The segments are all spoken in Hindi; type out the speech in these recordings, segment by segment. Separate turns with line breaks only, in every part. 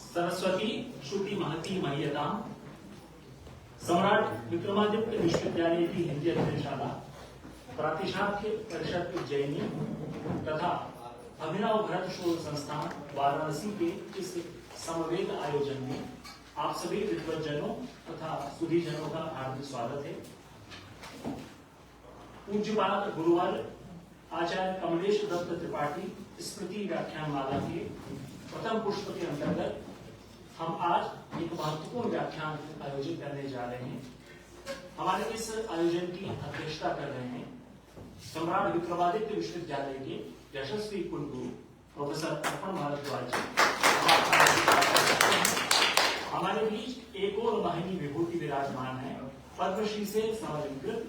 सरस्वती श्रुति महती मह्यताम सम्राट विक्रमादित्य विश्वविद्यालय की हिंदी अधिशाला प्रातिशाख्य परिषद उज्जैनी तथा अभिनव भरत शोध संस्थान वाराणसी के इस समवेत आयोजन में आप सभी विद्वज्जनों तथा सुधीजनों का हार्दिक स्वागत है। पूज्यपाद गुरुवर आचार्य कमलेश दत्त त्रिपाठी स्मृति व्याख्यानमाला के प्रथम पुष्प के अंतर्गत हम आज एक महत्वपूर्ण व्याख्यान आयोजित करने जा रहे हैं। हमारे इस आयोजन की अध्यक्षता कर रहे हैं सम्राट विक्रमादित्य विश्वविद्यालय के यशस्वी कुलगुरु प्रोफेसर अर्पण भारद्वाज जी। हमारे बीच एक और महनी विभूति विराजमान है। पद्मश्री से समलंकृत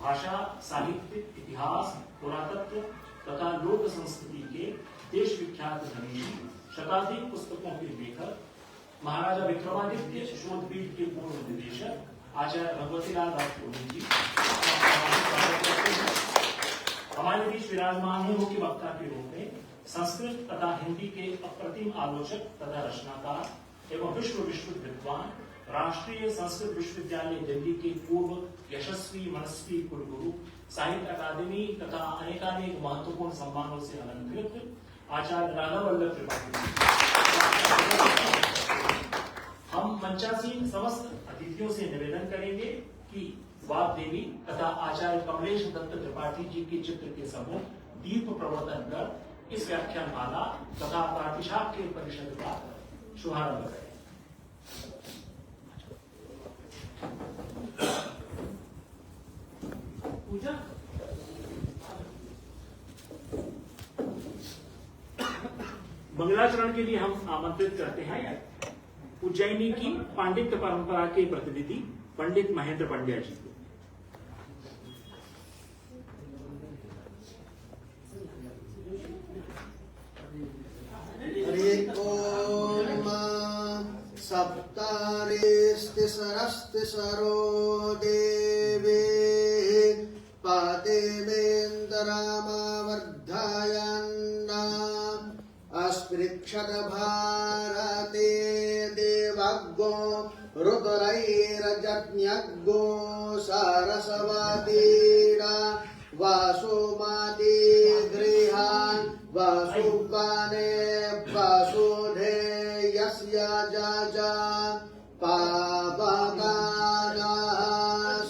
भाषा, साहित्य, इतिहास, पुरातत्व तथा लोक संस्कृति के देश विख्यात धनीषी, शताधिक पुस्तकों के लेखक, महाराजा विक्रमादित्य शोधपीठ के पूर्व निदेशक आचार्य भगवतीलाल राजपूत जी हमारे बीच विराजमान है। मुख्य वक्ता के रूप में संस्कृत तथा हिंदी के अप्रतिम आलोचक तथा रचनाकार एवं विश्व विद्वान, राष्ट्रीय संस्कृत विश्वविद्यालय दिल्ली के पूर्व यशस्वी मनस्वी कुलगुरु, साहित्य अकादमी तथा अनेकानेक महत्वपूर्ण सम्मानों से अलंकृत आचार्य राधा वल्लभ त्रिपाठी। हम मंचासीन समस्त अतिथियों से निवेदन करेंगे कि वाद देवी तथा आचार्य कमलेश दत्त त्रिपाठी जी के चित्र के समूह दीप प्रवर्तन कर इस व्याख्यानमाला तथा प्रातिशाख्य परिषद का शुभारंभ करें। पूजा मंगलाचरण के लिए हम आमंत्रित करते हैं उज्जैनी की पांडित्य परंपरा के प्रतिनिधि पंडित महेंद्र पंड्या जी को।
हरि ओम सप्तारिस्तिसरस्तिसरो देवे पादेवेन्दरामावर्धयन्ना अस्पृक्षत भारते देवज्ञो रुद्रैरजज्ञज्ञो सारसवतीरा वासुमती गृहान् वासुपाने वासुधेयस्य जाजा पावकानाः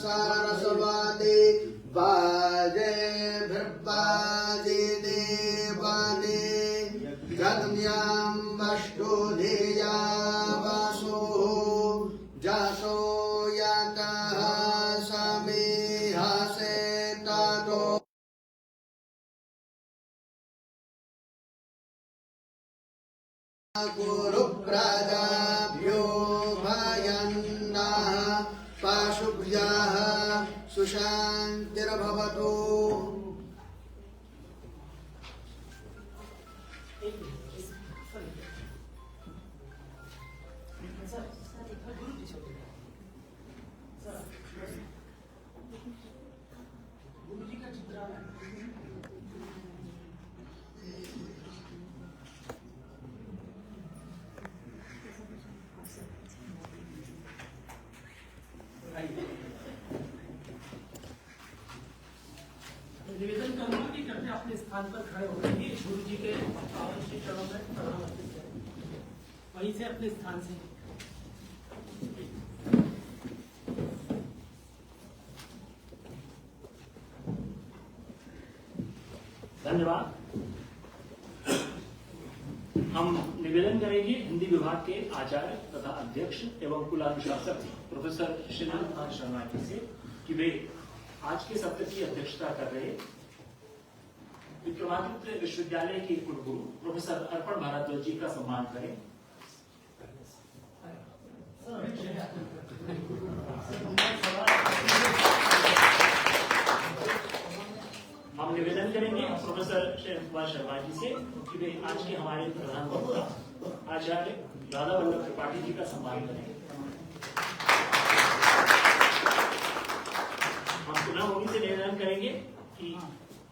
सरस्वती बाजे भृबाजे देवाने गगन्याम् अष्टोधेया वासो जातो यातः समेहसे ततो गुरुप्रजाभ्यो भयन्नः पाशुभ्यः सुशान्तिर्भवतु।
निवेदन करूंगा कि कृपया अपने स्थान पर खड़े होकर के गुरु जी के पावन श्री चरणों में प्रणाम अर्पित करें। वहीं से अपने स्थान से धन्यवाद। हम निवेदन करेंगे हिंदी विभाग के आचार्य तथा अध्यक्ष एवं कुलानुशासक प्रोफेसर श्रीनाथ कुमार शर्मा जी से कि वे आज के सत्र की अध्यक्षता कर रहे विक्रमादित्य विश्वविद्यालय के कुलगुरु प्रोफेसर अर्पण भारद्वाज जी का सम्मान करें। हम निवेदन करेंगे प्रोफेसर श्री कुमार शर्मा जी से कि वे आज के हमारे प्रधान वक्ता आचार्य राधा वल्लभ त्रिपाठी जी का सम्मान करें।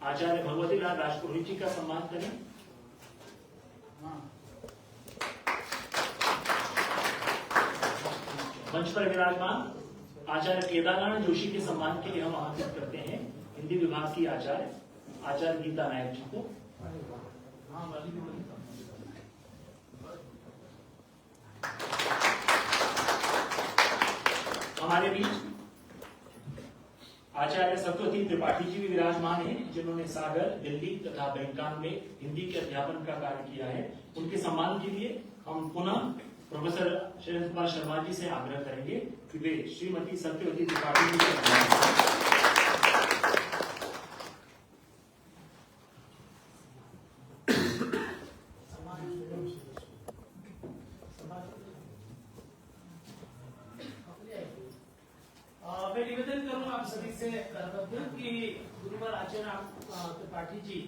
आचार्य भगवती लाल राजपुरोहित जी का सम्मान करें। मंच पर विराजमान आचार्य केदारनाथ जोशी के सम्मान के लिए हम आमंत्रित करते हैं हिंदी विभाग की आचार्य गीता नायक जी को। हमारे बीच आचार्य सत्यवती त्रिपाठी जी भी विराजमान हैं, जिन्होंने सागर, दिल्ली तथा बैंकॉक में हिंदी के अध्यापन का कार्य किया है। उनके सम्मान के लिए हम पुनः प्रोफेसर शैलेंद्र कुमार शर्मा जी से आग्रह करेंगे कि वे श्रीमती सत्यवती त्रिपाठी जी के
मैं निवेदन करूंगा आप सभी से कि गुरुवर आचार्य त्रिपाठी जी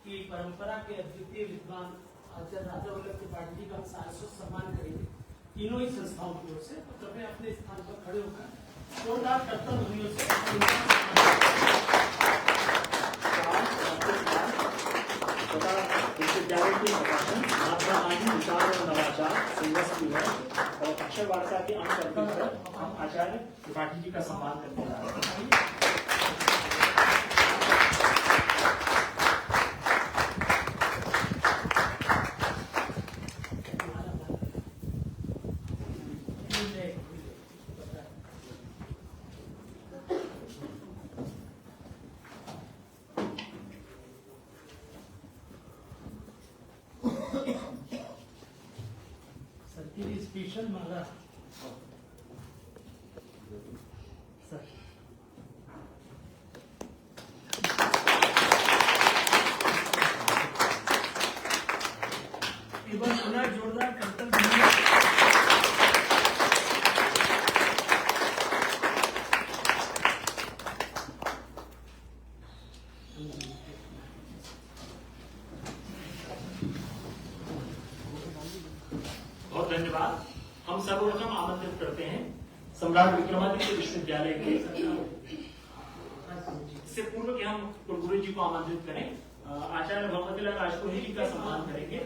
की परंपरा के अद्वितीय विद्वान आचार्य राजा वल्लभ त्रिपाठी जी का हम शाश्वत सम्मान करेंगे तीनों ही संस्थाओं की ओर से। तो कृपया अपने स्थान पर खड़े होकर जोरदार कर्तव्य ध्वनियों से
विश्वविद्यालय के प्रकाशन महात्मा गांधी विचार और नवाचार संघर्ष दिवस और अक्षर वार्ता के अंक अर्पित कर हम आचार्य त्रिपाठी जी का सम्मान करते हैं।
स्पेशल माला सर एक बार पुनः जोरदार कर्तव्य
धन्यवाद। हम सर्वप्रथम आमंत्रित करते हैं सम्राट विक्रमादित्य विश्वविद्यालय के इससे पूर्व के हम कुलगुरु जी को आमंत्रित करें। आचार्य भगवती लाल राजपुरोहित जी का सम्मान करेंगे।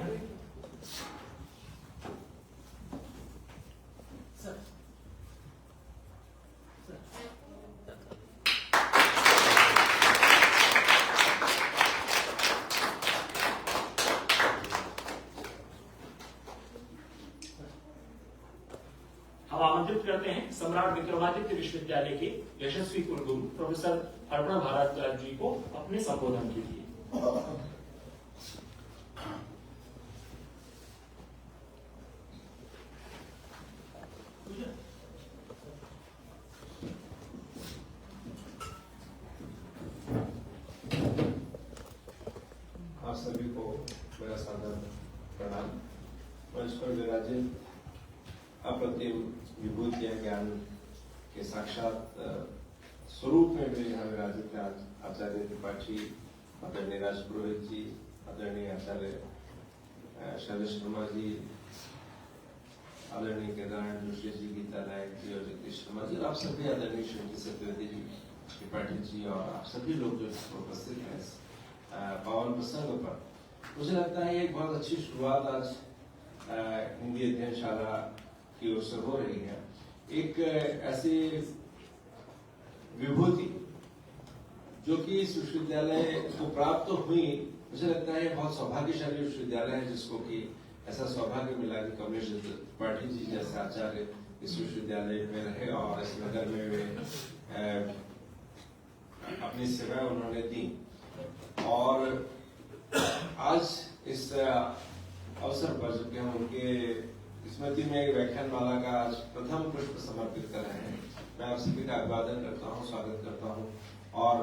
हम आमंत्रित करते हैं सम्राट विक्रमादित्य विश्वविद्यालय के यशस्वी कुलगुरु प्रोफेसर अर्पण भारद्वाज जी को अपने संबोधन के लिए।
आप सभी को मेरा सादर प्रणाम। मंच पर विराजित अप्रतिम विभूतियां ज्ञान के साक्षात स्वरूप में भी यहाँ विराजित हैं आचार्य त्रिपाठी, आदरणीय राजपुरोहित जी, आदरणीय आचार्य शैलेंद्र शर्मा जी, आदरणीय केदारनाथ जोशी जी, गीता नायक जी और जगदीश शर्मा जी, आप सभी आदरणीय श्रीमती सत्यवती जी त्रिपाठी जी और आप सभी लोग जो उपस्थित हैं इस पावन प्रसंग पर। मुझे लगता है एक बहुत अच्छी शुरुआत आज हिंदी अध्ययनशाला की ओर से हो रही है। एक ऐसी विभूति जो कि इस विश्वविद्यालय को प्राप्त हुई, मुझे लगता है बहुत सौभाग्यशाली विश्वविद्यालय है जिसको कि ऐसा सौभाग्य मिला कि कमलेश त्रिपाठी जी जैसे आचार्य इस विश्वविद्यालय में रहे और इस नगर में वे अपनी सेवाएं उन्होंने दी। और आज इस अवसर पर जबकि हम उनके स्मृति में एक व्याख्यानमाला का आज प्रथम पुष्प समर्पित कर रहे हैं, मैं आप सभी का अभिवादन करता हूं, स्वागत करता हूं। और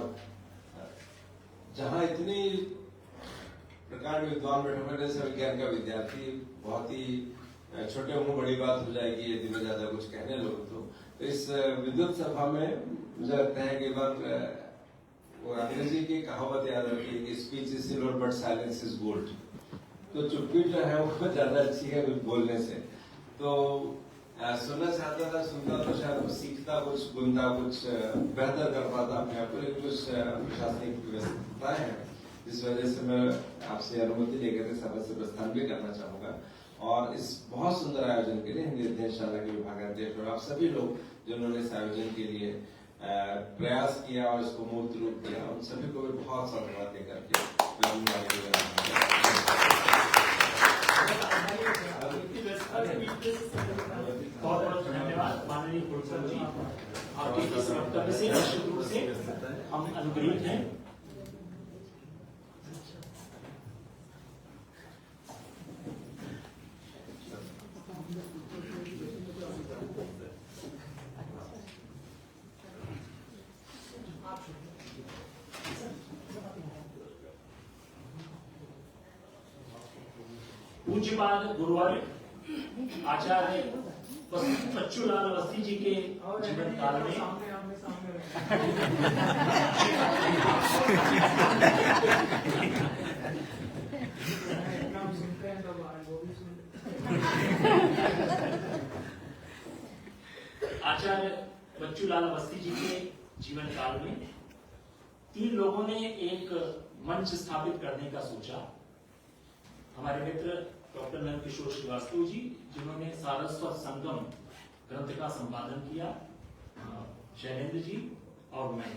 जहां इतनी प्रकार के विद्वान बैठे हुए, जैसे विज्ञान का विद्यार्थी, बहुत ही छोटे मुंह बड़ी बात हो जाएगी यदि मैं ज्यादा कुछ कहने लगूं तो इस विद्युत सभा में मुझे लगता है कि वो अंग्रेजी की कहावत याद रखी है कि speech is silver but silence is gold. तो चुप्पी जो है वो ज्यादा अच्छी है कुछ बोलने से। तो सुनना चाहता था, सुनता तो शायद कुछ सीखता, कुछ बुनता, कुछ बेहतर कर पाता अपने आप को, लेकिन कुछ प्रशासनिक व्यस्तता है जिस वजह से मैं आपसे अनुमति लेकर के सभा से प्रस्थान भी करना चाहूंगा। और इस बहुत सुंदर आयोजन के लिए हिंदी अध्ययनशाला के विभागाध्यक्ष और आप सभी लोग जिन्होंने इस आयोजन के लिए प्रयास किया और इसको मूर्त रूप दिया, उन सभी को भी बहुत सा धन्यवाद देकर
बहुत बहुत धन्यवाद माननीय कुलसर जी, आपके इस वक्तव्य से निश्चित रूप से हम अनुग्रहित हैं। पूज्यपाद गुरुवर आचार्य बच्चूलाल अवस्थी जी के जीवन काल में आचार्य बच्चूलाल अवस्थी जी के जीवन काल में 3 लोगों ने एक मंच स्थापित करने का सोचा। हमारे मित्र डॉक्टर नंदकिशोर श्रीवास्तव जी, जिन्होंने सारस्वत संगम ग्रंथ का संपादन किया, शैलेंद्र जी और मैं।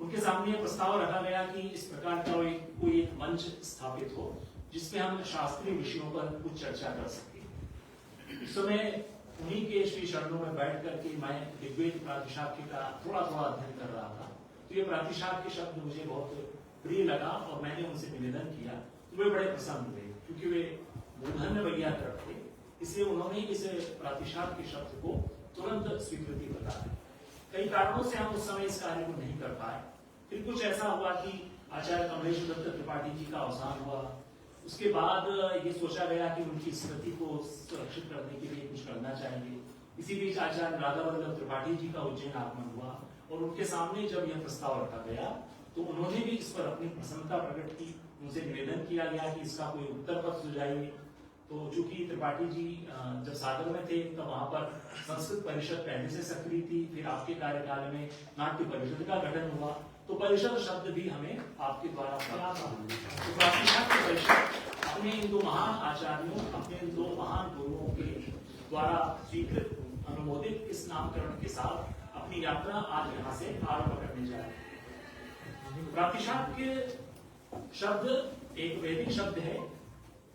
उनके सामने प्रस्ताव रखा गया कि इस प्रकार का कोई एक मंच स्थापित हो जिसमें हम शास्त्रीय विषयों पर कुछ चर्चा कर सके। इस समय उन्हीं के श्री चरणों में बैठ करके मैं ऋग्वेद प्रातिशाख्य का थोड़ा अध्ययन कर रहा था, तो ये प्रातिशाख्य शब्द मुझे बहुत प्रिय लगा और मैंने उनसे निवेदन किया, तो वे बड़े प्रसन्न हुए क्योंकि वे मूर्धन्य वैयाकरण थे, इसलिए उन्होंने इस प्रातिशाख्य शब्द को तुरंत स्वीकृति बता दी। कई कारणों से हम उस समय इस कार्य को नहीं कर पाए। फिर कुछ ऐसा हुआ कि आचार्य कमलेश दत्त त्रिपाठी जी का अवसान हुआ। उसके बाद ये सोचा गया कि उनकी स्मृति को सुरक्षित करने के लिए कुछ करना चाहिए। इसी बीच आचार्य राधा वल्लभ त्रिपाठी जी का उज्जैन आगमन हुआ और उनके सामने जब यह प्रस्ताव रखा गया तो उन्होंने भी इस पर अपनी प्रसन्नता प्रकट की। उनसे निवेदन किया गया कि इसका कोई उत्तर पत्र सुझाइए। तो चूंकि त्रिपाठी जी जब सागर में थे तब वहां पर संस्कृत परिषद पहले से सक्रिय थी, फिर आपके कार्यकाल में नाट्य परिषद का गठन हुआ, तो परिषद शब्द भी हमें आपके द्वारा प्राप्त हुआ। तो प्रातिशाख्य परिषद अपने इन 2 महान आचार्यों, अपने इन 2 महान गुरुओं के द्वारा स्वीकृत अनुमोदित इस नामकरण के साथ अपनी यात्रा आज यहाँ से आरंभ करने जा रहे हैं। प्रातिशाख्य शब्द एक वैदिक शब्द है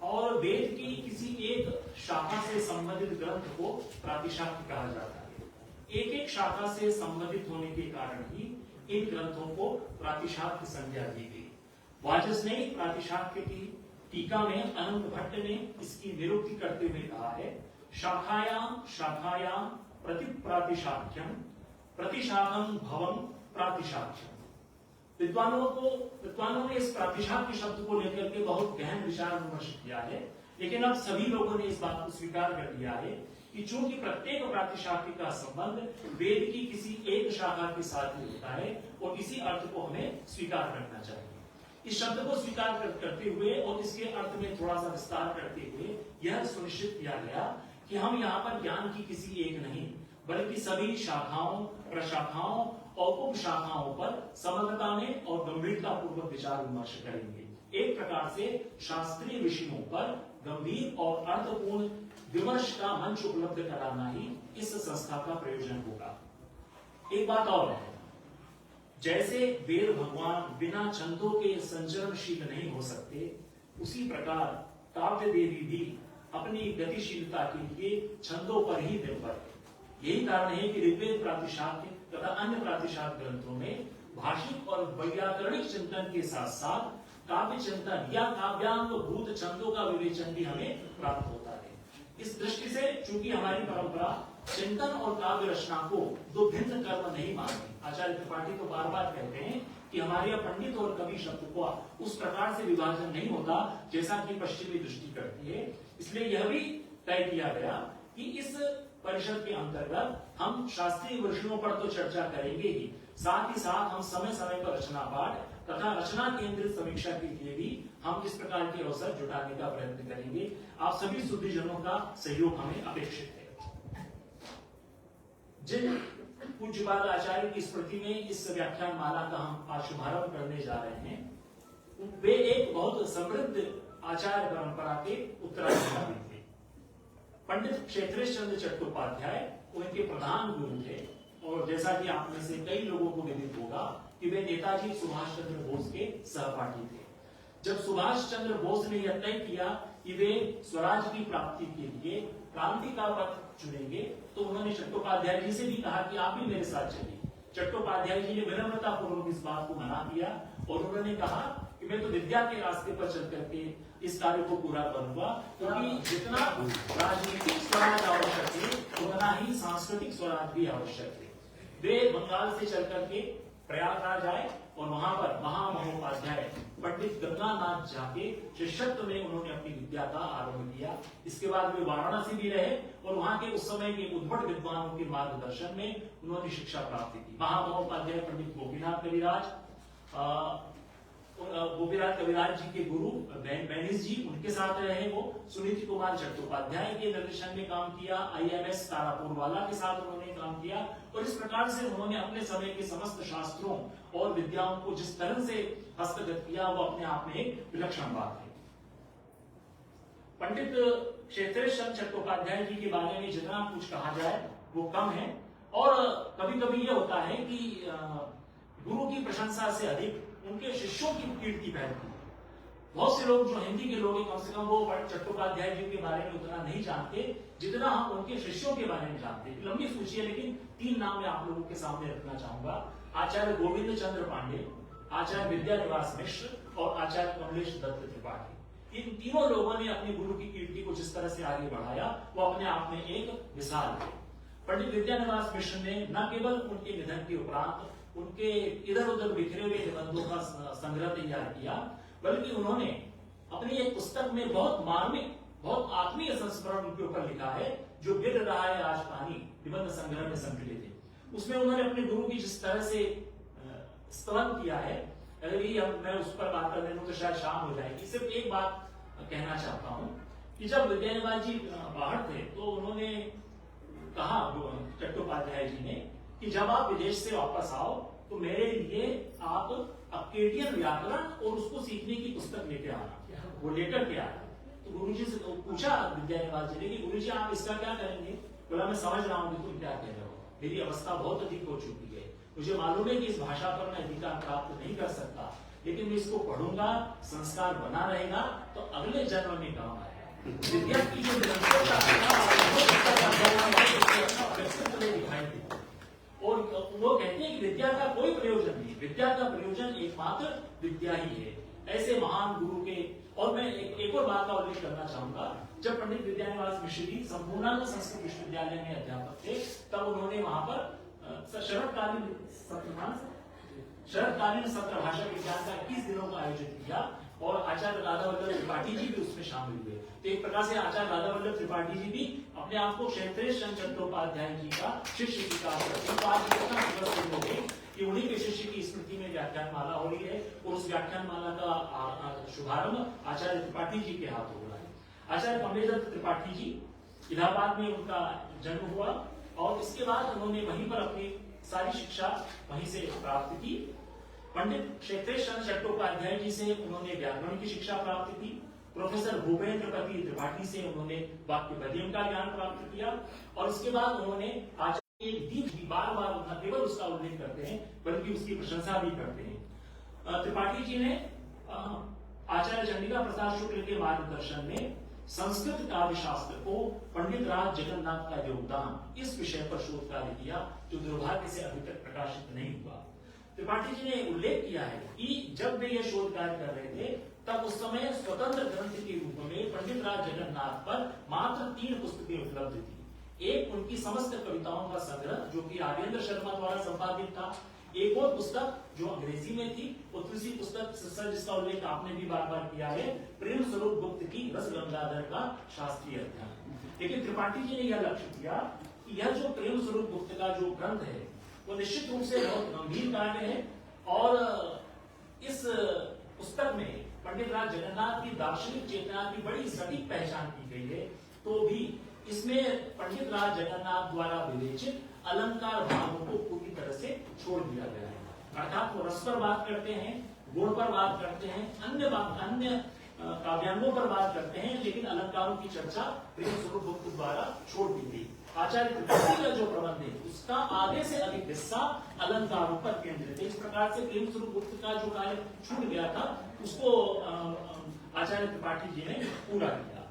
और वेद की किसी एक शाखा से संबंधित ग्रंथ को प्रातिशाख्य कहा जाता है। एक शाखा से संबंधित होने के कारण ही इन ग्रंथों को प्रातिशाख्य संज्ञा दी गई। वाजस्नेयिक प्रातिशाख्य की टीका में अनंत भट्ट ने इसकी निरुक्ति करते हुए कहा है, शाखायाम प्रतिप्रातिशाख्यम प्रतिशाखम भवम प्रातिशाख्यम। विद्वानों ने इस प्रातिशाख्य शब्द को लेकर के बहुत गहन विचार विमर्श किया है, लेकिन अब सभी लोगों ने इस बात को स्वीकार कर लिया है कि चूंकि प्रत्येक प्रातिशाख्य का संबंध वेद की किसी एक शाखा के साथ होता है और इसी अर्थ को हमें स्वीकार करना चाहिए। इस शब्द को स्वीकार करते हुए और इसके अर्थ में थोड़ा सा विस्तार करते हुए यह सुनिश्चित किया गया कि हम यहाँ पर ज्ञान की किसी एक नहीं बल्कि सभी शाखाओं, प्रशाखाओं और उप शाखाओं पर समग्रता में और गंभीरता पूर्वक विचार विमर्श करेंगे। एक प्रकार से शास्त्रीय विषयों पर गंभीर और अर्थपूर्ण विमर्श का मंच उपलब्ध कराना ही इस संस्था का प्रयोजन होगा। एक बात और है, जैसे वेद भगवान बिना छंदों के संचरणशील नहीं हो सकते, उसी प्रकार काव्य देवी भी अपनी गतिशीलता के लिए छंदों पर ही निर्भर है। यही कारण है कि ऋग्वेद प्रातिशाख्य तथा अन्य प्रातिशाख्य ग्रंथों में भाषिक और वैयाकरणिक चिंतन के साथ साथ काव्य चिंतन या काव्यांग भूत छंदों का विवेचन भी हमें प्राप्त होता है। इस दृष्टि से चूंकि हमारी परंपरा चिंतन और काव्य रचना को 2 भिन्न कर्म नहीं मानती। आचार्य त्रिपाठी तो बार बार कहते हैं कि हमारे यहाँ पंडित और कवि शब्द को उस प्रकार से विभाजन नहीं होता जैसा कि पश्चिमी दृष्टि करती है। इसलिए यह भी तय किया गया कि इस परिषद के अंतर्गत हम शास्त्रीय विषयों पर तो चर्चा करेंगे ही, साथ ही साथ हम समय समय पर रचना पाठ तथा रचना केंद्रित समीक्षा के लिए भी हम इस प्रकार के अवसर जुटाने का प्रयत्न करेंगे। आप सभी सुधीजनों का सहयोग हमें अपेक्षित है। जिन पूज्यपाद आचार्य की स्मृति में इस व्याख्यान माला का हम आज शुभारंभ करने जा रहे हैं, वे एक बहुत समृद्ध आचार्य परंपरा के उत्तराधिकारी थे। पंडित क्षेत्रेश चंद्र चट्टोपाध्याय उनके प्रधान गुरु थे, और जैसा कि आप में से कई लोगों को विदित होगा कि वे नेताजी सुभाष चंद्र बोस के सहपाठी थे। जब सुभाष चंद्र बोस ने यह तय किया कि वे स्वराज की प्राप्ति के लिए क्रांति का पथ चुनेंगे, तो उन्होंने चट्टोपाध्याय जी से भी कहा कि आप भी मेरे साथ चलिए। चट्टोपाध्याय जी ने विनम्रता पूर्वक इस बात को मना किया और उन्होंने कहा कि मैं तो विद्या के रास्ते पर चल करके इस कार्य को पूरा करूंगा, क्योंकि जितना राजनीतिक स्वराज आवश्यक है उतना ही सांस्कृतिक स्वराज भी आवश्यक है। वे बंगाल से चल करके प्रयागराज आए और वहां पर महामहोपाध्याय पंडित गंगानाथ झा के शिष्यत्व में उन्होंने अपनी विद्या का आरंभ किया। इसके बाद वे वाराणसी भी रहे और वहां के उस समय के उद्भट विद्वानों के मार्गदर्शन में उन्होंने शिक्षा प्राप्त की। महामहोपाध्याय पंडित गोपीनाथ कविराज जी के गुरु बैनिस जी, उनके साथ रहे वो। सुनीति कुमार चट्टोपाध्याय के निर्देशन में काम किया। IMS तारापुर वाला के साथ उन्होंने काम किया, और इस प्रकार से उन्होंने अपने समय के समस्त शास्त्रों और विद्याओं को जिस तरह से हस्तगत किया वो अपने आप में एक विलक्षण बात है। पंडित क्षेत्रेश चंद्र चट्टोपाध्याय जी के बारे में जितना कुछ कहा जाए वो कम है, और कभी कभी ये होता है कि गुरु की प्रशंसा से अधिक उनके शिष्यों की कीर्ति फैलती है। बहुत से लोग जो हिंदी के लोग हैं, कम से कम वो चट्टोपाध्याय जी के बारे में उतना नहीं जानते जितना हम उनके शिष्यों के बारे में जानते हैं। लंबी सूची है, लेकिन 3 नाम मैं आप लोगों के सामने रखना चाहूंगा। आचार्य गोविंद चंद्र पांडे, आचार्य विद्यानिवास मिश्र और आचार्य कमलेश दत्त त्रिपाठी। इन तीनों लोगों ने अपने गुरु की कीर्ति को जिस तरह से आगे बढ़ाया वो अपने आप में एक मिसाल है। पंडित विद्यानिवास मिश्र ने न केवल उनके निधन के उपरांत उनके इधर उधर बिखरे हुए निबंधों का संग्रह तैयार किया, बल्कि उन्होंने अपनी एक पुस्तक में बहुत मार्मिक, बहुत आत्मीय संस्मरण उनके ऊपर लिखा है, जो गिर रहा है आज पानी निबंध संग्रह में संकलित है। उसमें उन्होंने अपने गुरु की जिस तरह से स्तवन किया है, अगर मैं उस पर बात कर लूं तो शायद शाम हो जाएगी। सिर्फ एक बात कहना चाहता हूं कि जब विद्यानिवास जी बाहर थे तो उन्होंने कहा चट्टोपाध्याय जी ने कि जब आप विदेश से वापस आओ तो मेरे लिए आप अकेडियन व्याकरण और उसको सीखने की पुस्तक लेके आना। वो लेकर के आया तो गुरुजी से पूछा विद्यानिवास जी ने कि गुरुजी आप इसका क्या करेंगे? बोला मैं समझ रहा हूँ कि तुम क्या कह रहे हो, मेरी अवस्था बहुत अधिक हो चुकी है, मुझे मालूम है कि इस भाषा पर मैं अधिकार प्राप्त नहीं कर सकता, लेकिन मैं इसको पढ़ूंगा, संस्कार बना रहेगा तो अगले जन्म में काम आएगा। विद्या की जो निरंतरता दिखाई देती, और वो कहते हैं कि विद्या का कोई प्रयोजन नहीं, विद्या का प्रयोजन एकमात्र विद्या ही है। ऐसे महान गुरु के, और मैं एक और बात का उल्लेख करना चाहूंगा। जब पंडित विद्यानिवास मिश्र जी संपूर्णानंद संस्कृत विश्वविद्यालय में अध्यापक थे, तब उन्होंने वहां पर शरदकालीन सत्र भाषा विज्ञान का 21 दिनों का आयोजित किया, और आचार्य राधावल्लभ त्रिपाठी जी भी उसमें शामिल हुए। तो एक प्रकार से आचार्य राधावल्लभ त्रिपाठी जी भी अपने आप को क्षेत्रेश चंद्र चट्टोपाध्याय जी का शिष्य स्वीकार करते हैं। तो आज इतना कि उन्हीं के शिष्य की स्मृति में व्याख्यान माला हो रही है, और उस व्याख्यान माला का शुभारंभ आचार्य त्रिपाठी जी के हाथ हो रहा है। आचार्य कमलेश दत्त त्रिपाठी जी, इलाहाबाद में उनका जन्म हुआ, और इसके बाद उन्होंने वहीं पर अपनी सारी शिक्षा वहीं से प्राप्त की। पंडित क्षेत्रेश चंद्र चट्टोपाध्याय जी से उन्होंने व्याकरण की शिक्षा प्राप्त की। प्रोफेसर भूपेंद्रपति त्रिपाठी से उन्होंने वाक्य पद्यम का ज्ञान प्राप्त किया, और इसके बाद उन्होंने आचार्य दीप भी बार बार न केवल उसका उल्लेख करते हैं बल्कि उसकी प्रशंसा भी करते हैं। त्रिपाठी जी ने आचार्य चंडिका प्रसाद शुक्ल के मार्गदर्शन में संस्कृत काव्य शास्त्र को पंडित राज जगन्नाथ का योगदान इस विषय पर शोध कार्य किया, जो दुर्भाग्य से अभी तक प्रकाशित नहीं हुआ। त्रिपाठी जी ने उल्लेख किया है कि जब वे यह शोध कार्य कर रहे थे तब उस समय स्वतंत्र ग्रंथ के रूप में पंडित राज जगन्नाथ पर मात्र 3 पुस्तकें उपलब्ध थी। एक उनकी समस्त कविताओं का संग्रह जो कि आर्येंद्र शर्मा द्वारा संपादित था, एक और पुस्तक जो अंग्रेजी में थी, और दूसरी पुस्तक जिसका उल्लेख आपने भी बार बार किया है, प्रेम स्वरूप गुप्त की रस गंगाधर का शास्त्रीय अध्ययन। लेकिन त्रिपाठी जी ने यह लक्ष्य किया कि यह जो प्रेम स्वरूप गुप्त का जो ग्रंथ है वो निश्चित रूप से बहुत गंभीर कार्य है, और इस पुस्तक में पंडित राज जगन्नाथ की दार्शनिक चेतना की बड़ी सटीक पहचान की गई है। तो भी इसमें पंडित राज जगन्नाथ द्वारा विवेचित अलंकार भावों को पूरी तरह से छोड़ दिया गया है। अर्थात वो रस पर बात करते हैं, गुण पर बात करते हैं, अन्य काव्यांगों पर बात करते हैं, लेकिन अलंकारों की चर्चा प्रेम स्वरूप गुप्त द्वारा छोड़ दी गई। आचार्य त्रिपाठी का जो प्रबंध है उसका आधे से अधिक हिस्सा अलंकारों पर केंद्रित है। इस प्रकार से प्रेम स्वरूप गुप्त का जो कार्य छूट गया था उसको आचार्य त्रिपाठी जी ने पूरा किया।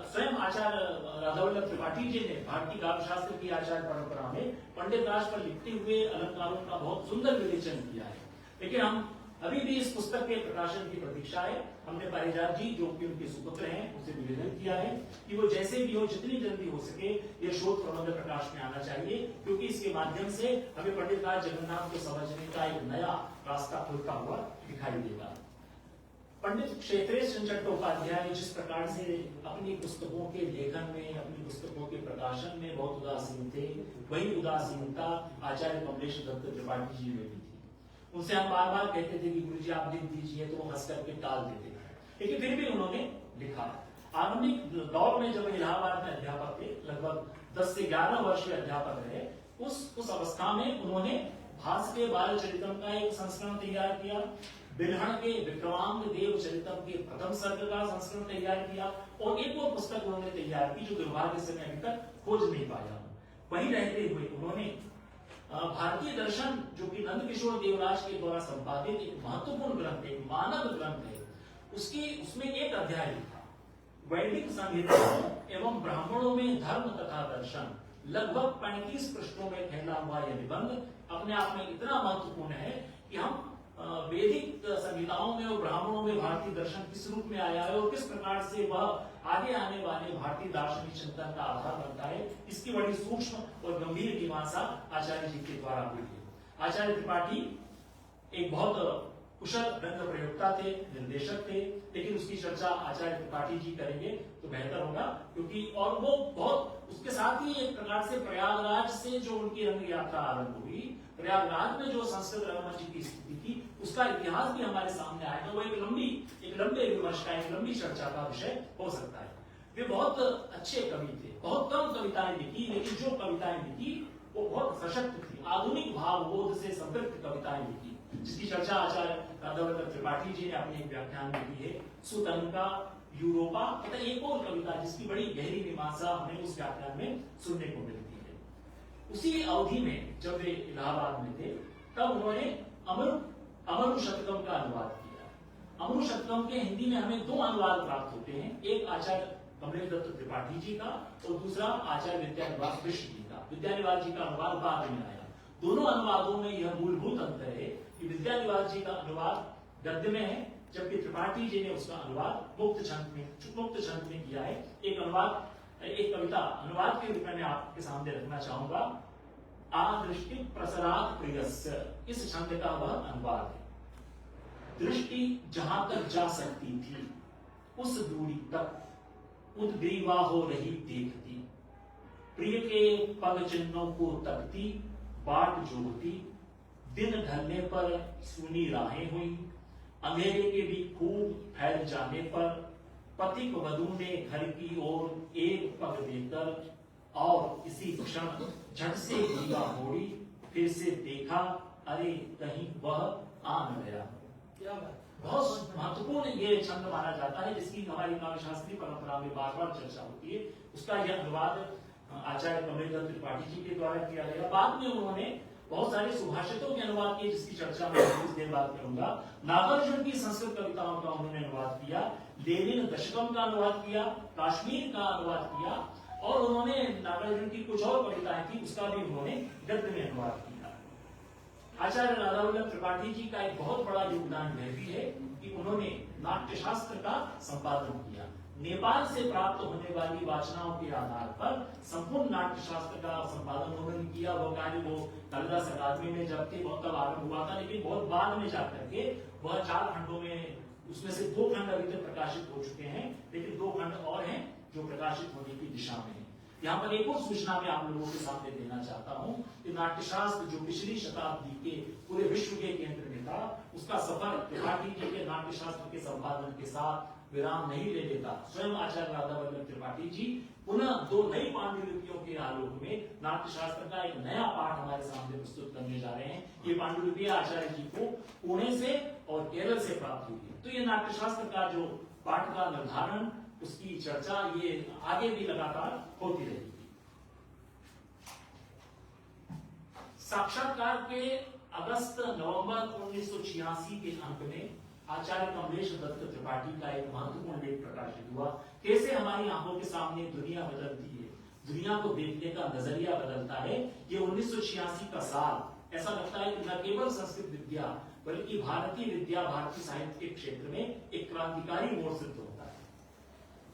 स्वयं आचार्य राधावल्लभ त्रिपाठी जी ने भारतीय काव्य शास्त्र की आचार्य परंपरा में पंडित राज पर लिखते हुए अलंकारों का बहुत सुंदर विवेचन किया है। लेकिन हम अभी भी इस पुस्तक के प्रकाशन की प्रतीक्षा है। हमने पारिजात जी जो कि उनके सुपुत्र हैं उनसे निवेदन किया है कि वो जैसे भी हो जितनी जल्दी हो सके ये शोध प्रबंध प्रकाश में आना चाहिए, क्योंकि इसके माध्यम से हमें पंडित राज जगन्नाथ को समझने का एक नया रास्ता खुलता हुआ दिखाई देगा। पंडित क्षेत्रेश चट्टोपाध्याय जिस प्रकार से अपनी पुस्तकों के लेखन में, अपनी पुस्तकों के प्रकाशन में बहुत उदासीन थे, वही उदासीनता आचार्य कमलेश दत्त त्रिपाठी जी में भी थी। उनसे हम बार बार कहते थे कि गुरुजी आप लिख दीजिए, तो वो हंस करके टाल देते थे, लेकिन फिर भी उन्होंने लिखा। आरंभिक दौर में जब इलाहाबाद में अध्यापक थे, लगभग 10 से 11 वर्ष के अध्यापक रहे, उस अवस्था में उन्होंने भास के बाल चरितम का एक संस्करण तैयार किया, बिल्हण के विक्रमांग देव चरितम के प्रथम सर्ग का संस्करण तैयार किया, और एक और पुस्तक उन्होंने तैयार की जो दुर्भाग्य से मैं अभी तक खोज नहीं पाया हूं। वहीं रहते हुए उन्होंने भारतीय दर्शन जो कि नंदकिशोर देवराज के द्वारा संपादित एक महत्वपूर्ण ग्रंथ है, मानव ग्रंथ है, उसमें एक अध्याय लिखा, वैदिक संहिता एवं ब्राह्मणों में धर्म तथा दर्शन। लगभग 35 पृष्ठों में फैला हुआ यह निबंध अपने आप में इतना महत्वपूर्ण है कि हम वैदिक संहिताओं में और ब्राह्मणों में भारतीय दर्शन किस रूप में आया है और किस प्रकार से वह आगे आने वाले भारतीय दार्शनिक चिंतन का आधार बनता है, इसकी बड़ी सूक्ष्म और गंभीर मीमांसा आचार्य जी के द्वारा हुई है। आचार्य त्रिपाठी एक बहुत कुशल रंग प्रयोक्ता थे, निर्देशक थे, लेकिन उसकी चर्चा आचार्य त्रिपाठी जी करेंगे तो बेहतर होगा, क्योंकि और वो बहुत उसके साथ ही एक प्रकार से प्रयागराज से जो उनकी रंग यात्रा आरंभ हुई, प्रयागराज में जो संस्कृत रंगमंच की स्थिति थी उसका इतिहास भी हमारे सामने आएगा। वो एक लंबे विमर्श का, एक लंबी चर्चा का विषय हो सकता है। वे बहुत अच्छे कवि थे, बहुत कम कविताएं लिखी, लेकिन जो कविताएं लिखी वो बहुत सशक्त थी, आधुनिक भावबोध से संतृप्त कविताएं लिखी, जिसकी चर्चा आचार्य राधावल्लभ त्रिपाठी जी ने अपने एक व्याख्यान में की है। सुतंका, यूरोपा तथा एक और कविता जिसकी बड़ी गहरी मीमांसा हमें उस व्याख्यान में सुनने को मिलती है। उसी अवधि में जब वे इलाहाबाद में थे तब उन्होंने अमरु शतकम का अनुवाद किया। अमरु शतकम के हिंदी में हमें 2 अनुवाद प्राप्त होते हैं, एक आचार्य कमलेश दत्त त्रिपाठी जी का और दूसरा आचार्य विद्यानिवास कृष्ण जी का। विद्यानिवास जी का अनुवाद बाद में आया। दोनों अनुवादों में यह मूलभूत अंतर है कि विद्यानिवास जी का अनुवाद गद्य में है, जबकि त्रिपाठी जी ने उसका अनुवाद मुक्त छंद में किया है। एक कविता अनुवाद के रूप में आपके सामने रखना चाहूंगा। आदृष्टि प्रसरात प्रियस्य, इस छंद का वह अनुवाद है। दृष्टि जहां तक जा सकती थी उस दूरी तक उद्ग्रीवा हो रही देखती, प्रिय के पग चिन्हों को तकती बाट जोहती, दिन ढलने पर सुनी राहें हुई, अंधेरे के भी खूब फैल जाने पर पथिक वधू ने घर की ओर एक पग देकर और इसी क्षण झट से गिरा मोड़ी, फिर से देखा अरे कहीं वह आ न गया।
क्या बात,
बहुत महत्वपूर्ण ये छंद माना जाता है, जिसकी हमारी काव्य शास्त्रीय परंपरा में बार बार चर्चा होती है। उसका यह अनुवाद आचार्य कमलेश दत्त त्रिपाठी जी के द्वारा किया गया। बाद में उन्होंने बहुत सारे सुभाषितों के अनुवाद किए, जिसकी चर्चा मैं कुछ देर बाद करूंगा। नागार्जुन की संस्कृत कविताओं का उन्होंने अनुवाद किया, लेनिन दशकम का अनुवाद किया, काश्मीर का अनुवाद किया, और उन्होंने नागार्जुन की कुछ और कविताएं थी उसका भी उन्होंने गद्य में अनुवाद किया। आचार्य राधावल्लभ त्रिपाठी जी का एक बहुत बड़ा योगदान यह भी है कि उन्होंने नाट्यशास्त्र का संपादन किया। नेपाल से प्राप्त होने वाली वाचनाओं के आधार पर संपूर्ण नाट्यशास्त्र का संपादन उन्होंने किया। वो कार्य वो कालिदास अकादमी में जब थे बहुत तब आरंभ हुआ था, लेकिन बहुत बाद में जाकर के वह 4 खंडों में, उसमें से 2 खंड अभी तक प्रकाशित हो चुके हैं, लेकिन 2 खंड और हैं जो प्रकाशित होने की दिशा में है। यहाँ पर एक और सूचना मैं आप लोगों के सामने देना चाहता हूँ कि नाट्यशास्त्र जो पिछली शताब्दी के पूरे विश्व के केंद्र में था, उसका सफर त्रिपाठी जी के नाट्यशास्त्र के संपादन के साथ विराम नहीं ले लेता, स्वयं आचार्य राधा वल्लभ त्रिपाठी जी पुनः 2 नई पांडुलिपियों के आलोक में नाट्यशास्त्र का एक नया पाठ हमारे सामने प्रस्तुत करने जा रहे हैं। ये पांडुलिपि आचार्य जी को पुणे से और केरल से प्राप्त हुई है। तो ये नाट्यशास्त्र का जो पाठ का निर्धारण, उसकी चर्चा ये आगे भी लगातार होती रहेगी। साक्षात्कार के अगस्त-नवंबर 1986 के अंक में आचार्य कमलेश दत्त त्रिपाठी का एक महत्वपूर्ण लेख प्रकाशित हुआ। कैसे हमारी आंखों के सामने दुनिया बदलती है, दुनिया को देखने का नजरिया बदलता है। ये 1986 का साल ऐसा लगता है कि न केवल संस्कृत विद्या बल्कि भारतीय विद्या, भारतीय साहित्य के क्षेत्र में एक क्रांतिकारी मोड़ सिद्ध होता है।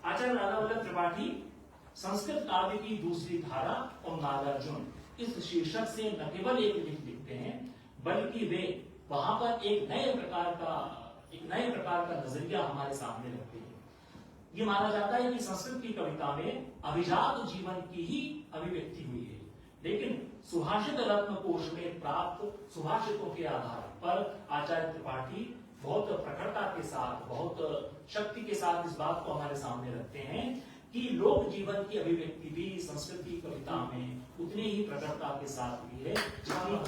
आचार्य राधा वल्लभ त्रिपाठी संस्कृत काव्य की दूसरी धारा और नागार्जुन इस शीर्षक से न केवल एक लेख लिखते हैं, बल्कि वे वहां पर एक नए प्रकार का नजरिया हमारे सामने रखते हैं। ये माना जाता है कि संस्कृत की कविता में अभिजात जीवन की ही अभिव्यक्ति हुई है, लेकिन सुभाषित रत्न कोश में प्राप्त सुभाषितों के आधार पर आचार्य त्रिपाठी बहुत प्रखरता के साथ, बहुत शक्ति के साथ इस बात को हमारे सामने रखते हैं कि लोक जीवन की अभिव्यक्ति भी संस्कृत की कविता में उतनी ही प्रखरता के साथ हुई है जितनी।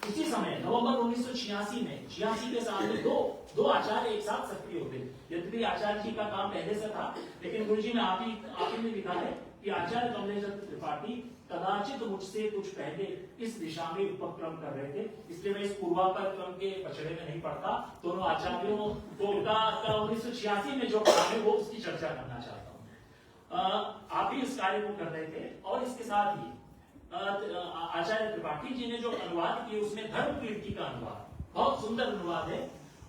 उसी समय नवंबर 1986 में 86 के साल में दो आचार्य एक साथ सक्रिय होते। यद्यपि आचार्य जी का काम पहले से था, लेकिन गुरुजी ने आप ही ने लिखा है कि आचार्य कमलेश दत्त त्रिपाठी कदाचित मुझसे कुछ पहले इस दिशा में उपक्रम कर रहे थे, इसलिए मैं इस पूर्वापर क्रम के पछड़े में नहीं पड़ता। दोनों आचार्यों को 1986 में जो काम है वो उसकी चर्चा करना चाहता हूँ। आप ही इस कार्य को कर रहे थे और इसके साथ ही आचार्य त्रिपाठी जी ने जो अनुवाद किए उसमें धर्मकीर्ति का अनुवाद बहुत सुंदर अनुवाद है।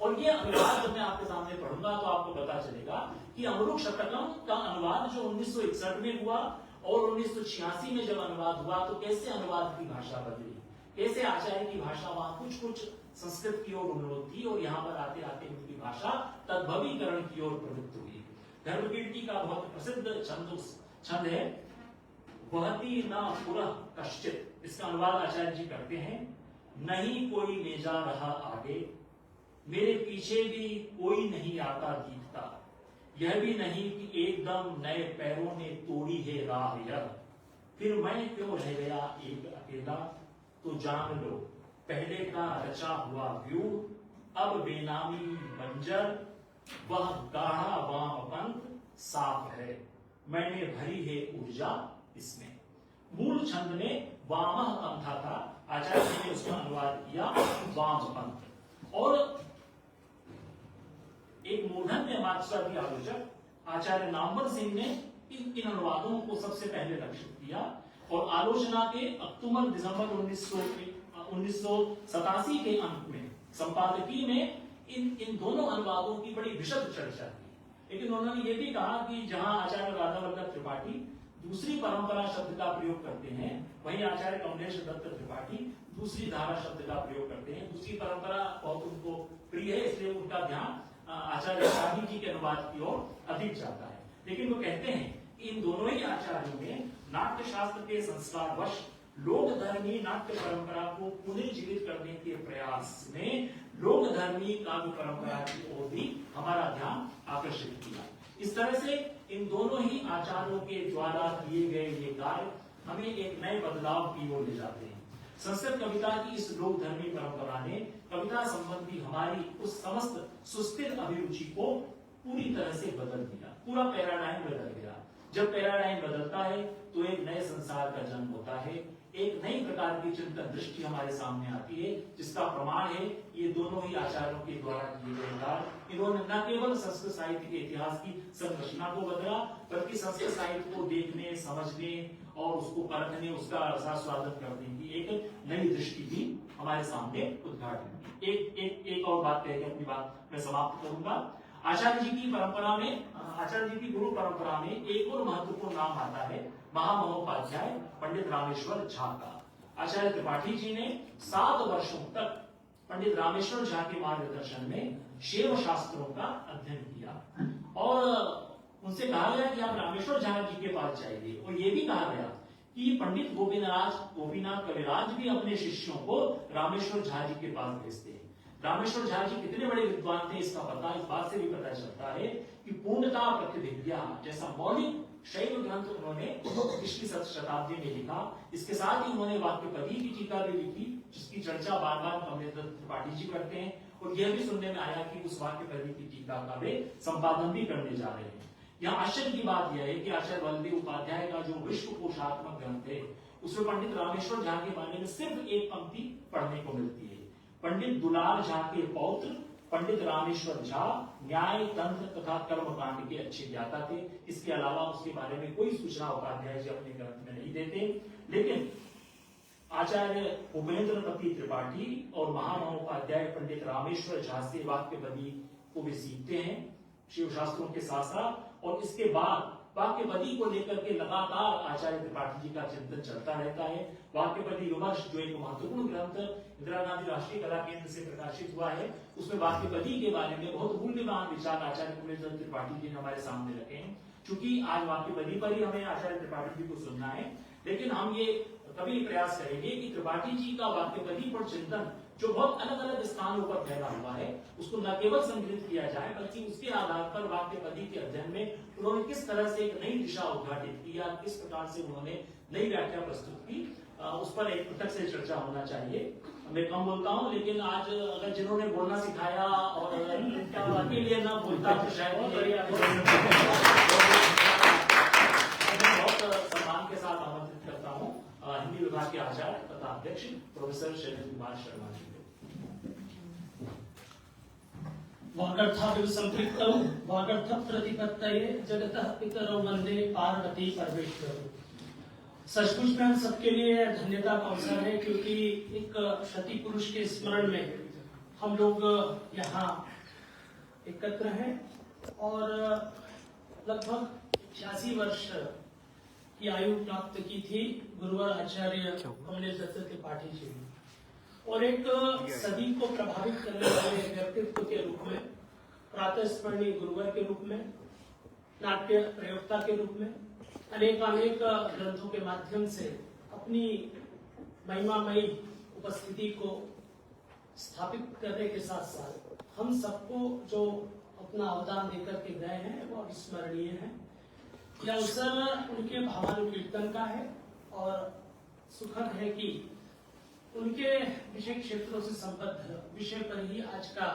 और ये अनुवाद जब मैं आपके सामने पढ़ूंगा तो आपको पता चलेगा कि अमरुक शतकम का अनुवाद जो 1961 में हुआ और 1986 में जब अनुवाद हुआ तो कैसे अनुवाद की भाषा बदली, कैसे आचार्य की भाषा वहां कुछ संस्कृत की ओर उन्नत थी और यहाँ पर आते आते उनकी भाषा तद्भवीकरण की ओर प्रवृत्त हुई। धर्मकीर्ति का बहुत प्रसिद्ध छंद है, वहती न पुरः कश्चित, इसका अनुवाद आचार्य जी करते हैं। नहीं कोई ले जा रहा आगे, मेरे पीछे भी कोई नहीं आता दिखता, यह भी नहीं कि एकदम नए पैरों ने तोड़ी है राह यह, फिर मैं क्यों रह गया एक अकेला, तो जान लो पहले का रचा हुआ व्यूह अब बेनामी बंजर, वह गाढ़ा वामपंथ साफ है, मैंने भरी है ऊर्जा इसमें। मूल छंद में वामः पंथा था, आचार्य जी ने उसका अनुवाद किया वामपंथ। और एक मूर्धन्य मात्स्वादी आलोचक आचार्य नामवर सिंह ने इन अनुवादों को सबसे पहले लक्षित किया और आलोचना के अक्टूबर-दिसंबर 1987 के अंक में संपादकीय में इन दोनों अनुवादों की बड़ी विशद चर्चा की। लेकिन उन्होंने ये भी कहा कि जहां आचार्य राधा वल्लभ त्रिपाठी दूसरी परंपरा शब्द का प्रयोग करते हैं, वहीं आचार्य कमलेश दत्त त्रिपाठी दूसरी धारा शब्द का प्रयोग करते हैं। दूसरी परंपरा बहुत उनको प्रिय है, इसलिए उनका ध्यान आचार्य साधी जी के अनुवाद की ओर अधिक जाता है। लेकिन वो कहते हैं कि इन दोनों ही आचार्यों ने नाट्य शास्त्र के संस्कारवश लोक धर्मी नाट्य परंपरा को पुनर्जीवित करने के प्रयास में लोक धर्मी काव्य परंपरा की ओर भी हमारा ध्यान आकर्षित किया। इस तरह से इन दोनों ही आचार्यों के द्वारा किए गए ये कार्य हमें एक नए बदलाव की ओर ले जाते हैं। संस्कृत कविता की इस लोक धर्मी परंपरा ने कविता संबंधी हमारी उस समस्त सुस्थिर अभिरुचि को पूरी तरह से बदल दिया। पूरा पैराडाइम बदल गया। जब पैराडाइम बदलता है तो एक नए संसार का जन्म होता है, एक नई प्रकार की चिंतन दृष्टि हमारे सामने आती है, जिसका प्रमाण है ये दोनों ही आचार्यों के द्वारा किए गए कार्य। इन्होंने न केवल संस्कृत साहित्य के इतिहास की संरचना को बदला, बल्कि संस्कृत साहित्य को देखने, समझने और उसको परखने, उसका रसास्वादन करने की एक नई दृष्टि भी हमारे सामने उद्घाटन की। एक और बात कहकर अपनी बात मैं समाप्त करूंगा। आचार्य जी की परंपरा में, आचार्य जी की गुरु परंपरा में एक और महत्वपूर्ण नाम आता है महामहोपाध्याय पंडित रामेश्वर झा का। आचार्य त्रिपाठी जी ने 7 वर्षों तक पंडित रामेश्वर झा के मार्गदर्शन में शैव शास्त्रों का अध्ययन किया और उनसे कहा गया कि आप रामेश्वर झा जी के पास जाइए। और ये भी कहा गया कि पंडित गोपीनाथ कविराज भी अपने शिष्यों को रामेश्वर झा जी के पास भेजते हैं। रामेश्वर झा जी कितने बड़े विद्वान थे इसका पता इस बात से भी पता चलता है कि पूर्णता प्रतिभिज्ञा जैसा मौलिक शैव ग्रंथ उन्होंने पिछली शताब्दी में लिखा। इसके साथ ही उन्होंने वाक्यपदी की टीका भी लिखी, जिसकी चर्चा बार बार कमलेश दत्त त्रिपाठी जी करते हैं, और यह भी सुनने में आया कि उस वाक्यपदी की टीका का वे संपादन भी करने जा रहे हैं। यहाँ आश्चर्य की बात यह है कि आचार्य बलदेव उपाध्याय का जो विश्व कोशात्मक ग्रंथ है उसमें पंडित रामेश्वर झा के बारे में सिर्फ एक पंक्ति पढ़ने को मिलती है। पंडित दुलार झा के पौत्र पंडित रामेश्वर झा न्याय तंत्र तथा कर्मकांड के अच्छे ज्ञाता थे। इसके अलावा उसके बारे में कोई सूचना उपाध्याय जी अपने ग्रंथ में नहीं देते। लेकिन आचार्य उपेंद्रपति त्रिपाठी और महामहोपाध्याय पंडित रामेश्वर झा से वाक्यपदी को भी सीखते हैं शिव शास्त्रों के साथ साथ, और इसके बाद वाक्यपदी को लेकर के लगातार आचार्य त्रिपाठी जी का चिंतन चलता रहता है। वाक्यपदी विमर्श जो एक महत्वपूर्ण ग्रंथ इंदिरा गांधी राष्ट्रीय कला केंद्र से प्रकाशित हुआ है, उसमें वाक्यपदी के बारे में बहुत मूल्यवान विचार आचार्य कमलेश दत्त त्रिपाठी जी ने हमारे सामने रखे हैं। चूंकि आज वाक्यपदी पर ही हमें आचार्य त्रिपाठी जी को सुनना है, लेकिन हम ये कभी प्रयास करेंगे कि त्रिपाठी जी का वाक्यपदी पर चिंतन जो बहुत अलग अलग स्थानों पर फैला हुआ है उसको न केवल संकलित किया जाए, बल्कि उसके आधार पर वाक्यपदी के अध्ययन में उन्होंने किस तरह से एक नई दिशा उद्घाटित की या किस प्रकार से उन्होंने नई व्याख्या प्रस्तुत की, उस पर एक पृथक से चर्चा होना चाहिए। मैं कम बोलता हूँ, लेकिन आज अगर जिन्होंने बोलना सिखाया और के लिए न बोलता तो शायद बहुत सम्मान के साथ आमंत्रित करता हूँ हिंदी विभाग के आचार्य तथा अध्यक्ष प्रोफेसर शैलेंद्र कुमार शर्मा जी।
वागर्थाविव संपृक्तौ वागर्थ प्रतिपत्तये जगतः पितरौ वंदे पार्वती परमेश्वरौ। सचमुच में हम सबके लिए धन्यता का अवसर है, क्योंकि एक सती पुरुष के स्मरण में हम लोग यहाँ एकत्र हैं और लगभग 86 वर्ष की आयु प्राप्त की थी गुरुवर आचार्य कमलेश दत्त त्रिपाठी जी ने, और एक सदी को प्रभावित करने वाले व्यक्तित्व के रूप में, प्रातःस्मरणीय गुरुवर के रूप में, नाट्य प्रयोक्ता के रूप में, अनेक ग्रंथों के माध्यम से अपनी महिमामयी उपस्थिति को स्थापित करने के साथ साथ हम सबको जो अपना अवदान देकर के गए हैं वो स्मरणीय है। यह अवसर उनके भावानुकीर्तन का है और सुखद है कि उनके विषय क्षेत्रों से संबद्ध विषय पर ही आज का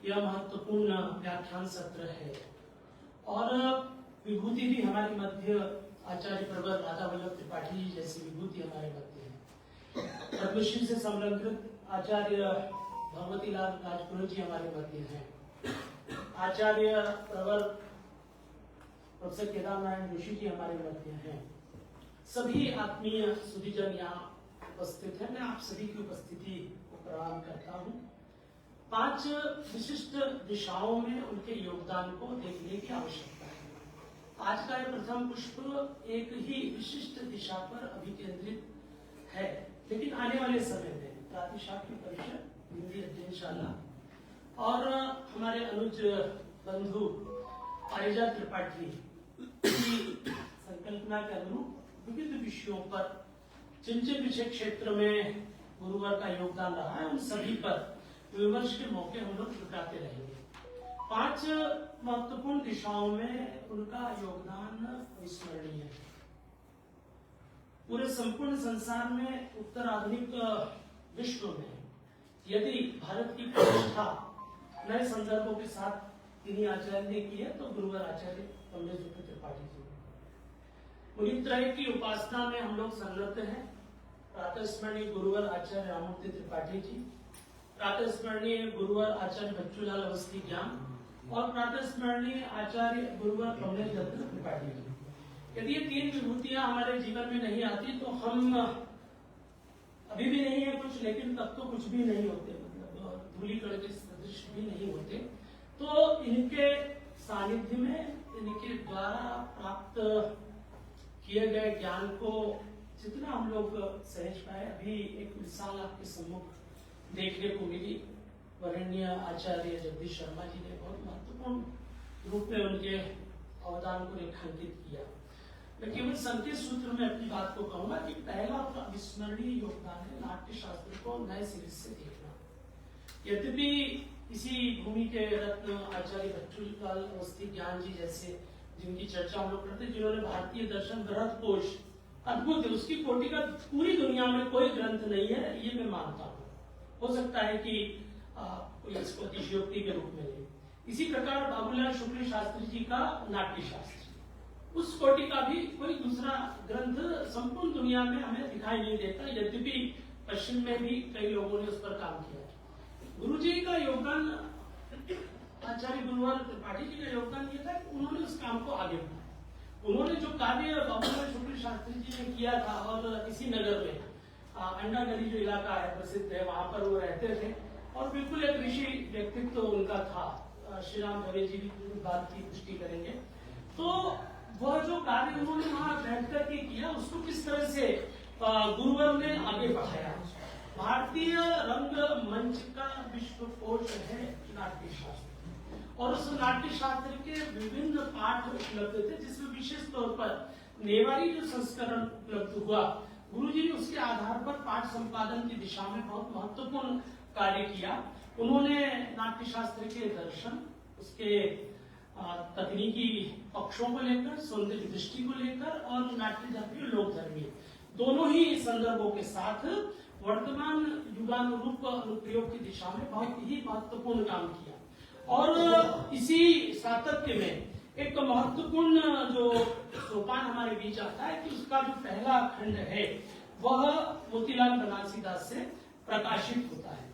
यह महत्वपूर्ण व्याख्यान सत्र है। और विभूति भी हमारे मध्य आचार्य प्रवर राधा वल्लभ त्रिपाठी जी जैसी विभूति हमारे मध्य है। पद्मश्री से संलग्नित आचार्य भगवती लाल राजगुरु जी हमारे मध्य हैं। आचार्य प्रवर प्रोफेसर केदार नारायण जोशी जी हमारे मध्य हैं। सभी आत्मीय सुधीजन यहाँ उपस्थित हैं। मैं आप सभी की उपस्थिति को प्रणाम करता हूँ। 5 विशिष्ट दिशाओं में उनके योगदान को देखने की आवश्यकता है। आज का यह प्रथम पुष्प एक ही विशिष्ट दिशा पर अभिकेंद्रित है, लेकिन आने वाले समय में प्रातिशाख्य परिषद हिंदी अध्ययनशाला और हमारे अनुज बंधु पारिजात त्रिपाठी की संकल्पना के अनुरूप विविध विषयों पर जिन जिन विषय क्षेत्र में गुरुवर का योगदान रहा है उन सभी पर विमर्श के मौके हम लोग जुटाते रहेंगे। 5 महत्वपूर्ण दिशाओं में उनका योगदान विस्मरणीय है। पूरे संपूर्ण संसार में उत्तर आधुनिक विश्व में यदि भारत की प्रतिष्ठा नए संदर्भों के साथ इन्हीं आचार्य ने की है तो गुरुवर आचार्य कमलेश दत्त त्रिपाठी जी। मुनित्रय की उपासना में हम लोग संलग्न हैं। प्रातःस्मरणीय गुरुवर आचार्य राममूर्ति त्रिपाठी जी, प्रातःस्मरणीय गुरुवर आचार्य बच्चूलाल अवस्थी ज्ञान और प्रातःस्मरणीय आचार्य गुरुवर कमलेश दत्त त्रिपाठी जी। यदि ये 3 विभूतियां हमारे जीवन में नहीं आती तो हम अभी भी नहीं है कुछ, लेकिन तब तो कुछ भी नहीं होते, मतलब धूलिकण के सदृश भी नहीं होते। तो इनके सानिध्य में, इनके द्वारा प्राप्त किए गए ज्ञान को जितना हम लोग सहज पाए, अभी एक मिसाल आपके सम्मुख देखने को मिली। वरेण्य आचार्य जगदीश शर्मा जी ने बहुत महत्वपूर्ण रूप में उनके अवदान को रेखांकित किया। मैं केवल संकेत सूत्र में अपनी बात को कहूंगा कि पहला और अविस्मरणीय योगदान है नाट्य शास्त्र को नए सिरे से देखना। यद्यपि इसी भूमि के रत्न आचार्य भट्टलाल अवस्थी ज्ञान जी जैसे जिनकी चर्चा हम लोग करते, जिन्होंने भारतीय दर्शन बृहत कोश अद्भुत है, उसकी कोटि का पूरी दुनिया में कोई ग्रंथ नहीं है, ये मैं मानता हूँ। हो सकता है कि कोई इसको अतिशयोक्ति के रूप में ले। इसी प्रकार बाबूलाल शुक्ल शास्त्री जी का नाट्य शास्त्र, उस कोटि का भी कोई दूसरा ग्रंथ संपूर्ण दुनिया में हमें दिखाई नहीं देता, यद्यपि पश्चिम में भी कई लोगों ने उस पर काम किया है। गुरु जी का योगदान, आचार्य गुरुवर त्रिपाठी जी का योगदान ये था कि उन्होंने उस काम को आगे बढ़ाया। उन्होंने जो कार्य बाबूलाल शुक्ल शास्त्री जी ने किया था, और इसी नगर में अंडा गली जो इलाका है प्रसिद्ध है, वहां पर वो रहते थे और बिल्कुल एक ऋषि व्यक्तित्व उनका था। श्री राम भवे जी भी बात की पुष्टि करेंगे। तो वह जो कार्य उन्होंने वहां बैठ करके किया, उसको किस तरह से गुरुवर ने आगे बढ़ाया। भारतीय रंग मंच का विश्वकोश है नाट्य शास्त्र, और उस नाट्य शास्त्र के विभिन्न पाठ उपलब्ध थे, जिसमें विशेष तौर पर नेवारी जो संस्करण उपलब्ध हुआ, गुरुजी ने उसके आधार पर पाठ संपादन की दिशा में बहुत महत्वपूर्ण कार्य किया। उन्होंने नाट्य शास्त्र के दर्शन, उसके तकनीकी पक्षों को लेकर, सौंदर्य दृष्टि को लेकर और नाट्य धर्मी लोक धर्मी दोनों ही संदर्भों के साथ वर्तमान युगानुरूप अनुप्रयोग की दिशा में बहुत ही महत्वपूर्ण काम किया। और इसी सातत्य में एक महत्वपूर्ण जो सोपान हमारे बीच आता है कि उसका जो पहला खंड है वह मोतीलाल बनारसीदास से प्रकाशित होता है।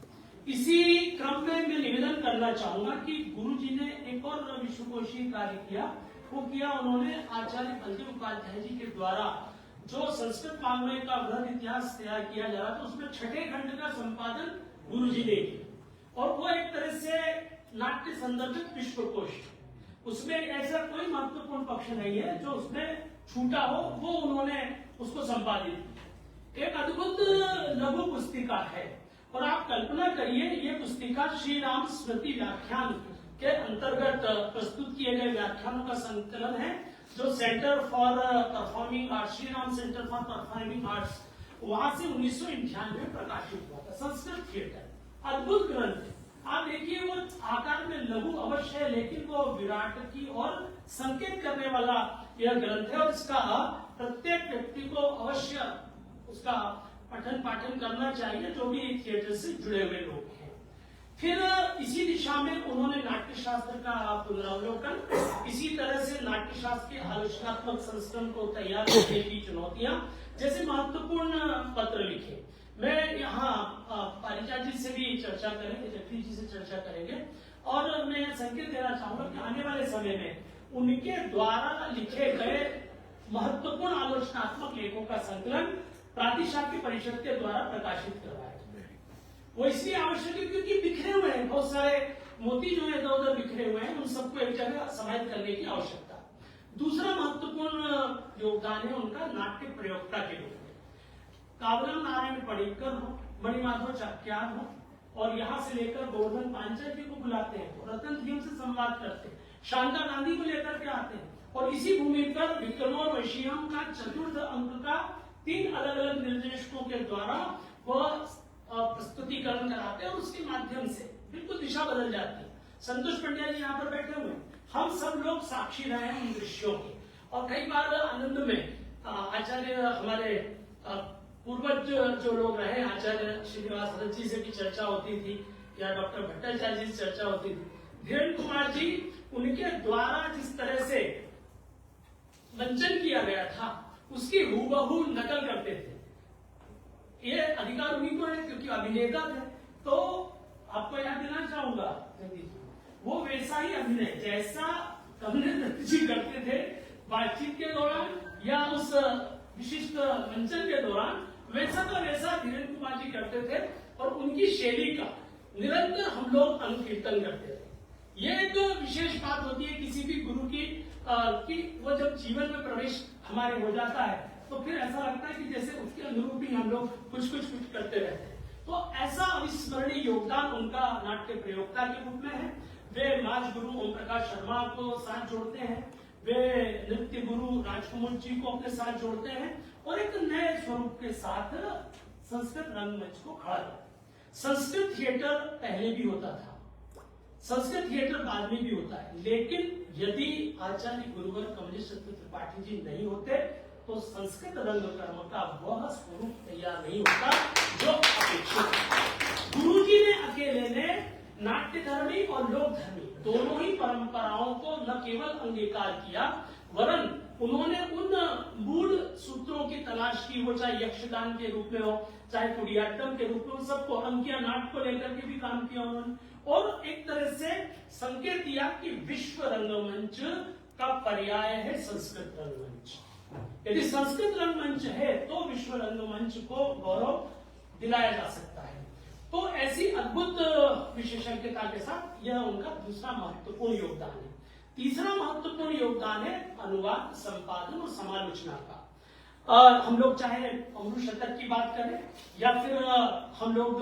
इसी क्रम में मैं निवेदन करना चाहूंगा कि गुरु जी ने एक और विश्वकोशीय कार्य किया, वो किया उन्होंने आचार्य बलदेव उपाध्याय जी के द्वारा जो संस्कृत वाङ्मय का वृहद इतिहास तैयार किया जा रहा था, उसमें छठे खंड का संपादन गुरु जी ने किया, और वो एक तरह से नाट्य संदर्भित विश्वकोश, उसमें ऐसा कोई महत्वपूर्ण पक्ष नहीं है जो उसमें छूटा हो, वो उन्होंने उसको संपादित किया। एक अद्भुत लघु पुस्तिका है, और आप कल्पना करिए ये पुस्तिका श्री राम स्मृति व्याख्यान के अंतर्गत प्रस्तुत किए गए व्याख्यानों का संकलन है, जो centre for performing arts, Shri Ram centre for performing arts, वहां से 1998 में प्रकाशित हुआ था। संस्कृत थिएटर अद्भुत ग्रंथ है। आप देखिए वो आकार में लघु अवश्य है, लेकिन वो विराट की और संकेत करने वाला यह ग्रंथ है, और इसका प्रत्येक व्यक्ति को अवश्य उसका पठन पाठन करना चाहिए, जो भी थिएटर से जुड़े हुए लोग हैं। फिर इसी दिशा में उन्होंने नाट्य शास्त्र का पुनरावलोकन, इसी तरह से नाट्य शास्त्र के आलोचनात्मक संस्करण को तैयार करने की चुनौतियां जैसे महत्वपूर्ण पत्र लिखे। मैं यहाँ पारिजात जी से भी चर्चा करेंगे, जगदीश जी से चर्चा करेंगे, और मैं संकेत देना चाहूंगा कि आने वाले समय में उनके द्वारा लिखे गए महत्वपूर्ण आलोचनात्मक लेखों का संकलन प्रातिशाख्य परिषद के द्वारा प्रकाशित करवाया। वो इसलिए आवश्यक है क्योंकि बिखरे हुए हैं, बहुत सारे मोती जो है इधर उधर बिखरे हुए हैं, उन सबको एक जगह समाहित करने की आवश्यकता। दूसरा महत्वपूर्ण योगदान है उनका नाट्य प्रयोक्ता के रूप में। कावलम नारायण पडिक्कर हो, मणिमाधव चाक्यार हो, और यहाँ से लेकर गोवर्धन पांचाल जी को बुलाते हैं, रतन धीम से संवाद करते हैं, शांता गांधी को लेकर के आते हैं, और इसी भूमि पर विक्रमोर वैशियम का चतुर्थ अंक का 3 अलग अलग निर्देशकों के द्वारा वह प्रस्तुतिकरण कराते हैं, और उसके माध्यम से बिल्कुल दिशा बदल जाती है। संतोष पंड्या जी यहाँ पर बैठे हुए, हम सब लोग साक्षी रहे हैं उन दृश्यों के, और कई बार आनंद में आचार्य हमारे पूर्वज जो लोग रहे, आचार्य श्रीनिवास दत्त जी से भी चर्चा होती थी, या डॉक्टर भट्टाचार्य जी से चर्चा होती थी। धीरेन्द्र कुमार जी, उनके द्वारा जिस तरह से मंचन किया गया था उसकी हूबहू नकल करते थे। ये अधिकार उन्हीं को है क्योंकि अभिनेता थे। तो आपको याद देना चाहूंगा, वो वैसा ही अभिनय जैसा कमलेश दत्त जी करते थे बातचीत के दौरान या उस विशिष्ट मंचन के दौरान, वैसा का वैसा धीरेन्द्र कुमार जी करते थे, और उनकी शैली का निरंतर हम लोग अनुकीर्तन करते थे। ये एक विशेष बात होती है किसी भी गुरु की कि वो जब जीवन में प्रवेश हमारे हो जाता है तो फिर ऐसा लगता है कि जैसे उसके अनुरूप ही हम लोग कुछ करते रहते हैं। तो ऐसा अविस्मरणीय योगदान उनका नाट्य प्रयोक्ता के रूप में है। वे नाच गुरु ओम प्रकाश शर्मा को साथ जोड़ते हैं, वे नृत्य गुरु राजकुमार जी को अपने साथ जोड़ते हैं, और एक नए स्वरूप के साथ संस्कृत रंगमंच को खड़ा करते हैं। संस्कृत थिएटर पहले भी होता था, संस्कृत थिएटर बाद में भी होता है, लेकिन यदि आचार्य गुरुवर कमलेश दत्त त्रिपाठी जी नहीं होते तो संस्कृत रंगकर्म का वह स्वरूप तैयार नहीं होता जो अपेक्षित है। गुरुजी ने अकेले ने नाट्य धर्मी और लोक धर्मी दोनों ही परंपराओं को न केवल अंगीकार किया, वरन उन्होंने उन मूल सूत्रों की तलाश की, वो चाहे यक्षगान के रूप में हो, चाहे कुडियाट्टम के रूप में, उन सबको अंकिया नाट्य को लेकर के भी काम किया उन्होंने, और एक तरह से संकेत दिया कि विश्व रंगमंच का पर्याय है संस्कृत रंगमंच। यदि संस्कृत रंगमंच है तो विश्व रंगमंच को गौरव दिलाया जा सकता है। तो ऐसी अद्भुत विशेषज्ञता के साथ यह उनका दूसरा महत्वपूर्ण योगदान है। तीसरा महत्वपूर्ण योगदान है अनुवाद, संपादन और समालोचना का। हम लोग चाहे अमृत शतक की बात करें या फिर हम लोग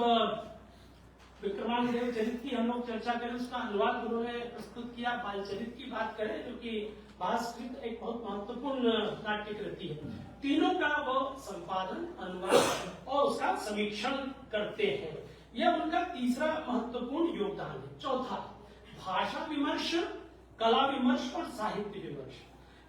विक्रमांक देव चरित की हम लोग चर्चा करें, उसका अनुवाद उन्होंने प्रस्तुत किया। बाल चरित की बात करें जो कि भास्कृत एक बहुत महत्वपूर्ण नाट्य कृति है। तीनों का वो संपादन, अनुवाद और उसका समीक्षण करते हैं। यह उनका तीसरा महत्वपूर्ण योगदान है। चौथा, भाषा विमर्श, कला विमर्श और साहित्य विमर्श,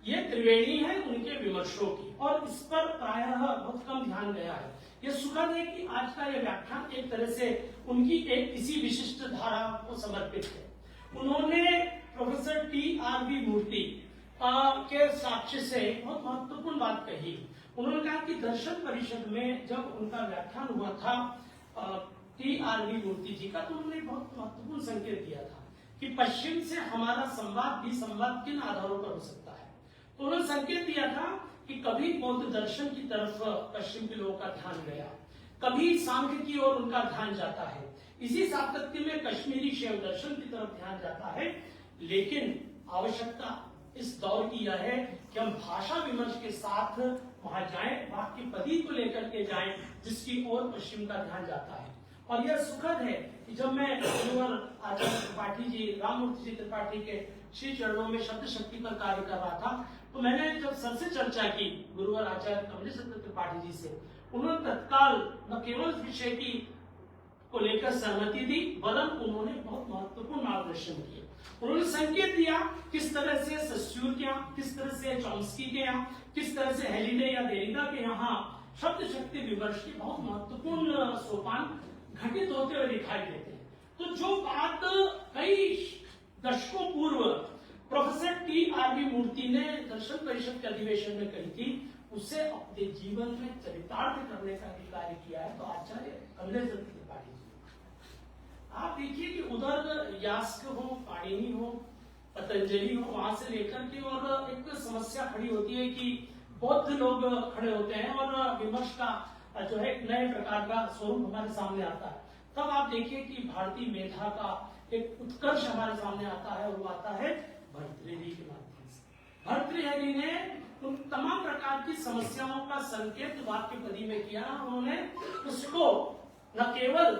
ये त्रिवेणी है उनके विमर्शों की, और इस पर प्रायः बहुत कम ध्यान गया है। ये सुखद है कि आज का यह व्याख्यान एक तरह से उनकी एक इसी विशिष्ट धारा को समर्पित है। उन्होंने प्रोफेसर TRV मूर्ति के साक्ष्य से बहुत महत्वपूर्ण बात कही। उन्होंने कहा कि दर्शन परिषद में जब उनका व्याख्यान हुआ था TRV मूर्ति जी का, तो उन्होंने बहुत महत्वपूर्ण संकेत दिया था कि पश्चिम से हमारा संवाद भी संवाद किन आधारों पर हो सकता है। तो उन्होंने संकेत दिया था कि कभी बौद्ध दर्शन की तरफ पश्चिम के लोगों का ध्यान गया, कभी सांख्य की ओर उनका ध्यान जाता है, इसी सातत्य में कश्मीरी शैव दर्शन की तरफ ध्यान जाता है। लेकिन आवश्यकता इस दौर की यह है कि हम भाषा विमर्श के साथ वहां जाएं, वाक्य पदी को लेकर के जाएं जिसकी ओर पश्चिम का ध्यान जाता है। और यह सुखद है कि जब मैं गुरुवर आचार्य त्रिपाठी जी, राममूर्ति जी त्रिपाठी के श्री चरणों में शब्द शक्ति पर कार्य कर रहा था, तो मैंने जब सर से चर्चा की गुरुवर आचार्य कमलेश दत्त त्रिपाठी जी से, उन्होंने तत्काल न केवल विषय की को लेकर सहमति दी, वरन उन्होंने बहुत महत्वपूर्ण मार्गदर्शन किए। उन्होंने संकेत दिया किस तरह से सस्यूर के यहाँ, किस तरह से चॉम्स्की के यहाँ, किस तरह से हेलिडे या देरिदा के यहाँ शब्द शक्ति विमर्श के बहुत महत्वपूर्ण सोपान घटित होते हुए दिखाई देते हैं। तो जो बात कई दशकों पूर्व प्रोफेसर TRV मूर्ति ने दर्शन परिषद के अधिवेशन में कही थी, उसे अपने जीवन में चरितार्थ करने का कार्य किया है तो आचार्य कमलेश दत्त त्रिपाठी जी। आप देखिए कि उधर यास्क हो, पाणिनि हो, पतंजलि हो, वहां से लेकर के और एक समस्या खड़ी होती है कि बौद्ध लोग खड़े होते हैं और विमर्श का जो है एक नए प्रकार का स्वरूप हमारे सामने आता है। तब आप देखिए कि भारतीय मेधा का एक उत्कर्ष हमारे सामने आता है, और वो आता है भर्तृहरि के माध्यम से। भर्तृहरि ने उन तमाम प्रकार की समस्याओं का संकेत वाक्य पदी में किया। उन्होंने उसको न केवल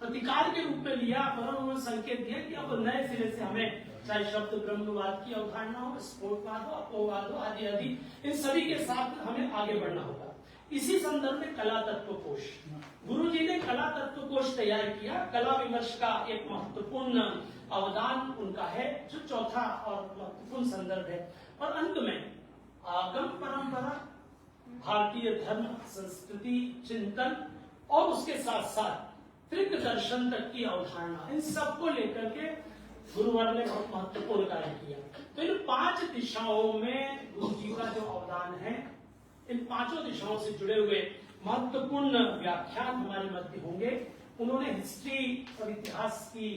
प्रतिकार के रूप में लिया, पर उन्होंने संकेत दिया कि अब नए सिरे से हमें चाहे शब्द ब्रह्मवाद की अवधारणा हो, स्फोटवाद हो, अपोवाद हो, आदि आदि, इन सभी के साथ हमें आगे बढ़ना होगा। इसी संदर्भ में कला तत्वकोश, गुरुजी ने कला तत्वकोश तैयार किया। कला विमर्श का एक महत्वपूर्ण अवदान उनका है, जो चौथा और महत्वपूर्ण संदर्भ है। और अंत में आगम परंपरा, भारतीय धर्म, संस्कृति, चिंतन और उसके साथ साथ त्रिक दर्शन तक की अवधारणा, इन सबको लेकर के गुरुवर ने बहुत महत्वपूर्ण कार्य किया। तो इन 5 दिशाओं में गुरुजी का जो अवदान है, इन 5 दिशाओं से जुड़े हुए महत्वपूर्ण व्याख्यान हमारे मध्य होंगे। उन्होंने हिस्ट्री और इतिहास की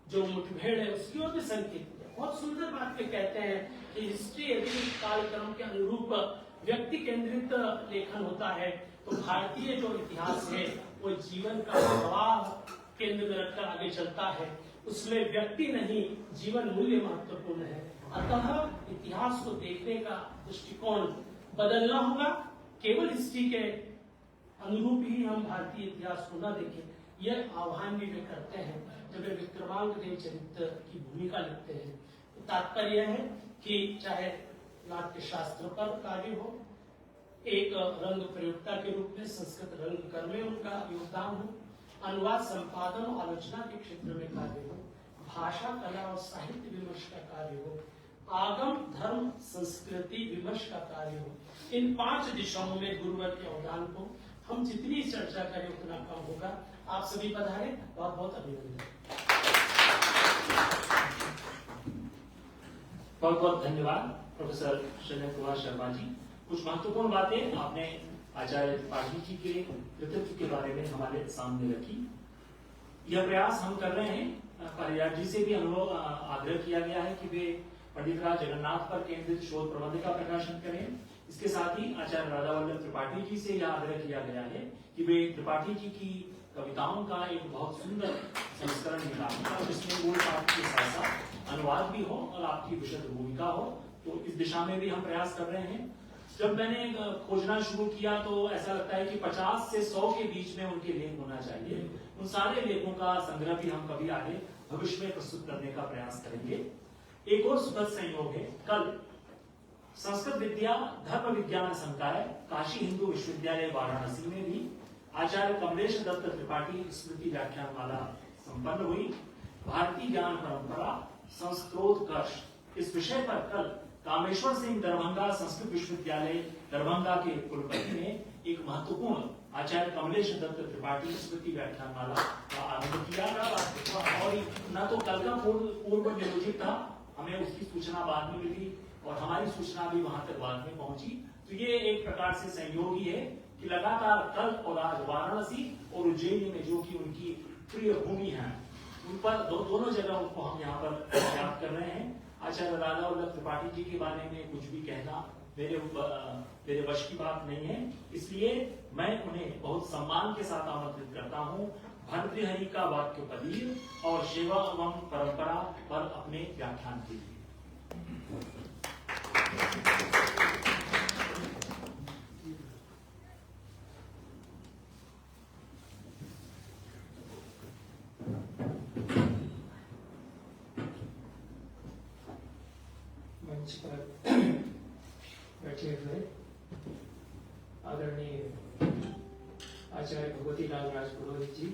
जो मुठभेड़ है उसकी ओर भी संकेत दिया। बहुत सुंदर बात पे कहते हैं कि हिस्ट्री यदि कालक्रम के अनुरूप व्यक्ति केंद्रित लेखन होता है, तो भारतीय जो इतिहास है वो जीवन का प्रवाह केंद्र में रखकर आगे चलता है। उसमें व्यक्ति नहीं, जीवन मूल्य महत्वपूर्ण है। अतः इतिहास को देखने का दृष्टिकोण बदलना होगा। केवल हिस्ट्री के अनुरूप ही हम भारतीय इतिहास को न देखें, यह आह्वान भी वे करते हैं जब वे विक्रमांक देव चरित्र की भूमिका लिखते हैं। तो तात्पर्य है कि चाहे नाट्य शास्त्र पर कार्य हो, एक रंग प्रयोक्ता के रूप में संस्कृत रंग कर्म में उनका योगदान हो, अनुवाद संपादन और आलोचना के क्षेत्र में कार्य हो, भाषा कला और साहित्य विमर्श का कार्य हो, आगम धर्म संस्कृति विमर्श का कार्य हो, इन 5 दिशाओं में गुरुवर के अवदान को हम जितनी चर्चा करें उतना कम होगा। आप सभी पधारे, बहुत बहुत अभिनंदन।
बहुत बहुत धन्यवाद प्रोफेसर शैलेंद्र कुमार शर्मा जी। कुछ महत्वपूर्ण बातें आपने आचार्य त्रिपाठी जी के कृतित्व के बारे में हमारे सामने रखी। यह प्रयास हम कर रहे हैं, पारिजात जी से भी अनुभव आग्रह किया गया है कि वे पंडित राज जगन्नाथ पर केंद्रित शोध प्रबंध का प्रकाशन करें। इसके साथ ही आचार्य राधा वल्लभ त्रिपाठी जी से यह आग्रह किया गया है कि वे त्रिपाठी जी की कविताओं का एक बहुत सुंदर संस्करण निकालें जिसमें मूल पाठ के साथ साथ अनुवाद भी हो और आपकी विशद भूमिका हो। तो इस दिशा में भी हम प्रयास कर रहे हैं। जब मैंने खोजना शुरू किया तो ऐसा लगता है कि 50 से 100 के बीच में उनके लेख होना चाहिए। उन सारे लेखों का संग्रह भी हम कभी आगे भविष्य में प्रस्तुत करने का प्रयास करेंगे। एक और सुखद संयोग है, कल संस्कृत विद्या धर्म विज्ञान संकाय काशी हिंदू विश्वविद्यालय वाराणसी में भी आचार्य कमलेश दत्त त्रिपाठी स्मृति व्याख्यान माला संपन्न हुई। भारतीय ज्ञान परंपरा संस्कृतोत्कर्ष इस विषय पर कल कामेश्वर सिंह दरभंगा संस्कृत विश्वविद्यालय दरभंगा के कुलपति ने एक महत्वपूर्ण आचार्य कमलेश दत्त त्रिपाठी स्मृति व्याख्यान माला का आरंभ किया। और न तो कल का पूर्व नियोजित था, हमें उसकी सूचना बाद में मिली और हमारी सूचना भी वहां तक बाद में पहुंची। तो ये एक प्रकार से संयोग ही है कि लगातार कल और आज वाराणसी और उज्जैन में जो कि उनकी प्रिय भूमि है, उन पर दोनों जगह उनको हम यहाँ पर याद कर रहे हैं। आचार्य राधा वल्लभ त्रिपाठी जी के बारे में कुछ भी कहना मेरे वश की बात नहीं है, इसलिए मैं उन्हें बहुत सम्मान के साथ आमंत्रित करता हूँ भर्तृहरि का वाक्योपदीर और सेवा एवं परंपरा पर अपने व्याख्यान के लिए।
मंच पर बैठे हुए आदरणीय आचार्य भगवती लाल राजपुरोहित जी,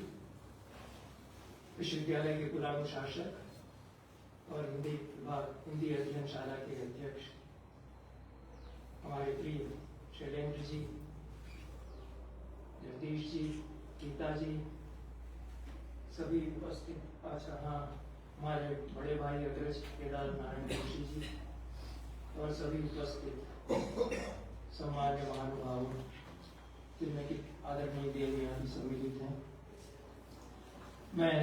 विश्वविद्यालय के कुलानु शासक और हिंदी विभाग हिंदी अध्ययनशाला के अध्यक्ष, हमारे प्रिय शैलेंद्र जी, जगदीश जी, गीता जी, सभी उपस्थित। अच्छा हाँ, हमारे बड़े भाई अग्रज केदार नारायण जोशी जी और सभी उपस्थित सम्मान्य महानुभाव जिनमें की आदरणीय देवियां भी सम्मिलित हैं। मैं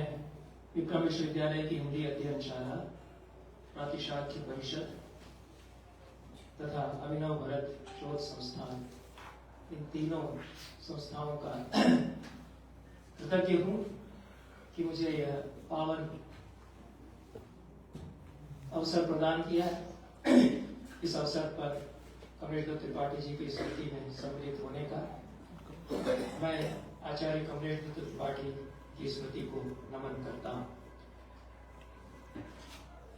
विक्रम विश्वविद्यालय की हिंदी अध्ययनशाला, प्रातिशाख्य परिषद तथा अभिनव भरत शोध संस्थान, इन तीनों संस्थाओं का कृतज्ञ हूँ कि मुझे यह पावन अवसर प्रदान किया है। इस अवसर पर कमलेश दत्त त्रिपाठी जी की स्मृति में सम्मिलित होने का मैं आचार्य कमलेश दत्त त्रिपाठी की स्मृति को नमन करता हूँ।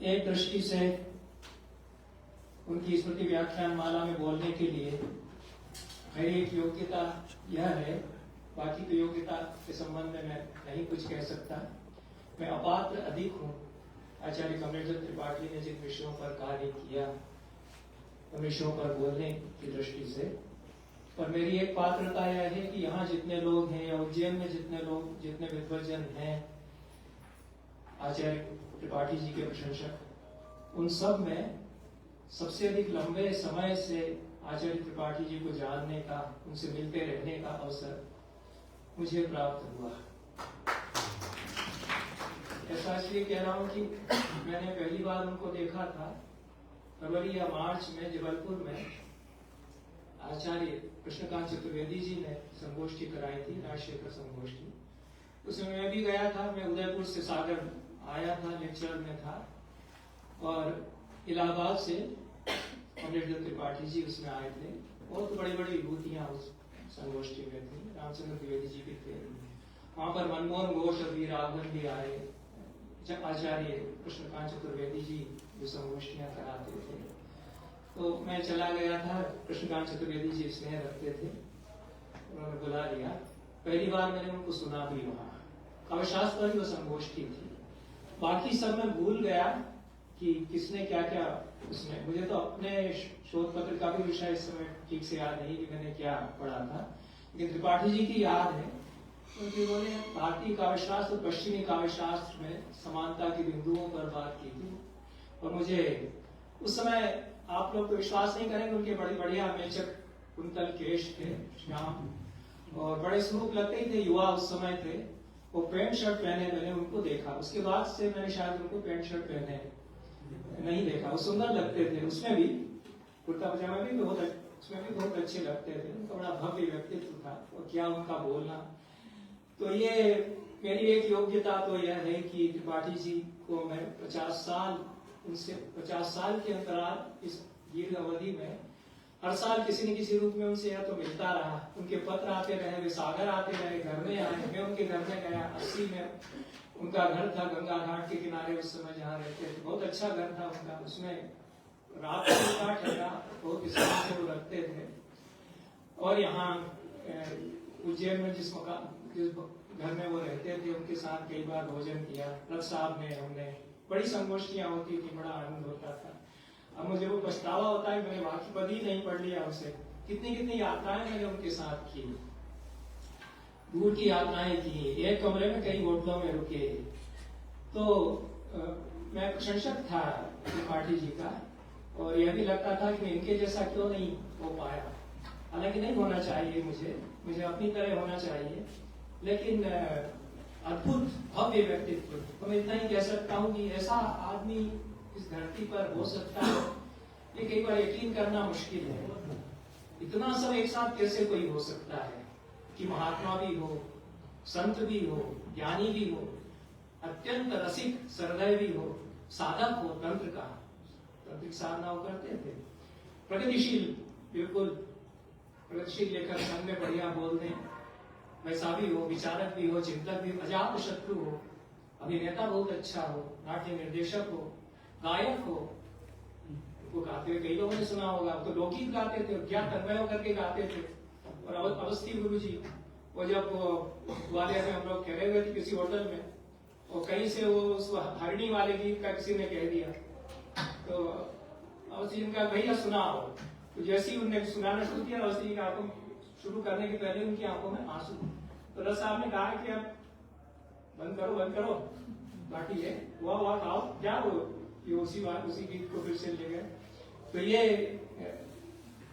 एक दृष्टि से उनकी स्मृति व्याख्यान माला में बोलने के लिए मेरी एक योग्यता यह है, बाकी तो योग्यता के संबंध में मैं नहीं कुछ कह सकता। मैं अपात्र अधिक हूँ आचार्य कमलेश दत्त त्रिपाठी ने जिन विषयों पर कार्य किया उन विषयों पर बोलने की दृष्टि से, पर मेरी एक पात्रता यह है कि यहाँ जितने लोग हैं या उज्जैन में जितने विद्वजन हैं आचार्य त्रिपाठी जी के प्रशंसक, उन सब में सबसे अधिक लंबे समय से आचार्य त्रिपाठी जी को जानने का, उनसे मिलते रहने का अवसर मुझे प्राप्त हुआ। ऐसा इसलिए कह रहा हूँ कि मैंने पहली बार उनको देखा था फरवरी या मार्च में जबलपुर में आचार्य कृष्णकांत चतुर्वेदी जी ने संगोष्ठी कराई थी, राजशेखर संगोष्ठी। उसमें मैं भी गया था। मैं उदयपुर से सागर आया था, लेक्चर में था, और इलाहाबाद से कमलेश दत्त त्रिपाठी जी उसमें आए थे। बहुत बड़ी बड़ी विभूतियां उस संगोष्ठी में थी। रामचंद्र द्विवेदी जी भी थे वहां पर, मनमोहन घोष और वी राघवन भी आए। आचार्य कृष्णकांत चतुर्वेदी जी जो संगोष्ठियां कराते थे, तो मैं चला गया था। कृष्णकांत चतुर्वेदी जी स्नेह रखते थे, उन्होंने बुला लिया। पहली बार मैंने उनको सुना भी वहां,
काव्यशास्त्र पर ही वो संगोष्ठी थी। बाकी सब मैं भूल गया कि किसने क्या क्या उसमें, मुझे तो अपने शोध पत्र का भी विषय इस समय ठीक से याद नहीं कि मैंने क्या पढ़ा था, लेकिन त्रिपाठी जी की याद है क्योंकि उन्होंने भारतीय काव्यशास्त्र और पश्चिमी काव्यशास्त्र में समानता के बिंदुओं पर बात की थी। और मुझे उस समय, आप लोग तो विश्वास नहीं करेंगे, उनके बड़े बढ़िया मेचक कुंतल केश थे, श्याम, और बड़े स्वरूप लगते ही थे, युवा उस समय थे। वो पैंट शर्ट पहने, मैंने उनको देखा, उसके बाद से मैंने शायद उनको पैंट शर्ट पहने नहीं देखा। वो सुंदर लगते थे, उसमें भी कुर्ता पजामा भी उसमें भी बहुत अच्छे लगते थे। उनका बड़ा भव्य व्यक्तित्व था और क्या उनका बोलना। तो ये मेरी एक योग्यता तो यह है कि त्रिपाठी जी को मैं 50 साल, उनसे 50 साल के अंतराल इस दीर्घ अवधि में हर साल किसी न किसी रूप में उनसे या तो मिलता रहा। उनके पत्र आते रहे, वे सागर आते रहे, घर में आए, मैं उनके घर में गया। 80 में उनका घर था गंगा घाट के किनारे, उस समय जहाँ रहते थे। बहुत अच्छा घर था उनका, उसमें रात को ठहरा, बहुत स्नेह से वो रखते थे। और यहाँ उज्जैन में जिस घर में वो रहते थे, उनके साथ कई बार भोजन किया। रथ साहब में हमने बड़ी संगोष्ठियां होती थी, बड़ा आनंद होता था। अब मुझे वो पछतावा होता है, मैंने वाक्यपद ही नहीं पढ़ लिया उनसे। कितनी कितनी यात्राएं मैंने उनके साथ की, दूर की यात्राएं की, एक कमरे में कई होटलों में रुके। तो मैं प्रशंसक था त्रिपाठी जी का, और यह भी लगता था कि इनके जैसा क्यों नहीं हो पाया। हालांकि नहीं होना चाहिए, मुझे अपनी तरह होना चाहिए, लेकिन अद्भुत भव्य व्यक्तित्व। तो मैं इतना ही कह सकता हूँ कि ऐसा आदमी इस धरती पर हो सकता है, ये कई बार यकीन करना मुश्किल है। इतना सब एक साथ कैसे कोई हो सकता है कि महात्मा भी हो, संत भी हो, ज्ञानी भी हो, अत्यंत रसिक सहृदय भी हो, साधक हो, तंत्रिक साधना करते थे, प्रगतिशील, बिल्कुल प्रगतिशील लेखक संघ में बढ़िया बोल दें, वैसा भी हो, विचारक भी हो, चिंतक भी, अजात शत्रु हो, अभिनेता बहुत अच्छा हो, नाट्य निर्देशक हो, गायक हो। वो गाते हुए कई लोगों ने सुना होगा, तो लोकगीत गाते थे, क्या तन्मय करके गाते थे। और अवस्थी गुरु जी, वो जब ग्वालियर में हम लोग ठहरे हुए थे किसी होटल में, और कहीं से वो उस हरणी वाले गीत का किसी ने कह दिया, तो अवस्थी जी ने कहा भैया सुनाओ। तो जैसे ही उन्होंने सुनाना शुरू किया, अवस्थी जी की आंखों शुरू करने के पहले उनकी आंखों में आंसू। तो रस साहब ने कहा कि अब बंद करो, बाकी है हुआ खाओ, क्या वो ये उसी गीत को फिर से ले गए। तो ये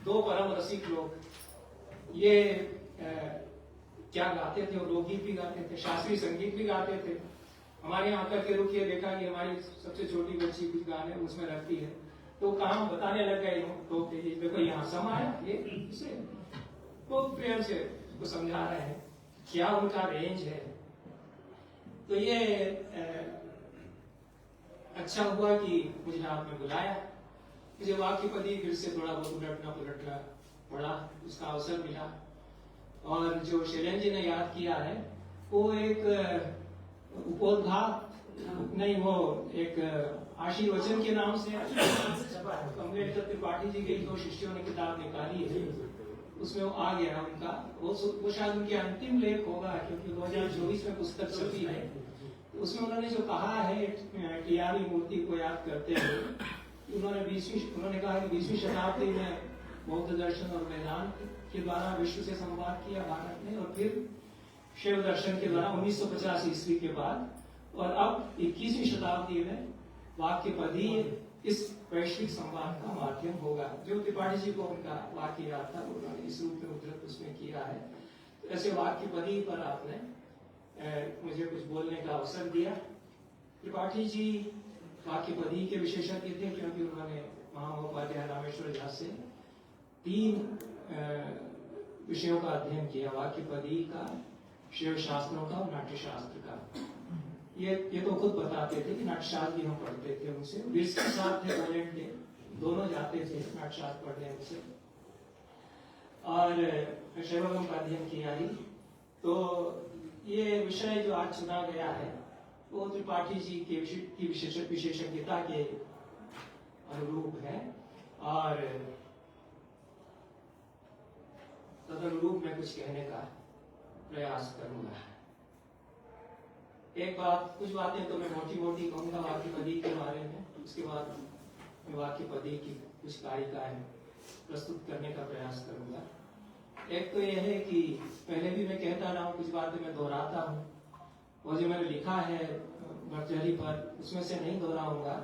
दो परम रसिक लोग, ये क्या गाते थे, लोकगीत भी गाते थे, शास्त्रीय संगीत भी गाते थे। हमारे यहाँ आकर के रुकिए, देखा कि हमारी सबसे छोटी बच्ची कुछ गाने उसमें रखती है, तो कहा बताने लग गए तो देखो यहाँ समा है, ये इसे बहुत प्रेम से उसको समझा रहे हैं क्या उनका रेंज है। तो ये अच्छा हुआ कि मुझे आपने बुलाया, मुझे वाक्यपदी फिर से थोड़ा बहुत उलटना पुलटना पड़ा, उसका अवसर मिला। और जो शैलेंद्र जी ने याद किया है, वो एक उपोद्घात नहीं, वो एक आशीर्वचन के नाम से अम्बेडकर त्रिपाठी जी के 2 शिष्यों ने किताब निकाली है, उसमें वो आ गया उनका, वो शायद उनके अंतिम लेख होगा, क्योंकि 2024 में पुस्तक छपी है। उसमें उन्होंने जो कहा है टीआरई मूर्ति को याद करते हुए, उन्होंने कहा कि 20वीं शताब्दी में बौद्ध दर्शन और वेदांत के द्वारा विश्व से संवाद किया भारत ने, और फिर शिव दर्शन के द्वारा 1950 ईस्वी के बाद, और अब 21वीं शताब्दी में वाक्यपदी इस वैश्विक संवाद का माध्यम होगा। जो त्रिपाठी जी को उनका वाक्य याद था, उन्होंने इस रूप में उद्धृत उसमें किया है। तो ऐसे वाक्यपदी पर आपने मुझे कुछ बोलने का अवसर दिया। त्रिपाठी जी वाक्यपदी के विशेषज्ञ थे, क्योंकि उन्होंने महामहोपाध्याय रामेश्वर झा से 3 विषयों का अध्ययन किया, वाक्यपदी का, शिव शास्त्रों का और नाट्य शास्त्र का। ये तो खुद बताते थे कि नाट्यशास्त्र भी हम पढ़ते थे उनसे, विर्स के साथ थे पोलैंड के, दोनों जाते थे नाट्यशास्त्र पढ़ने उनसे, और शैवगम का अध्ययन किया ही। तो ये विषय जो आज चुना गया है, वो त्रिपाठी जी की विशेषज्ञता के अनुरूप है, और तदनुरूप मैं कुछ कहने का प्रयास करूंगा।
एक बात, कुछ बातें तो मैं मोटी मोटी कहूँगा वाक्यपदी के बारे में, उसके बाद मैं वाक्यपदी की कुछ कारिकाएं प्रस्तुत करने का प्रयास करूंगा। एक तो यह है कि पहले भी मैं कहता रहा हूँ, कुछ बातें मैं दोहराता हूँ, और जो मैंने लिखा है भर्तृहरि पर उसमें से नहीं दोहराऊंगा।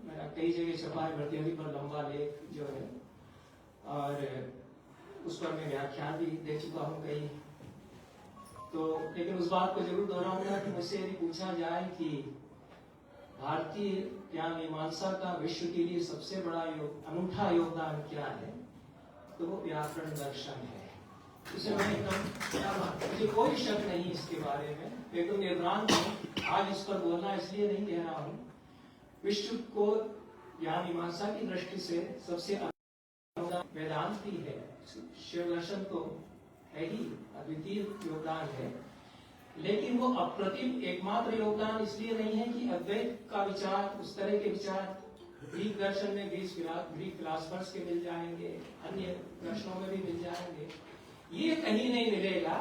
मेरा कई जगह छपा है भर्तृहरि पर लंबा लेख जो है, और उस पर मैं व्याख्यान भी दे चुका हूँ कई। तो लेकिन उस बात को जरूर दोहराऊंगा कि मुझसे यदि पूछा जाए कि भारतीय ज्ञान मीमांसा का विश्व के लिए सबसे बड़ा अनूठा योगदान क्या है, तो वो व्याकरण दर्शन है। इसे मैं एकदम, मुझे कोई शक नहीं इसके बारे में, एकदम निर्भ्रांत हूँ। आज इस पर बोलना इसलिए नहीं कह रहा हूँ, विश्व को ज्ञान मीमांसा की दृष्टि से सबसे वेदांत ही है। शिव दर्शन तो है ही, अद्वितीय योगदान है, लेकिन वो अप्रतिम एकमात्र योगदान इसलिए नहीं है कि अद्वैत का विचार, उस तरह के विचार ग्रीक दर्शन में ग्रीक फिलासफर्स के मिल जाएंगे, अन्य दर्शनों में भी मिल जाएंगे। ये कहीं नहीं मिलेगा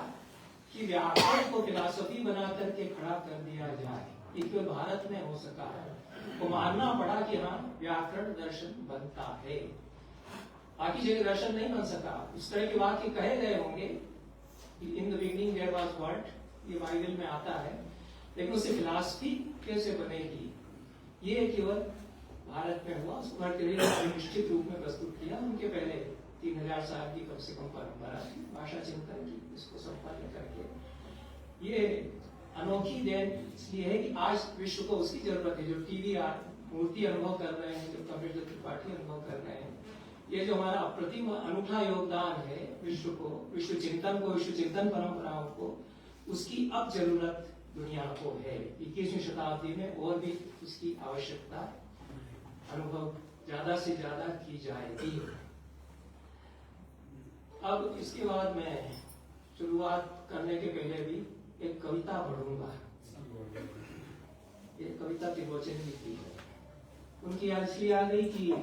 कि व्याकरण को फिलासफी बना करके खड़ा कर दिया जाए। ये केवल भारत में हो सका है, तो मानना पड़ा कि हाँ व्याकरण दर्शन बनता है, बाकी जगह दर्शन नहीं बन सका। इस तरह के वाक्य कहे गए होंगे कि in the beginning there was word, ये बाइबल में आता है, लेकिन उससे फिलॉसफी कैसे बनेगी, ये केवल भारत में हुआ। भर्तृहरि ने निश्चित रूप में प्रस्तुत किया। उनके पहले 3000 साल की कम से कम परंपरा थी भाषा चिंतन की, इसको संपन्न करके। ये अनोखी देन इसलिए है कि आज विश्व को उसकी जरूरत है, जो टीवी मूर्ति अनुभव कर रहे हैं, जो कबीर त्रिपाठी अनुभव कर रहे हैं। ये जो हमारा अप्रतिम अनूठा योगदान है विश्व को, विश्व चिंतन को, विश्व चिंतन परंपराओं को, उसकी अब जरूरत दुनिया को है। 21वीं शताब्दी में और भी उसकी आवश्यकता अनुभव ज्यादा से ज्यादा की जाएगी। अब इसके बाद मैं शुरुआत करने के पहले भी एक कविता पढ़ूंगा। ये कविता त्रिलोचन जी की है। उनकी याद इसलिए आ गई कि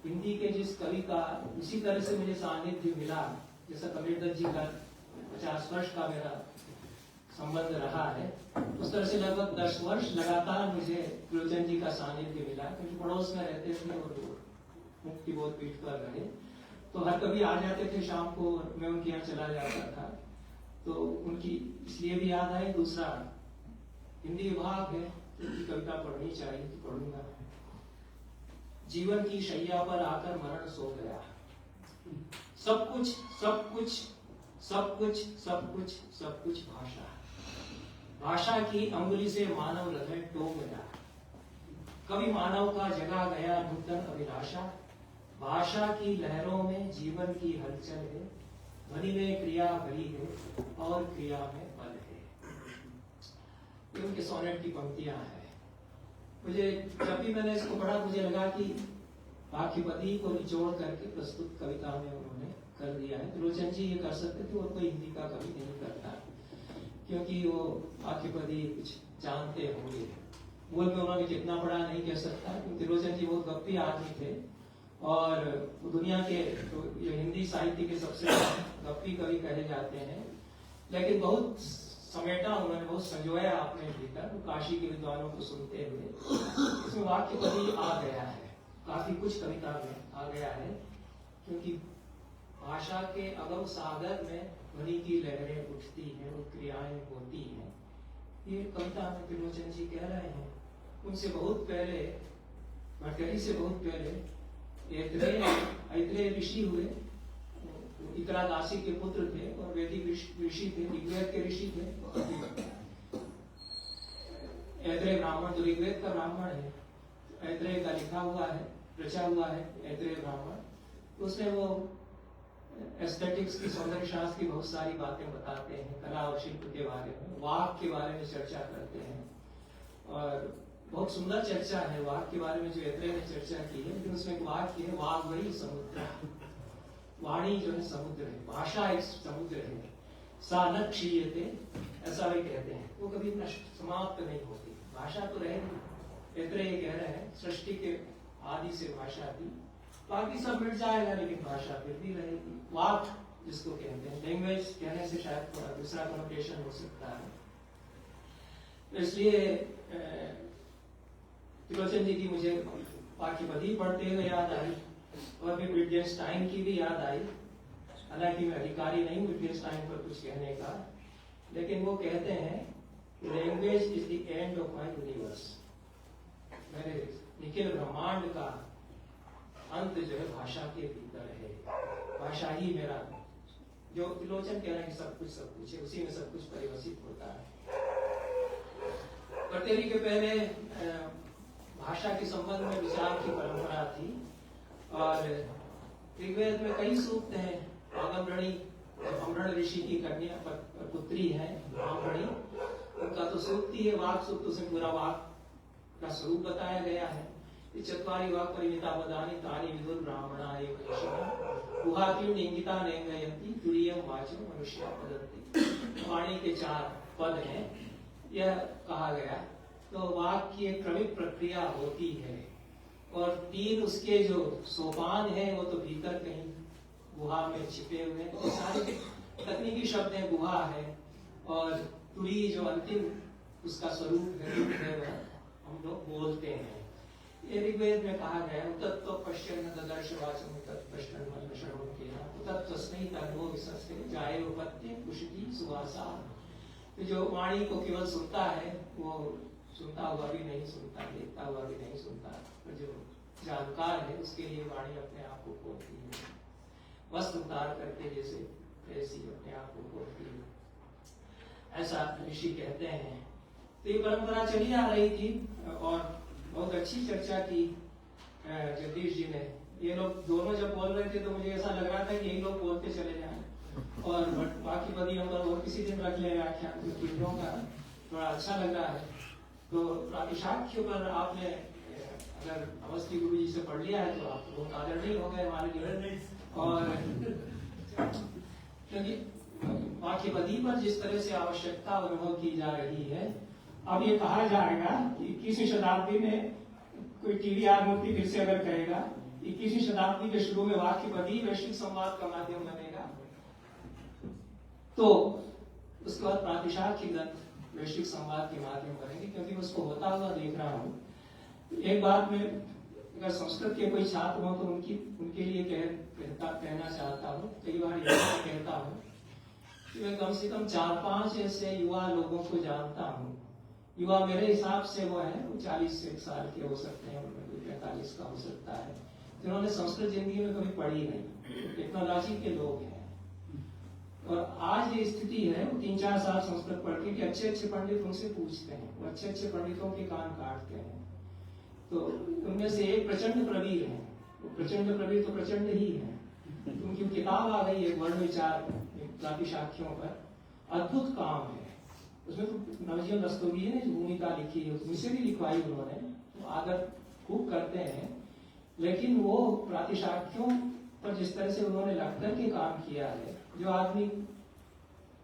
हिंदी के जिस कवि का इसी तरह से मुझे सानिध्य मिला, जैसा कबीरदत्त जी का 50 वर्ष का मेरा संबंध रहा है, उस तरह से लगभग 10 वर्ष लगातार मुझे त्रिलोचन जी का सानिध्य मिला, क्योंकि पड़ोस में रहते थे और मुक्ति बोध पीठ पर रहे। तो हर कभी आ जाते थे शाम को, मैं उनके यहाँ चला जाता था, तो उनकी इसलिए भी याद आई। दूसरा हिंदी विभाग है, उनकी कविता पढ़नी चाहिए तो पढ़ूंगा। जीवन की शैया पर आकर मरण सो गया, सब कुछ सब कुछ सब कुछ सब कुछ सब कुछ भाषा, भाषा की अंगुली से मानव हृदय डूब गया। कभी मानव का जगा गया नूतन अभिलाषा, भाषा की लहरों में जीवन की हलचल है, ध्वनि में क्रिया भरी है और क्रिया में बल है। ये उनके सोनेट की पंक्तियां हैं। मुझे जब भी मैंने इसको पढ़ा, मुझे लगा कि वाक्यपदी को निचोड़ करके प्रस्तुत कविता में उन्होंने कर दिया है। त्रिलोचन जी ये कर सकते थे, और कोई हिंदी का कवि नहीं करता, क्योंकि वो वाक्यपदी कुछ जानते होंगे। मूल में उन्होंने कितना पढ़ा नहीं कह सकता, क्योंकि त्रिलोचन जी बहुत गप्पी आदमी थे, और दुनिया के तो ये हिंदी साहित्य के सबसे गप्पी कवि कहे जाते हैं। लेकिन बहुत समेटा उन्होंने, बहुत संजोया अपने भीतर, काशी के विद्वानों को सुनते हुए। इसमें वाक्यपदी आ गया है, काफी कुछ कविता में आ गया है, क्योंकि भाषा के अगम सागर में ध्वनि की लहरें उठती हैं, वो क्रियाएं होती हैं। ये कविता में त्रिलोचन जी कह रहे हैं। उनसे बहुत पहले, भर्तृहरि से बहुत पहले ऐत्रेय ऋषि हुए। इतरादासी के पुत्र थे और वैदिक ऋषि थे, ऋग्वेद के ऋषि थे। ऐत्रेय ब्राह्मण तो ऋग्वेद का ब्राह्मण है, ऐत्रेय का लिखा हुआ है, रचा हुआ है ऐत्रेय ब्राह्मण। उसमें वो एस्थेटिक्स की, सौंदर्य शास्त्र की बहुत सारी बातें बताते हैं, कला और शिल्प के बारे में, वाक के बारे में चर्चा करते हैं, और बहुत सुंदर चर्चा है वाक के बारे में जो ऐत्रेय ने चर्चा की है। लेकिन उसमें एक वाक्य है, वाक वही समुद्र, वाणी जो है समुद्र है, भाषा एक समुद्र है, सा न क्षीयते, ऐसा वही कहते हैं, वो कभी नष्ट समाप्त नहीं होती। भाषा तो रहेगी। ऐत्रेय कह रहे हैं सृष्टि के आदि से भाषा थी, बाकी सब मिट जाएगा लेकिन भाषा फिर भी रहेगी। वाक जिसको कहते हैं, लैंग्वेज कहने से शायद थोड़ा दूसरा कनोटेशन हो सकता है। तो इसलिए त्रिलोचन जी की मुझे वाक्यपदी पढ़ते हुए याद आई और फिर विटगेन्स्टाइन की भी याद आई। हालांकि मैं अधिकारी नहीं विटगेन्स्टाइन पर कुछ कहने का, लेकिन वो कहते हैं language is the end of my universe. मेरे निखिल ब्रह्मांड का अंत जो है भाषा के भीतर है। भाषा ही मेरा, जो त्रिलोचन कह रहे हैं कि सब कुछ है, उसी में सब कुछ परिवर्तित होता है। कटेरी के पहले भाषा के संबंध में विचार की परंपरा थी और ऋग्वेद में कई सूक्त हैं। आगमरणी, अमरण ऋषि की कन्या पुत्री है आगमरणी, उनका तो सूक्त ही है, वाक सूक्त, उसमें पूरा वाक का स्वरूप बताया गया है। चत्वारि वाक परिमिता वदानि तानि विदुर ब्राह्मणा एव ऋषिः गुहाक्युं इंगिता नेंगयन्ति तुरीयं वाचो मनुष्या वदन्ति। वाणी के 4 पद हैं, यह कहा गया। तो वाक की एक क्रमिक प्रक्रिया होती है और 3 उसके जो सोपान है वो तो भीतर कहीं गुहा में छिपे हुए हैं। सारे तकनीकी शब्द है, गुहा है और तुरी जो अंतिम उसका स्वरूप है वह हम लोग बोलते हैं। ये ऋग्वेद में कहा गया है तत्व पश्यन् ददर्श वाचम तत्पश्यन् मन श्रवण किया तत्वस्मै तन्नो विसस्ते जाये उपत्ये पुष्टि सुवासा। तो जो वाणी को केवल सुनता है वो सुनता हुआ भी नहीं सुनता, देखता हुआ भी नहीं सुनता, पर जो जानकार है उसके लिए वाणी अपने आप को खोलती है, वस्त्र उतार करके जैसे ऐसी अपने आप को खोलती है, ऐसा ऋषि कहते हैं। तो ये परंपरा चली आ रही थी और बहुत अच्छी चर्चा की जगदीश जी ने। ये लोग दोनों जब बोल रहे थे तो मुझे ऐसा लग रहा था कि यही लोग बोलते चले जाएं और बाकी बदी नंबर और किसी दिन रख ले व्याख्यान, क्योंकि इन लोगों का थोड़ा अच्छा लग रहा है। तो प्रातिशाख्य पर आपने अगर अवस्थी गुरु जी से पढ़ लिया है तो आप बहुत आदरणीय हो गए हमारे लिए। और क्योंकि वाक्यपदी पर जिस तरह से आवश्यकता अनुभव की जा रही है, अब ये कहा जाएगा कि 21वीं शताब्दी में कोई टीवीआर मूर्ति फिर से अगर कहेगा 21वीं शताब्दी के शुरू में वाक्यपदी वैश्विक संवाद का माध्यम बनेगा, तो उसके बाद प्रातिशाख्य ग्रंथ वैश्विक संवाद के माध्यम बनेंगे, क्योंकि उसको होता हुआ देख रहा हूँ। एक बात में अगर संस्कृत के कोई छात्र हो तो उनके लिए कहना चाहता हूँ। कई बार यह कहता हूँ कि मैं कम से कम 4-5 ऐसे युवा लोगों को जानता हूँ। युवा मेरे हिसाब से वो है, वो 40 से 1 साल के हो सकते हैं, उनमें कोई 45 का हो सकता है, जिन्होंने संस्कृत जिंदगी में कभी पढ़ी नहीं, टेक्नोलॉजी के लोग हैं। और आज ये स्थिति है, वो 3-4 साल संस्कृत पढ़ के कि अच्छे पंडित उनसे पूछते हैं, वो अच्छे पंडितों के कान काटते हैं। तो उनमें से एक प्रचंड प्रवीर है, वो प्रचंड प्रवीर तो प्रचंड ही है। उनकी किताब आ गई है वर्ण विचार प्रातिशाख्यों पर, अद्भुत काम है। उसमें तो नवजीवन रस्तोगी ने जो भूमिका लिखी है उनसे भी लिखवाई उन्होंने, तो आदर खूब करते हैं। लेकिन वो प्रातिशाख्यों पर जिस तरह से उन्होंने लगकर के काम किया है, जो आदमी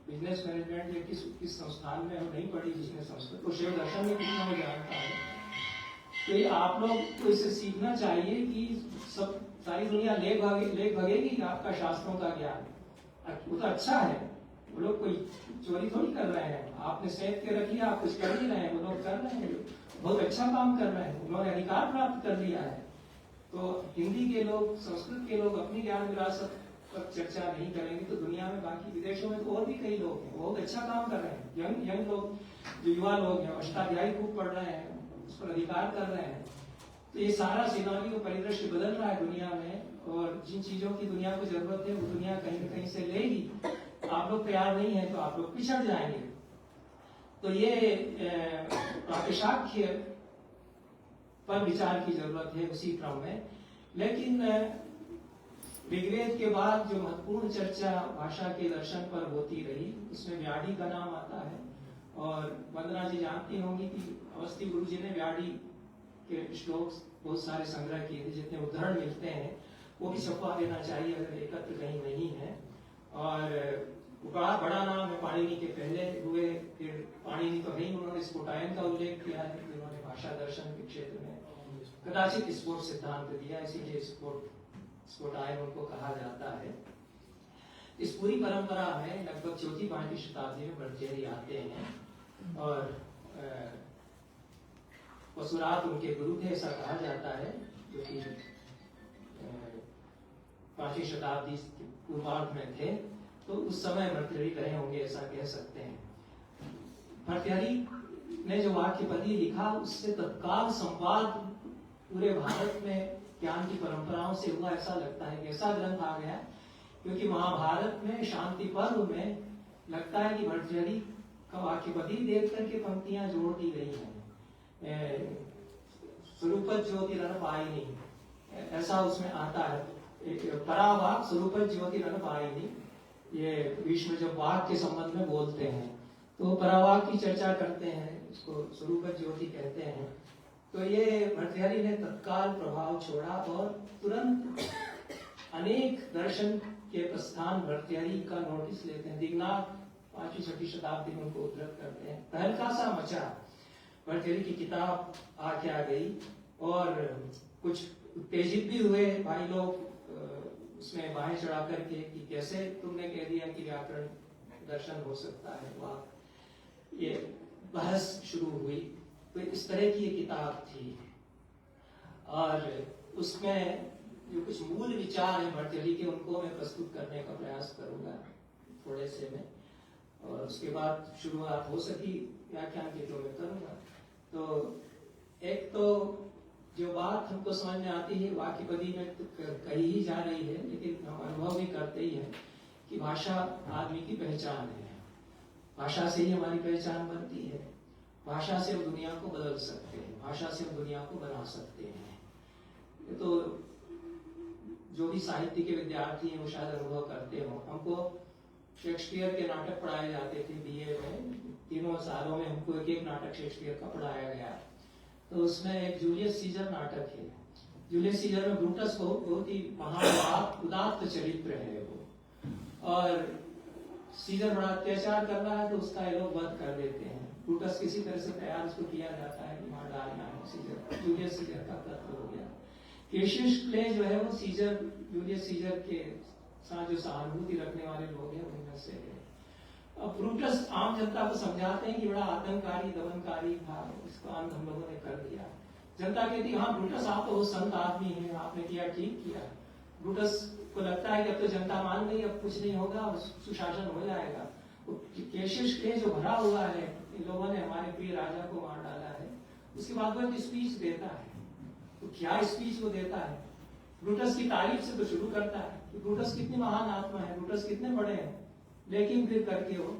बिजनेस मैनेजमेंट या किस संस्थान में नहीं पढ़ी जिसने संस्कृत को शिव दर्शन में कितना वो जानता है, तो ये आप लोग को इससे सीखना चाहिए कि सब सारी दुनिया लेख भगेगी आपका शास्त्रों का ज्ञान। वो तो अच्छा है, वो लोग कोई चोरी थोड़ी कर रहे हैं, आपने सेफ के रख लिया, आप कुछ कर नहीं रहे हैं, वो लोग कर रहे हैं, बहुत अच्छा काम कर रहे हैं, उन्होंने अधिकार प्राप्त कर लिया है। तो हिंदी के लोग, संस्कृत के लोग अपनी ज्ञान विरासत पर चर्चा नहीं करेंगे तो दुनिया में बाकी विदेशों में तो और भी कई लोग हैं, बहुत अच्छा काम कर रहे हैं। यंग लोग, जो युवा लोग हैं, अष्टाध्यायी खूब पढ़ रहे हैं, उस पर अधिकार कर रहे हैं। तो ये सारा सिनारी का परिदृश्य बदल रहा है दुनिया में, और जिन चीजों की दुनिया को जरूरत है वो दुनिया कहीं न कहीं से लेगी। आप लोग तैयार नहीं है तो आप लोग पिछड़ जाएंगे। तो ये प्रातिशाख्य पर विचार की जरूरत है उसी क्रम में। लेकिन ऋग्वेद के बाद जो महत्वपूर्ण चर्चा भाषा के दर्शन पर होती रही, उसमें व्याढ़ी का नाम आता है। और वंदना जी जानती होंगी कि अवस्थी गुरु जी ने व्याढ़ी के श्लोक बहुत सारे संग्रह किए थे, जितने उदाहरण मिलते हैं वो भी छपवा देना चाहिए अगर एकत्र कहीं नहीं है। और बड़ा नाम है, पाणिनि के पहले हुए, फिर पाणिनि तो नहीं, उन्होंने स्फोटायन का उल्लेख किया है, जिन्होंने भाषा दर्शन के क्षेत्र में कदाचित स्फोट सिद्धांत दिया, इसीलिए स्फोटायन उनको कहा जाता है। इस पूरी परंपरा में लगभग 4वीं-5वीं शताब्दी में भट्टर्जी आते हैं और परशुराम उनके गुरु थे ऐसा कहा जाता है, जो कि 5वीं शताब्दी पूर्वार्ध में थे। तो उस समय भर्तृहरि रहे होंगे ऐसा कह सकते हैं। भर्तृहरि ने जो वाक्यपदी लिखा उससे तत्काल संवाद पूरे भारत में ज्ञान की परंपराओं से हुआ ऐसा लगता है कि ऐसा ग्रंथ आ गया, क्योंकि महाभारत में शांति पर्व में लगता है कि भर्तृहरि का वाक्यपदी देख करके पंक्तियां जोड़ दी गई हैं। स्वरूप ज्योति रण पायिनी ऐसा उसमें आता है, परावाक स्वरूप ज्योति रण पायिनी। ये भीष्म जब वाक के संबंध में बोलते हैं तो परावाक की चर्चा करते हैं, इसको स्वरूप ज्योति कहते हैं। तो ये भर्तृहरि ने तत्काल प्रभाव छोड़ा और तुरंत अनेक दर्शन के प्रस्थान भर्तृहरि का नोटिस लेते हैं। दिग्नाथ 5वीं-6वीं शताब्दी में उनको उद्धृत करते हैं। तहलका सा मचा, भर्तृहरि की किताब आके आ गई और कुछ उत्तेजित भी हुए भाई लोग उसमें बाहें चढ़ा करके कि कैसे तुमने कह दिया कि व्याकरण दर्शन हो सकता है। वाह, ये बहस शुरू हुई। तो इस तरह की ये किताब थी और उसमें जो कुछ मूल विचार है भर्तृहरि के उनको मैं प्रस्तुत करने का प्रयास करूंगा थोड़े से में, और उसके बाद शुरुआत हो सकी व्याख्यान की तो मैं करूंगा। तो एक तो जो बात हमको समझ में आती है वाक्यपदी में तो कही ही जा रही है, लेकिन हम अनुभव भी करते ही हैं कि भाषा आदमी की पहचान है। भाषा से ही हमारी पहचान बनती है। भाषा से हम दुनिया को बदल सकते हैं, भाषा से हम दुनिया को बना सकते हैं। तो जो भी साहित्य के विद्यार्थी हैं वो शायद अनुभव करते हो। हमको शेक्सपियर के नाटक पढ़ाए जाते थे बीए में, 3 सालों में हमको एक नाटक शेक्सपियर का पढ़ाया गया। तो उसमें एक जूलियस सीजर नाटक है। जूलियस सीजर में ब्रूटस बहुत ही महान उदात्त चरित्र है वो, और सीजर बड़ा अत्याचार कर रहा है तो उसका ये लोग वध कर देते हैं। ब्रूटस किसी तरह से तैयार उसको किया जाता है कि मार डालना है सीजर। जूलियस सीजर का कत्ल हो गया। केशियस क्ले जो है वो सीजर, जूलियस सीजर के साथ जो सहानुभूति रखने वाले लोग हैं उनमें से है। अब ब्रूटस आम जनता को समझाते हैं कि बड़ा आतंककारी दमनकारी था, उसका अंत हम लोगों ने कर दिया। जनता कहती है हाँ ब्रूटस आप तो वो संत आदमी है, आपने किया ठीक किया। ब्रूटस को लगता है कि अब तो जनता मान गई, अब कुछ नहीं होगा, अब सुशासन हो जाएगा। केशियस क्ले जो भरा हुआ है इन लोगों ने हमारे प्रिय राजा को मार डाला है, उसके बाद वो एक स्पीच देता है। तो क्या स्पीच वो देता है? ब्रूटस की तारीफ से तो शुरू करता है कि ब्रूटस कितनी महान आत्मा है, ब्रूटस कितने बड़े हैं, लेकिन फिर करके वो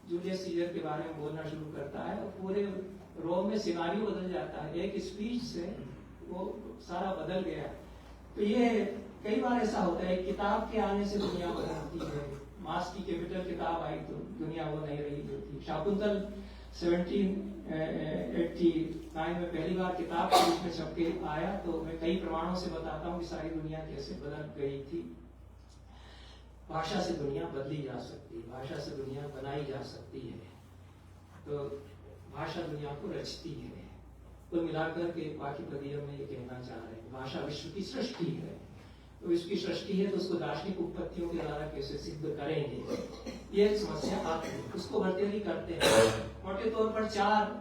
जूलियस सीजर के बारे में बोलना शुरू करता है और पूरे रोम में सिनारियो बदल जाता है। एक स्पीच से वो सारा बदल गया। तो ये कई बार ऐसा होता है, किताब के आने से दुनिया बदलती है। मास की कैपिटल किताब आई तो दुनिया वो नहीं रही जो थी। शाकुंतल 1789 में पहली बार किताब के रूप में छप के आया, तो मैं कई प्रमाणों से बताता हूँ कि सारी दुनिया कैसे बदल गई थी। भाषा से दुनिया बदली जा सकती है, भाषा से दुनिया बनाई जा सकती है। तो भाषा दुनिया को रचती है। कुल मिलाकर के वाक्यपदी में ये कहना चाह रहे हैं, भाषा विश्व की सृष्टि है। तो विश्व की सृष्टि है तो उसको दार्शनिक उत्पत्तियों के द्वारा कैसे सिद्ध करेंगे, ये समस्या आती है। उसको भर्तृहरि करते हैं। मोटे तौर पर 4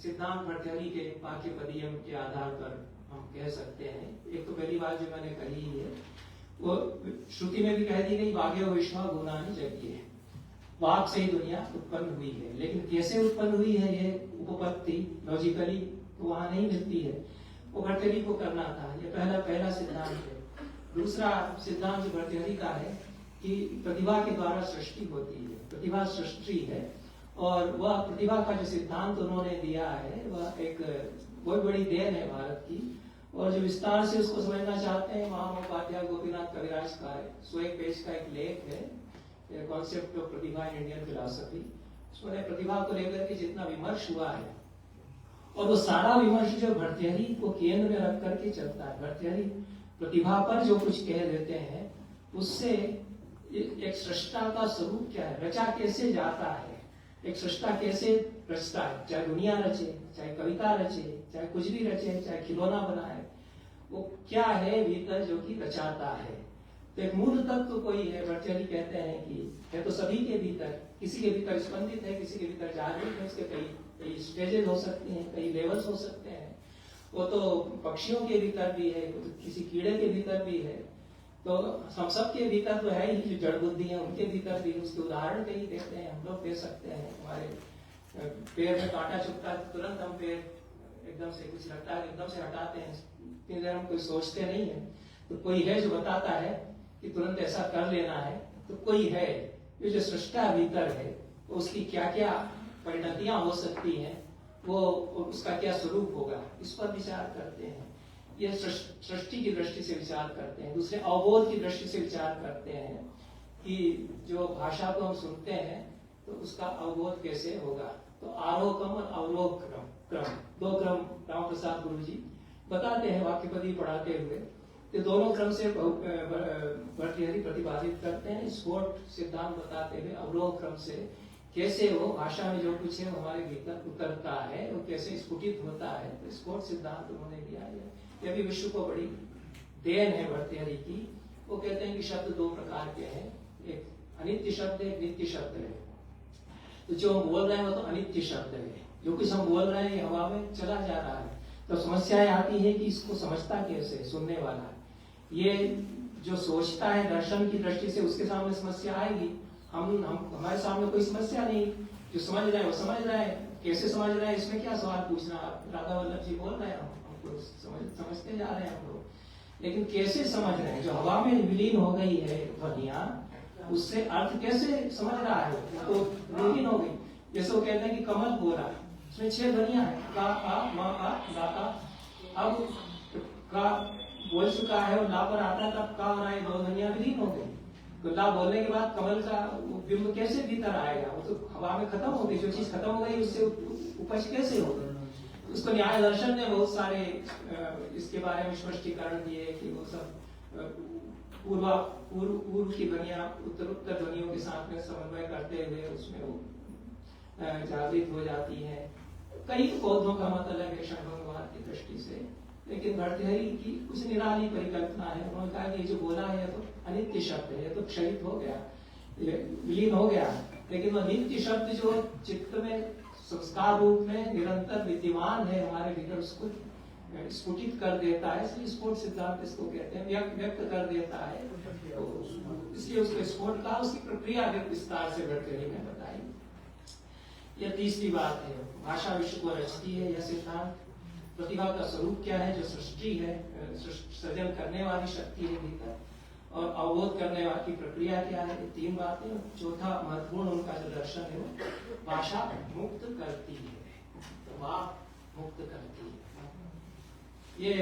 सिद्धांत भर्तृहरि के वाक्यपदीयम के आधार पर हम कह सकते हैं। एक तो पहली बात जो मैंने कही है वो श्रुति में भी कह दी गई, वाग्यो विश्वा गुणानि जगति। वाक से ही दुनिया उत्पन्न हुई है, लेकिन कैसे उत्पन्न हुई है ये उपपत्ति लॉजिकली तो वहां नहीं मिलती है, वो भर्तृहरि को करना था। ये पहला सिद्धांत है। दूसरा सिद्धांत जो भर्तृहरि का है कि प्रतिभा के द्वारा सृष्टि होती है, प्रतिभा सृष्टि है। और वह प्रतिभा का जो सिद्धांत उन्होंने दिया है वह एक बहुत बड़ी देन है भारत की। और जो विस्तार से उसको समझना चाहते हैं, महामहोपाध्याय गोपीनाथ कविराज का 101 पेज का एक लेख है, concept of Pratibha in Indian philosophy. उसमें प्रतिभा को लेकर के जितना विमर्श हुआ है, और वो सारा विमर्श जो भर्तृहरि को केंद्र में रख करके चलता है। भर्तृहरि प्रतिभा पर जो कुछ कह देते हैं उससे एक सृष्टा का स्वरूप क्या है, रचा कैसे जाता है, एक सृष्टा कैसे रचता है, चाहे दुनिया रचे, चाहे कविता रचे, चाहे कुछ भी रचे, चाहे खिलौना बनाए, वो क्या है भीतर जो कि रचाता है। तो एक मूल तत्व तो कोई है। भर्तृहरि कहते हैं कि है तो सभी के भीतर, किसी के भीतर स्पंदित है, किसी के भीतर जागृत है, उसके कई कई स्टेजेस हो सकती हैं, कई लेवल्स हो सकते हैं। वो तो पक्षियों के भीतर भी है, वो तो किसी कीड़े के भीतर भी है, तो हम सब के भीतर तो है ही, जो जड़ बुद्धि है उनके भीतर भी। उसके उदाहरण कई देते हैं, हम लोग दे सकते हैं। हमारे पैर में कांटा चुभता है तो तुरंत हम पैर एकदम से, कुछ लगता है एकदम से हटाते हैं, इतनी देर हम कोई सोचते नहीं है। तो कोई है जो बताता है कि तुरंत ऐसा कर लेना है, तो कोई है ये जो सृष्टा भीतर है, तो उसकी क्या क्या परिणतियां हो सकती हैं, वो उसका क्या स्वरूप होगा, इस पर विचार करते हैं। ये सृष्टि की दृष्टि से विचार करते हैं। दूसरे अवबोध की दृष्टि से विचार करते हैं कि जो भाषा को हम सुनते हैं तो उसका अवबोध कैसे होगा। तो आरोह क्रम और अवरोह क्रम, दो क्रम राम प्रसाद गुरु जी बताते हैं वाक्यपदी पढ़ाते हुए। तो दोनों क्रम से भर्तृहरि प्रतिपादित करते हैं। स्फोट सिद्धांत बताते हुए अवरोह क्रम से कैसे वो भाषा में जो कुछ है वो हमारे भीतर उतरता है, वो कैसे स्फुटित होता है। तो स्फोट सिद्धांत उन्होंने दिया है। यह भी विश्व को बड़ी देन है भर्तृहरि की। वो कहते हैं कि शब्द दो प्रकार के हैं, एक अनित्य शब्द है, एक नित्य शब्द है। तो जो हम बोल रहे हैं वो तो अनित्य शब्द है, जो कुछ हम बोल रहे हैं ये हवा में चला जा रहा है। तो समस्याएं आती है कि इसको समझता कैसे सुनने वाला। ये जो सोचता है दर्शन की दृष्टि से, उसके सामने समस्या आएगी। हम हमारे सामने कोई समस्या नहीं, जो समझ रहे हैं वो समझ रहे हैं। कैसे समझ रहे हैं इसमें क्या सवाल पूछना। राधा वल्लभ जी बोल रहे हैं, हमको समझते जा रहे हैं हम लोग, लेकिन कैसे समझ रहे हैं। जो हवा में विलीन हो गई है ध्वनियां, उससे अर्थ कैसे समझ रहा है, तो विलीन हो गई। जैसे वो कहते हैं कि कमल बोला, उसमें 6 ध्वनियां हैं, का, आ, मा, आ, ला, का। अब का बोल चुका है और ला पर आता है, तब का और आए 2 ध्वनियां विलीन हो गई। तो ला बोलने के बाद कमल का बिंब कैसे भीतर आएगा, वो तो हवा में खत्म हो गई। जो चीज खत्म हो गई उससे उपज कैसे होगी। उसको न्याय दर्शन ने बहुत सारे इसके बारे में स्पष्टीकरण दिए कि वो सब पूर्व की ध्वनियां उत्तर ध्वनियों के साथ में समन्वय करते हुए उसमें वो जागृत हो जाती है। कई पौधों का मत अलग है क्षणभंगवाद की दृष्टि से, लेकिन भर्तृहरि की कुछ निराली परिकल्पना है। उन्होंने कहा कि ये जो बोला है तो अनित्य शब्द है, ये तो क्षयित हो गया, विलीन हो गया। लेकिन वो नित्य शब्द जो चित्त में संस्कार रूप में निरंतर विद्यमान है हमारे भीतर, उसको स्फुटित कर देता है। इसलिए स्फोट सिद्धांत इसको कहते हैं, व्यक्त कर देता है। तो इसलिए उसको स्फोट का, उसकी प्रक्रिया विस्तार से भर्तृहरि ने बताई। यह तीसरी बात है, भाषा विश्व को रचती है। यह सिद्धांत प्रतिभा का स्वरूप क्या है, जो सृष्टि है, सृजन करने वाली शक्ति है भीतर, और अवबोध करने वाली प्रक्रिया क्या है। ये 3 बातें। चौथा महत्वपूर्ण उनका जो दर्शन है वो भाषा मुक्त करती है, वाक मुक्त करती है। ये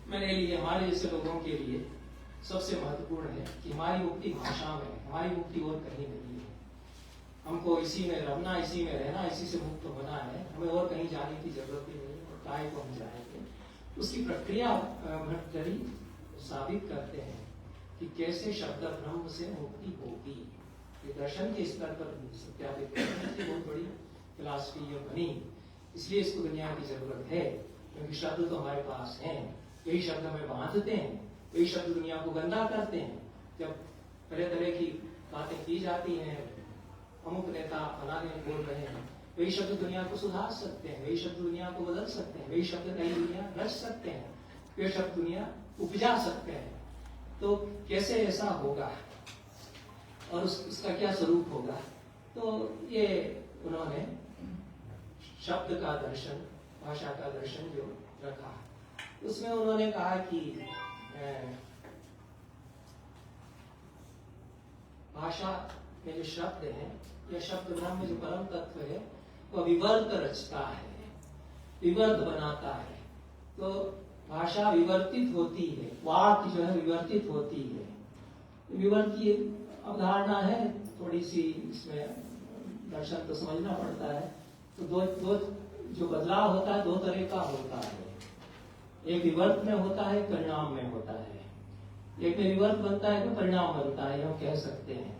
मेरे लिए, हमारे जैसे लोगों के लिए सबसे महत्वपूर्ण है कि हमारी मुक्ति भाषा में है, हमारी मुक्ति और कहीं नहीं है। हमको इसी में रहना, इसी में रहना, इसी से मुक्त होना है। हमें और कहीं जाने की जरूरत ही नहीं, और काय को हम जाएंगे। उसकी प्रक्रिया भर्तृहरि साबित करते हैं कि कैसे शब्द ब्रह्म से मुक्ति होगी। ये दर्शन के स्तर पर सत्यापित करने की बहुत बड़ी फिलॉसफी ये बनी। इसलिए इसको दुनिया की जरूरत है, क्योंकि शब्द तो हमारे पास हैं। यही शब्द हमें बांधते हैं, यही शब्द दुनिया को गंदा करते हैं। जब तरह तरह की बातें की जाती हैं, अमुक नेता फलाने बोल रहे हैं, वही शब्द दुनिया को सुधार सकते हैं, वही शब्द दुनिया को बदल सकते हैं, वही शब्द नई दुनिया रच सकते हैं, वे शब्द दुनिया उपजा सकते हैं। तो कैसे ऐसा होगा और उसका क्या स्वरूप होगा। तो ये उन्होंने शब्द का दर्शन, भाषा का दर्शन जो रखा, उसमें उन्होंने कहा कि भाषा में जो शब्द है, या शब्द ब्रह्म जो परम तत्व है, वह विवर्त रचता है, विवर्त बनाता है। तो भाषा विवर्तित होती है, वाक जो है विवर्तित होती है। विवर्त की अवधारणा है थोड़ी सी, इसमें दर्शन तो समझना पड़ता है। तो दो जो बदलाव होता है 2 तरह का होता है। एक विवर्त में होता है, परिणाम में होता है। एक में विवर्त बनता है तो परिणाम बनता है, हम कह सकते हैं।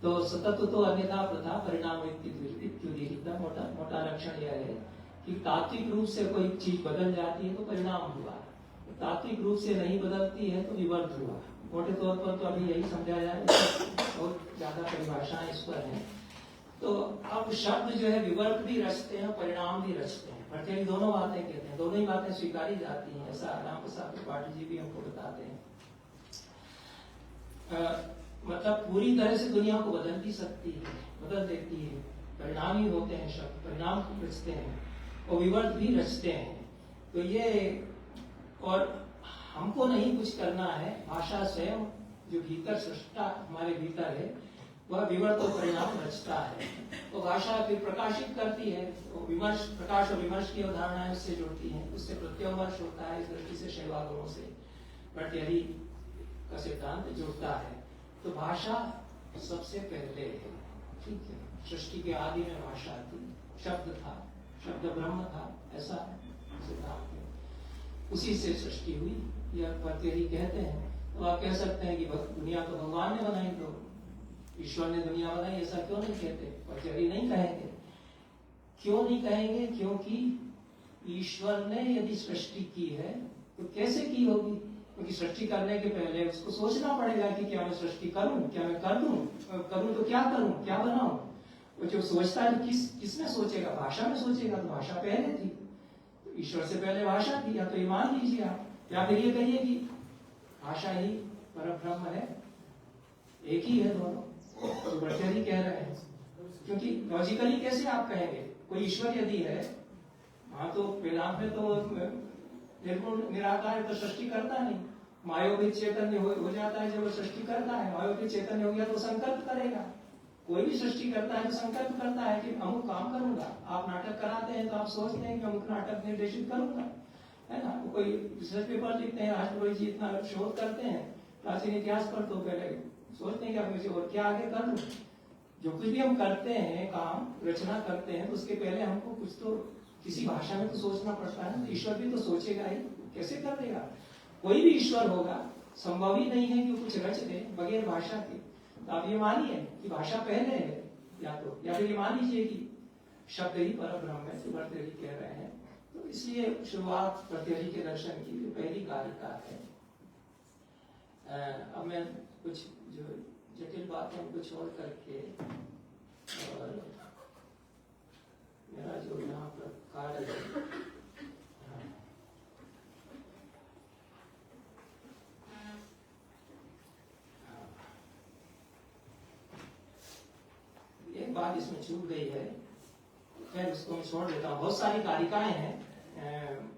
तो सतत तो अन्यथा प्रथा परिणाम इत्युदीरिता, मोटा लक्षण यह है कि तात्विक रूप से कोई चीज बदल जाती है तो परिणाम हुआ, तात्विक रूप से नहीं बदलती है तो विवर्त हुआ। मोटे तौर पर तो अभी यही समझा जाए, बहुत ज्यादा परिभाषाएं इस पर हैं। तो अब शब्द जो है विवर्त भी रचते हैं, परिणाम भी रचते हैं। भर्तृहरि दोनों बातें कहते हैं, दोनों ही बातें स्वीकारी जाती हैं, ऐसा राम प्रसाद त्रिपाठी जी भी हमको बताते हैं। मतलब पूरी तरह से दुनिया को बदल भी सकती है, बदल देती है। परिणाम ही होते हैं शब्द, परिणाम रचते हैं और विवर्त भी रचते हैं। तो ये, और हमको नहीं कुछ करना है, भाषा स्वयं जो भीतर सृष्टा हमारे भीतर है वह विवर्त और परिणाम रचता है। तो भाषा फिर प्रकाशित करती है, तो विमर्श, प्रकाश और विमर्श की अवधारणाएं उससे जुड़ती हैं, उससे प्रत्यावर्ष होता है। इस दृष्टि से शैवागमों से भर्तृहरि का सिद्धांत जुड़ता है। तो भाषा सबसे पहले है, ठीक है। सृष्टि के आदि में भाषा थी, शब्द था, शब्द ब्रह्म था, ऐसा सिद्धांत है। उसी से सृष्टि हुई, यह भर्तृहरि कहते हैं। तो आप कह सकते हैं कि दुनिया तो भगवान ने बनाई, तो ईश्वर ने दुनिया बनाई, ऐसा क्यों नहीं कहते? भर्तृहरि नहीं कहेंगे। क्यों नहीं कहेंगे? क्योंकि ईश्वर ने यदि सृष्टि की है तो कैसे की होगी? क्योंकि सृष्टि करने के पहले उसको सोचना पड़ेगा कि क्या मैं सृष्टि करूं, क्या मैं कर दूं, करूं तो क्या करूं, क्या बनाऊं। वो जो सोचता है किसमें सोचेगा? भाषा में सोचेगा। तो भाषा पहले थी, तो ईश्वर से पहले भाषा थी। या तो ये मान लीजिए आप, या फिर ये कहिए कि भाषा ही परब्रह्म है, एक ही है दोनों। तो भर्तृहरि कह रहे हैं, क्योंकि लॉजिकली कैसे आप कहेंगे? कोई ईश्वर यदि है, हाँ, तो वेदांत में तो निर्गुण निराकार है, तो सृष्टि करता नहीं। मायोभित चैतन्य हो जाता है जब वो सृष्टि करता है। मायोभित चैतन्य हो गया तो संकल्प करेगा। कोई भी सृष्टि करता है तो संकल्प करता है कि अमुक काम करूंगा। आप नाटक कराते हैं तो आप सोचते हैं कि अमुक नाटक निर्देशित करूंगा, है ना। कोई रिसर्च पेपर लिखते हैं, राष्ट्रपति जी इतना शोध करते हैं प्राचीन इतिहास पर, तो पहले सोचते हैं कि अब मुझे और क्या आगे कर लूं। जो कुछ भी हम करते हैं, काम रचना करते हैं, तो उसके पहले हमको कुछ तो किसी भाषा में तो सोचना पड़ता है। तो ईश्वर भी तो सोचेगा ही, कैसे कर देगा? कोई भी ईश्वर होगा, संभव ही नहीं है कि वो कुछ रच दे बगैर भाषा के। तो आप ये मानिए कि भाषा पहले है, या फिर ये मान लीजिए कि शब्द ही परब्रह्म है, जो भर्तृहरि कह रहे हैं। तो इसलिए शुरुआत भर्तृहरि के दर्शन की पहली कारिका है। अब मैं कुछ जो जटिल बातें को छोड़ करके, और मेरा जो यहाँ पर कार्य है, एक बात इसमें छूट गई है, खैर उसको मैं छोड़ देता हूँ। बहुत सारी कारिकाएं हैं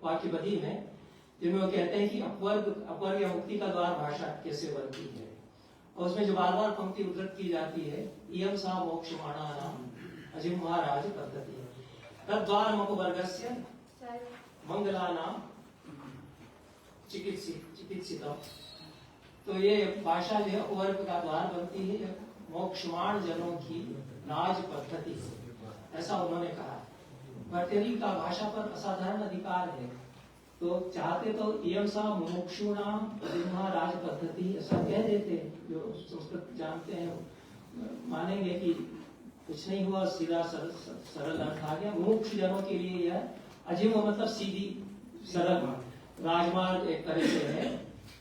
वाक्यबद्धि में, जिनमें वो कहते हैं कि अपवर्ग या मुक्ति का द्वार भाषा कैसे बनती है। और उसमें जो बार बार पंक्ति उद्धृत की जाती है, इयं सा मोक्षमाणा नाम अजिह्वाराज पद्धति तद्वार मपवर्गस्य मंगलानाम चिकित्सितम। तो ये भाषा जो है अपवर्ग का द्वार बनती है, मोक्षमाण जनों की राज पद्धति, ऐसा उन्होंने कहा। भर्तृहरि का भाषा पर असाधारण अधिकार है, तो चाहते तो इयं सा मुमुक्षूणाम अजिह्वा राज पद्धति ऐसा कह देते। जो संस्कृत जानते हैं मानेंगे कि कुछ नहीं हुआ, सीधा सरल अर्थ आ गया। मुमुक्ष जनों के लिए यह अजिह्वा मतलब सीधी सरल राजमार्ग एक तरह से है,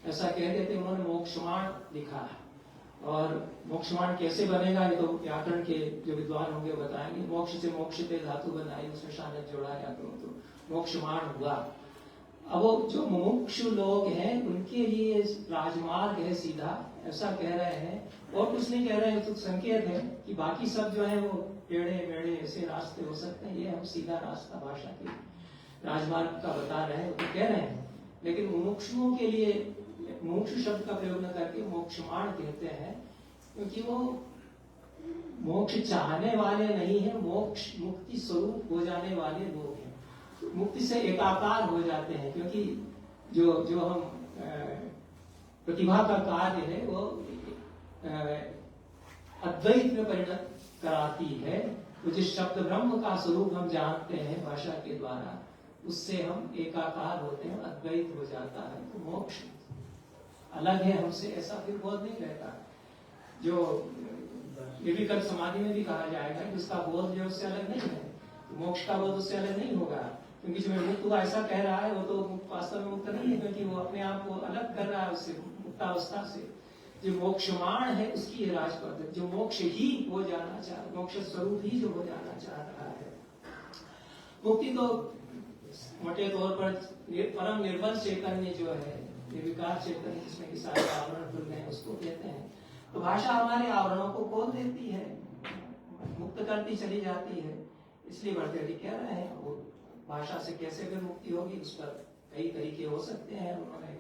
ऐसा कह देते। उन्होंने मोक्षमाण लिखा है, और मोक्षमाण कैसे बनेगा ये तो व्याकरण के जो विद्वान होंगे बताएंगे। मोक्ष से मोक्षते धातु बनाई, उसमें शानत जोड़ा या तो मोक्षमाण हुआ। अब वो जो मुमुक्षु लोग हैं उनके लिए राजमार्ग है सीधा, ऐसा कह रहे हैं। और कुछ नहीं कह रहे हैं, तो संकेत है कि बाकी सब जो है वो टेढ़े मेढ़े ऐसे रास्ते हो सकते हैं, ये हम सीधा रास्ता भाषा के राजमार्ग का बता रहे हैं, तो कह रहे हैं। लेकिन मुमुक्षुओं के लिए मोक्ष शब्द का प्रयोग न करके मोक्षमाण कहते हैं, क्योंकि वो मोक्ष चाहने वाले नहीं है, मोक्ष मुक्ति स्वरूप हो जाने वाले लोग हैं, मुक्ति से एकाकार हो जाते हैं। क्योंकि जो हम प्रतिभा का कार्य है वो अद्वैत में परिणत कराती है। तो जिस शब्द ब्रह्म का स्वरूप हम जानते हैं भाषा के द्वारा, उससे हम एकाकार होते हैं, अद्वैत हो जाता है। तो मोक्ष अलग है हमसे, ऐसा फिर बोध नहीं रहता। जो निर्विकल्प समाधि में भी कहा जाएगा कि उसका बोध जो उससे अलग नहीं है, तो मोक्ष का बोध उससे अलग नहीं होगा। क्योंकि जो मुक्त हुआ ऐसा कह रहा है वो तो वास्तव में मुक्त नहीं है, क्योंकि वो अपने आप को अलग कर रहा है उससे, मुक्तावस्था से। जो मोक्षमाण है उसकी ये राज पद्धति, जो मोक्ष ही हो जाना चाह, मोक्ष स्वरूप ही जो हो जाना चाह रहा है। मुक्ति तो मोटे तौर पर परम निर्बल चैतन्य जो है, निर्विकार चैतन्य जिसमें कि सारे आवरण खुल गए उसको कहते हैं। तो भाषा हमारे आवरणों को खोल देती है, मुक्त करती चली जाती है। इसलिए भर्तृहरि कह रहे हैं वो भाषा से कैसे भी मुक्ति होगी, उस पर कई तरीके हो सकते हैं। उन्होंने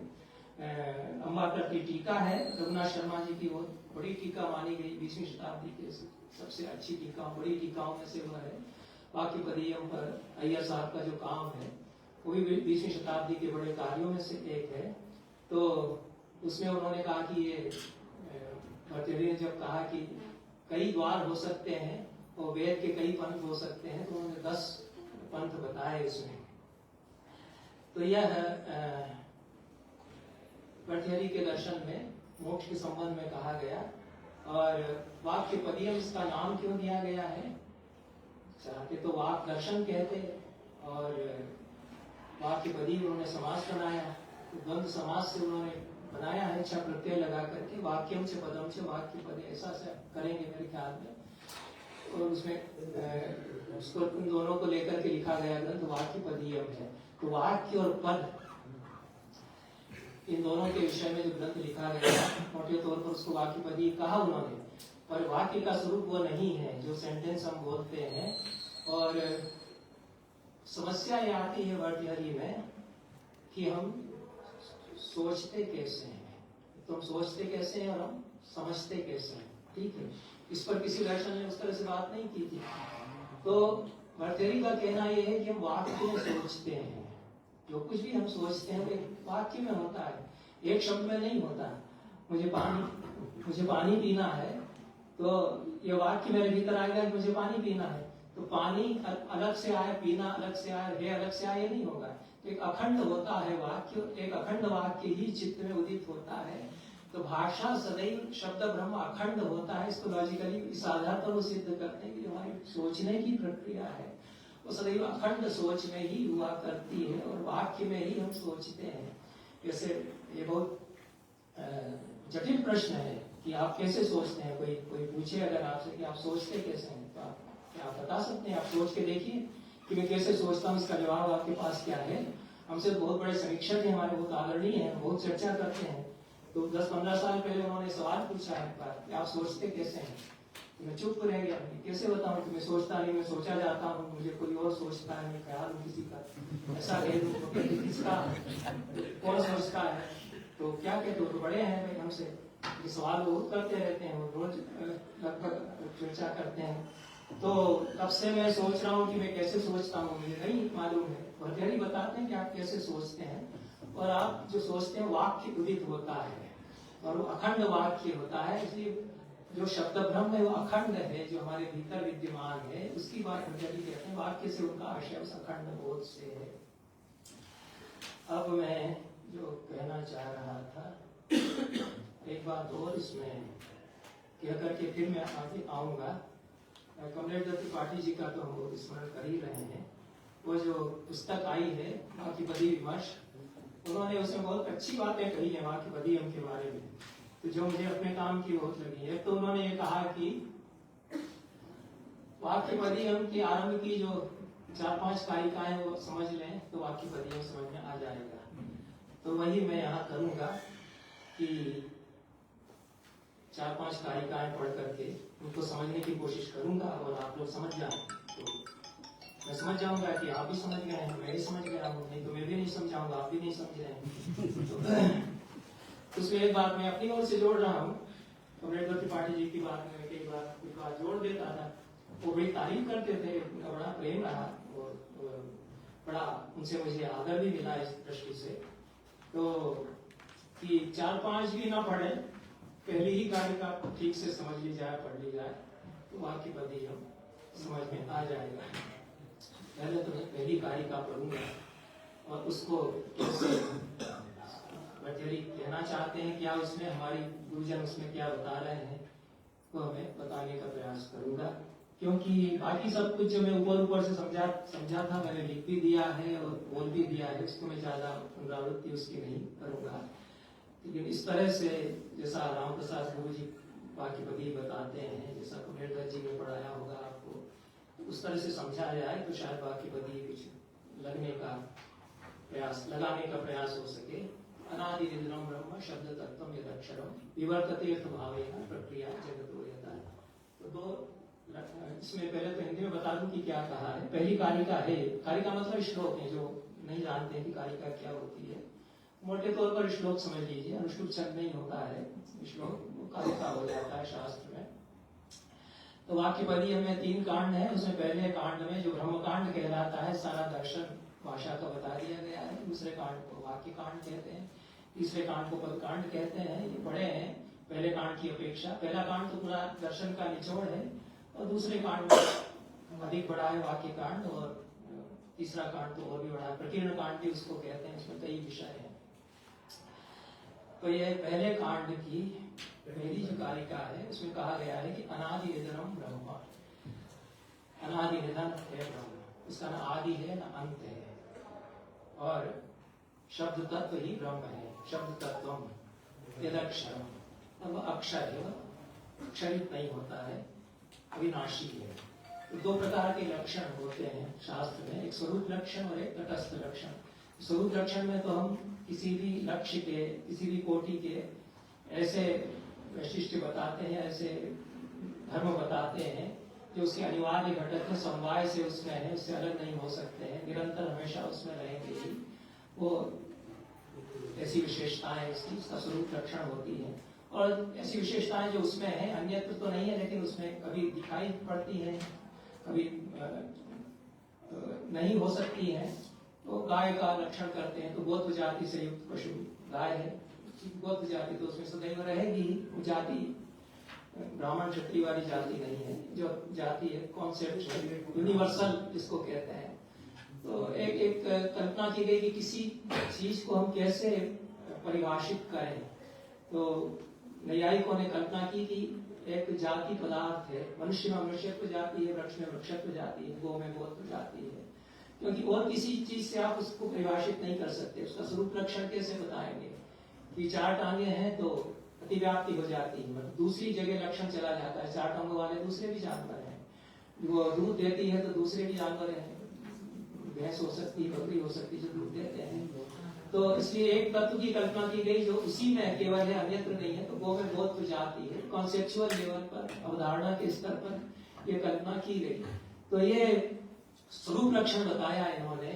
अम्बाकर की टीका है रघुनाथ शर्मा जी की, वो बड़ी टीका मानी गई 20वीं शताब्दी के सबसे अच्छी टीका, बड़ी टीकाओं में से वो है। वाक्यपदीयम पर अय्यर साहब का जो काम है वो भी 20वीं शताब्दी के बड़े कार्यों में से एक है। तो उसमें उन्होंने कहा कि ये भर्तृहरि ने जब कहा कि कई द्वार हो सकते हैं और वेद के कई पंथ हो सकते हैं, तो उन्होंने 10 पंथ बताए इसमें। तो यह भर्तृहरि के दर्शन में मोक्ष के संबंध में कहा गया। और वाक्यपदीयम इसका नाम क्यों दिया गया है? चाहते तो वाक दर्शन कहते, और वाक्यपदी उन्होंने समास बनाया, द्वंद समास से उन्होंने बनाया है, छ प्रत्यय लगा करके वाक्यम से पदम से वाक्यपदी, ऐसा से करेंगे मेरे ख्याल में। और उसमें उसको उन दोनों को लेकर के लिखा गया ग्रंथ वाक्यपदीयम है। तो वाक्य और पद इन दोनों के विषय में जो ग्रंथ लिखा गया, मोटे तौर पर उसको वाक्यपदी कहा उन्होंने, पर वाक्य का स्वरूप वो नहीं है जो सेंटेंस हम बोलते हैं। और समस्या ये आती है भर्तृहरि में कि हम सोचते कैसे हैं, तो हम सोचते कैसे हैं और हम समझते कैसे हैं, ठीक है। इस पर किसी दर्शन ने उस तरह से बात नहीं की थी। तो भर्तृहरि का कहना यह है कि हम वाक्य में सोचते हैं, जो कुछ भी हम सोचते हैं वो एक वाक्य में होता है, एक शब्द में नहीं होता। मुझे पानी पीना है, तो ये वाक्य मेरे भीतर आ गया कि मुझे पानी पीना है। तो पानी अलग से आए, पीना अलग से आए, है अलग से आए, ये नहीं होगा। तो एक अखंड होता है वाक्य, एक अखंड वाक्य ही चित्त में उदित होता है। तो भाषा सदैव शब्द ब्रह्म अखंड होता है। इसको लॉजिकली इस आधार पर वो सिद्ध करते हैं कि जो हमारी सोचने की प्रक्रिया है वो सदैव अखंड सोच में ही हुआ करती है और वाक्य में ही हम सोचते हैं। जैसे ये बहुत जटिल प्रश्न है कि आप कैसे सोचते हैं। कोई पूछे अगर आपसे कि आप सोचते कैसे हैं, तो आप बता सकते हैं, आप सोच के देखिए कि मैं कैसे सोचता हूँ, इसका जवाब आपके पास क्या है। हमसे बहुत बड़े समीक्षक हैं हमारे, बहुत आदरणीय हैं, बहुत चर्चा करते हैं। तो 10-15 साल पहले उन्होंने सवाल पूछा एक बार कि आप सोचते कैसे हैं, तो मैं चुप रह गया, कैसे बताऊं कि मैं सोचता नहीं, मैं सोचा जाता हूँ, मुझे कोई और सोचता है, मैं ख्याल हूँ किसी का, ऐसा कह दूं तो किसका कौन सोचता है। तो क्या कहते हो, तो बड़े हैं भाई हमसे, ये सवाल बहुत करते रहते हैं, वो रोज लगभग चर्चा करते हैं। तो तब से मैं सोच रहा हूँ कि मैं कैसे सोचता हूँ, मुझे नहीं मालूम है। भर्तृहरि बताते हैं कि आप कैसे सोचते हैं, और आप जो सोचते हैं वाक्य उदित होता है और वो अखंड वाक्य होता है। इसलिए जो शब्द ब्रह्म है वो अखंड है, जो हमारे भीतर विद्यमान है, उसकी बात भर्तृहरि कहते हैं। वाक्य से उनका आशय उस अखंड बोध से है। अब मैं जो कहना चाह रहा था, एक बात और इसमें कह करके फिर मैं आगे आऊंगा। कमलेश दत्त त्रिपाठी जी का तो हम स्मरण कर ही रहे हैं। वो जो पुस्तक आई है वाक्यपदी विमर्श, उन्होंने उसमें बहुत अच्छी बातें कही है वाक्यपदीयम के बारे में, तो जो मुझे अपने काम की बहुत लगी है। तो उन्होंने ये कहा कि वाक्यपदीयम की आरंभ की जो 4-5 कारिकाएं वो समझ लें तो वाक्यपदीयम समझ में आ जाएगा। तो वही मैं यहाँ करूंगा कि 4-5 कारिकाएं पढ़ करके उनको समझने की कोशिश करूंगा, और आप लोग समझ जाए तो मैं समझ जाऊंगा कि आप भी समझ गए हैं, मैं भी समझ गया हूँ, नहीं तो मैं भी नहीं समझाऊंगा, आप भी नहीं समझ रहे हैं। तो उसमें एक बात मैं अपनी ओर से जोड़ रहा हूँ। कमलेश दत्त त्रिपाठी जी की बात में कई बार कुछ बात जोड़ देता था, वो बड़ी तारीफ करते थे, उनका बड़ा प्रेम रहा और बड़ा उनसे मुझे आदर भी मिला इस दृष्टि से। तो कि 4-5 भी ना पढ़े, पहली ही कारिका ठीक से समझ ली जाए, पढ़ ली जाए, तो वाक्यपदीयम समझ में आ जाएगा। पहले तो मैं पहली कारिका पढ़ूंगा और उसको कैसे भर्तृहरि कहना चाहते हैं, क्या उसमें हमारी गुरुजन उसमें क्या बता रहे हैं, तो हमें बताने का प्रयास करूंगा। क्योंकि बाकी सब कुछ जो मैं ऊपर से समझा था, मैंने लिख भी दिया है और बोल भी दिया है, उसको मैं ज्यादा पुनरावृत्ति उसकी नहीं करूंगा। लेकिन इस तरह से जैसा राम प्रसाद गुरु जी वाक्यपदी बताते हैं, जैसा कुबेर जी ने पढ़ाया होगा आपको, उस तरह से समझा जाए तो शायद वाक्यपदी कुछ लगाने का प्रयास हो सके। अनादि निधनम ब्रह्म शब्द तत्वम यदक्षरम विवर्तते भावेन प्रक्रिया जगतो यथा। तो दो इसमें पहले तो हिंदी में बता दूं कि क्या कहा है। पहली कारिका है, कारिका मतलब श्लोक है, जो नहीं जानते हैं कि कारिका क्या होती है, मोटे तौर पर श्लोक समझ लीजिए, अनुष्टुप छंद नहीं होता है, श्लोक कारिका हो जाता है शास्त्र में। तो वाक्यपदी में 3 कांड है, उसमें पहले कांड में जो ब्रह्मकांड कहलाता है सारा दर्शन भाषा का बता दिया गया है, दूसरे कांड को वाक्य कांड कहते हैं, तीसरे कांड को पदकांड कहते हैं। ये बड़े हैं पहले कांड की अपेक्षा। पहला कांड तो पूरा दर्शन का निचोड़ है और दूसरे कांड में अधिक बड़ा है वाक्य कांड, और तीसरा कांड तो और भी बड़ा है, प्रकीर्ण कांड भी उसको कहते हैं, इसमें कई विषय हैं। तो ये पहले कांड की पहली जो कारिका है उसमें कहा गया है कि अनादि निधनम ब्रह्म, अनादि निधन है ब्रह्म, उसका न आदि है न अंत है, और शब्द तत्व ही ब्रह्म है, शब्द तत्व यदक्षरम, अब अक्षर है, अक्षरित नहीं होता है, अविनाशी है। तो 2 प्रकार के लक्षण होते हैं शास्त्र में, एक स्वरूप लक्षण और एक तटस्थ लक्षण। स्वरूप लक्षण में तो हम किसी भी लक्ष्य के, किसी भी कोटि के ऐसे वैशिष्ट बताते हैं, ऐसे धर्म बताते हैं जो उसके अनिवार्य घटक है, समवाय से उसमें है, उससे अलग नहीं हो सकते हैं, निरंतर हमेशा उसमें रहेंगे ही, वो ऐसी विशेषताएं उसका स्वरूप लक्षण होती है। और ऐसी विशेषताएं जो उसमें है, अन्यत्र तो नहीं है, लेकिन उसमें कभी दिखाई पड़ती है, कभी नहीं हो सकती है। तो गाय का लक्षण करते हैं, तो गोत्र जाति से युक्त पशु गाय है, गोत्र जाति तो उसमें सदैव रहेगी, जाति ब्राह्मण क्षत्रिय वाली जाति नहीं है, जो जाति है कॉन्सेप्ट यूनिवर्सल जिसको कहते हैं। तो एक कल्पना की गई कि किसी चीज को हम कैसे परिभाषित करें। तो नैयायिकों ने कल्पना की कि एक जाति पदार्थ है, मनुष्य में मनुष्यत्व जाति है, वृक्ष में वृक्षत्व जाति है, गो में गोत्व जाति है, क्योंकि और किसी चीज से आप उसको परिभाषित नहीं कर सकते। उसका स्वरूप लक्षण कैसे बताएंगे कि 4 टांगे हैं तो अतिव्याप्ति हो जाती है, मतलब दूसरी जगह लक्षण चला जाता है। 4 टांगों वाले दूसरे भी जानवर हैं, वो दूध देती है तो दूसरे भी जानवर हैं, भैंस हो सकती है, बकरी हो सकती है जो दूध देते हैं। तो इसलिए एक तत्व की कल्पना की गई जो उसी में केवल है, अन्यत्र नहीं है। तो गो में गोत्व जाति है, कॉन्सेप्चुअल लेवल पर, अवधारणा के स्तर पर ये कल्पना की गई। तो ये स्वरूप लक्षण बताया इन्होंने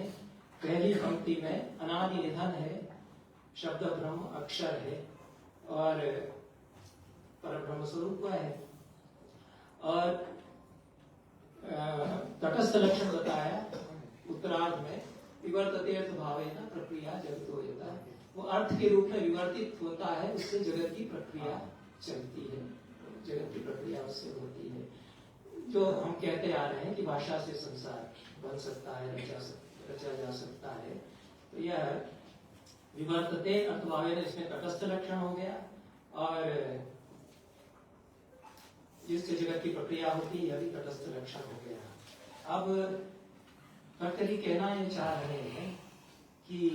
पहली पंक्ति में। अनादि निधन है, शब्द ब्रह्म अक्षर है, और परब्रह्म स्वरूप है। और तटस्थ लक्षण बताया उत्तरार्ध में, विवर्तते अर्थ भावेन प्रक्रिया जगतो यथा, वो अर्थ के रूप में विवर्तित होता है, उससे जगत की प्रक्रिया चलती है, जगत की प्रक्रिया उससे होती है। जो हम कहते आ रहे हैं कि भाषा से संसार बन सकता है, रचा जा सकता है। तो यह विवर्तते अर्थ भावेन, इसमें तटस्थ लक्षण हो गया, और जिससे जगत की प्रक्रिया होती है यह भी तटस्थ लक्षण हो गया। अब भर्तृहरि कहना ये चाह रहे हैं कि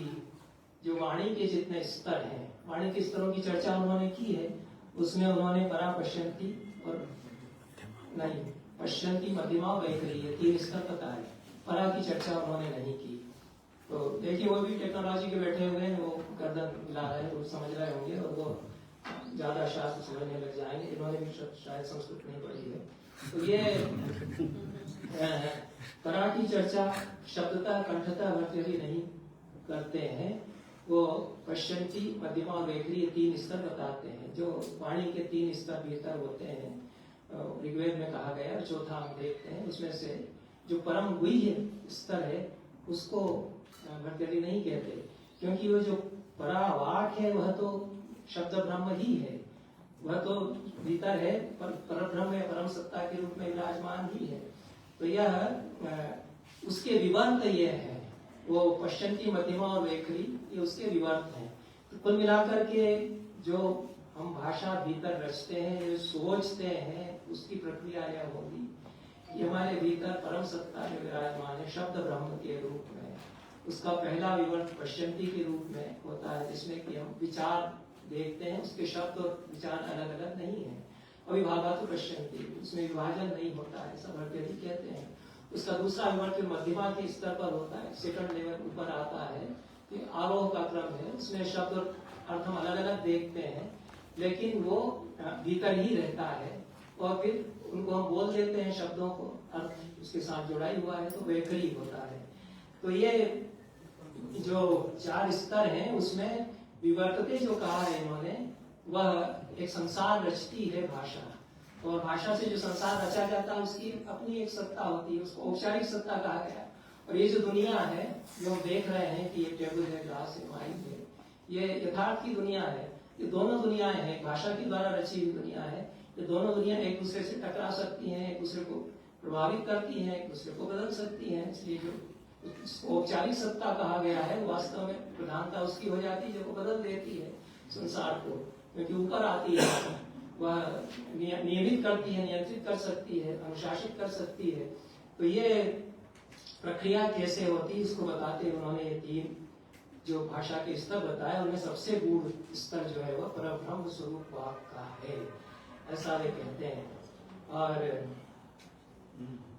जो वाणी के जितने स्तर हैं, वाणी के स्तरों की चर्चा उन्होंने की है, उसमें उन्होंने परा पश्यंती और नहीं पश्यंती मध्यमा वैखरी, 3 स्तर बताए। परा की चर्चा उन्होंने नहीं की। तो देखिए वो भी टेक्नोलॉजी के बैठे हुए हैं, वो गर्दन मिला रहे हैं, वो समझ रहे होंगे, और वो ज्यादा शास्त्र समझने लग जाएंगे। इन्होंने भी शायद संस्कृत नहीं पढ़ी है। तो ये परा की चर्चा शब्दता कंठता भर्तृहरि नहीं करते हैं, वो पश्यंती मध्यमा और वैखरी 3 स्तर बताते हैं, जो वाणी के 3 स्तर भीतर होते हैं, ऋग्वेद में कहा गया। और चौथा हम देखते हैं, उसमें से जो परम गुह्य स्तर है उसको भर्तृहरि नहीं कहते, क्योंकि वो जो परावाक है वह तो शब्द ब्रह्म ही है, वह तो भीतर है, पर परब्रह्म या परम सत्ता के रूप में विराजमान ही है। तो यह उसके विवर्त ये है, वो पश्यंती मध्यमा और वैखरी, ये उसके विवर्त हैं। तो कुल मिलाकर के जो हम भाषा भीतर रचते हैं, जो सोचते हैं, उसकी प्रक्रिया यह होगी कि हमारे भीतर परम सत्ता में विराजमान है शब्द ब्रह्म के रूप में। उसका पहला विवर्त पश्यंती के रूप में होता है, जिसमें कि हम विचार देखते हैं उसके शब्द और विचार अलग अलग नहीं है। अविभागातु पश्यन्ति, उसमें विभाजन नहीं होता है, ऐसा भर्तृहरि कहते हैं। उसका दूसरा विवर्त फिर मध्यमा के स्तर पर होता है, सेकंड लेवल ऊपर आता है, कि आरोह का क्रम है, उसमें शब्द और अर्थ हम अलग अलग देखते हैं, लेकिन वो भीतर ही रहता है और फिर उनको हम बोल देते हैं शब्दों को, अर्थ उसके साथ जुड़ा हुआ है तो वैखरी होता है। तो ये जो 4 स्तर हैं उसमें विवर्तते जो कहा है इन्होंने, वह एक संसार रचती है भाषा, और भाषा से जो संसार रचा जाता है उसकी अपनी एक सत्ता होती है, उसको औपचारिक सत्ता कहा गया। और ये जो दुनिया है जो हम देख रहे हैं कि ये टेबल है, ग्लास है, माइक है, ये यथार्थ की दुनिया है। ये दोनों दुनियाएं हैं, भाषा की द्वारा रची हुई दुनिया है। ये दोनों दुनिया एक दूसरे से टकरा सकती हैं, एक दूसरे को प्रभावित करती हैं, एक दूसरे को बदल सकती हैं। इसलिए जो औपचारिक सत्ता कहा गया है वास्तव में प्रधानता उसकी हो जाती है जो वो बदल देती है संसार को, क्योंकि ऊपर आती है, वह नियमित करती है, नियंत्रित कर सकती है, अनुशासित कर सकती है। तो ये प्रक्रिया कैसे होती है इसको बताते उन्होंने 3 जो भाषा के स्तर बताए, उनमें सबसे गूढ़ स्तर जो है वह परब्रह्म स्वरूप वाक का है, ऐसा वे कहते हैं। और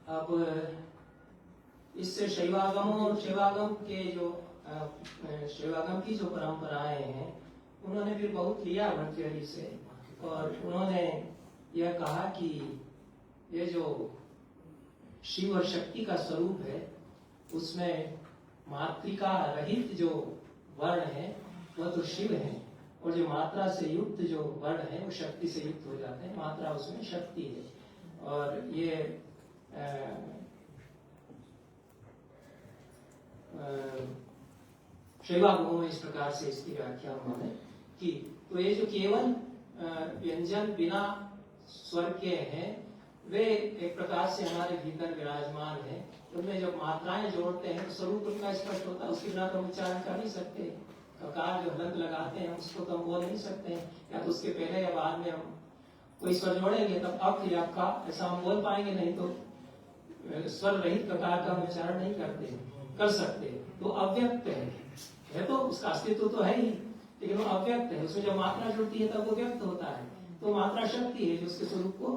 अब इससे शैवागम के जो शैवागम की जो परंपराएं हैं उन्होंने फिर बहुत लिया भर्तृहरि से, और उन्होंने यह कहा कि ये जो शिव और शक्ति का स्वरूप है उसमें मातृका रहित जो वर्ण है वह तो शिव है, और जो मात्रा से युक्त जो वर्ण है वो शक्ति से युक्त हो जाते हैं, मात्रा उसमें शक्ति है। और ये शैवागमों में इस प्रकार से इसकी व्याख्या उन्होंने की। तो ये जो केवल व्यंजन बिना स्वर के हैं वे एक प्रकार से हमारे भीतर विराजमान है। उनमें जब मात्राएं जोड़ते हैं तो स्वरूप उनका स्पष्ट होता है, उसके बिना तो उच्चारण कर नहीं सकते। ककार जो हलंत लगाते हैं उसको तो हम बोल नहीं सकते, या तो उसके पहले या बाद में हम कोई स्वर जोड़ेंगे तब अप या का ऐसा हम बोल पाएंगे, नहीं तो स्वर रहित ककार का उच्चारण नहीं कर सकते। तो अव्यक्त है तो उसका अस्तित्व तो है ही, लेकिन वो अव्यक्त है। उसमें जब मात्रा जुड़ती है तब वो व्यक्त होता है। तो मात्रा शक्ति है जो उसके स्वरूप को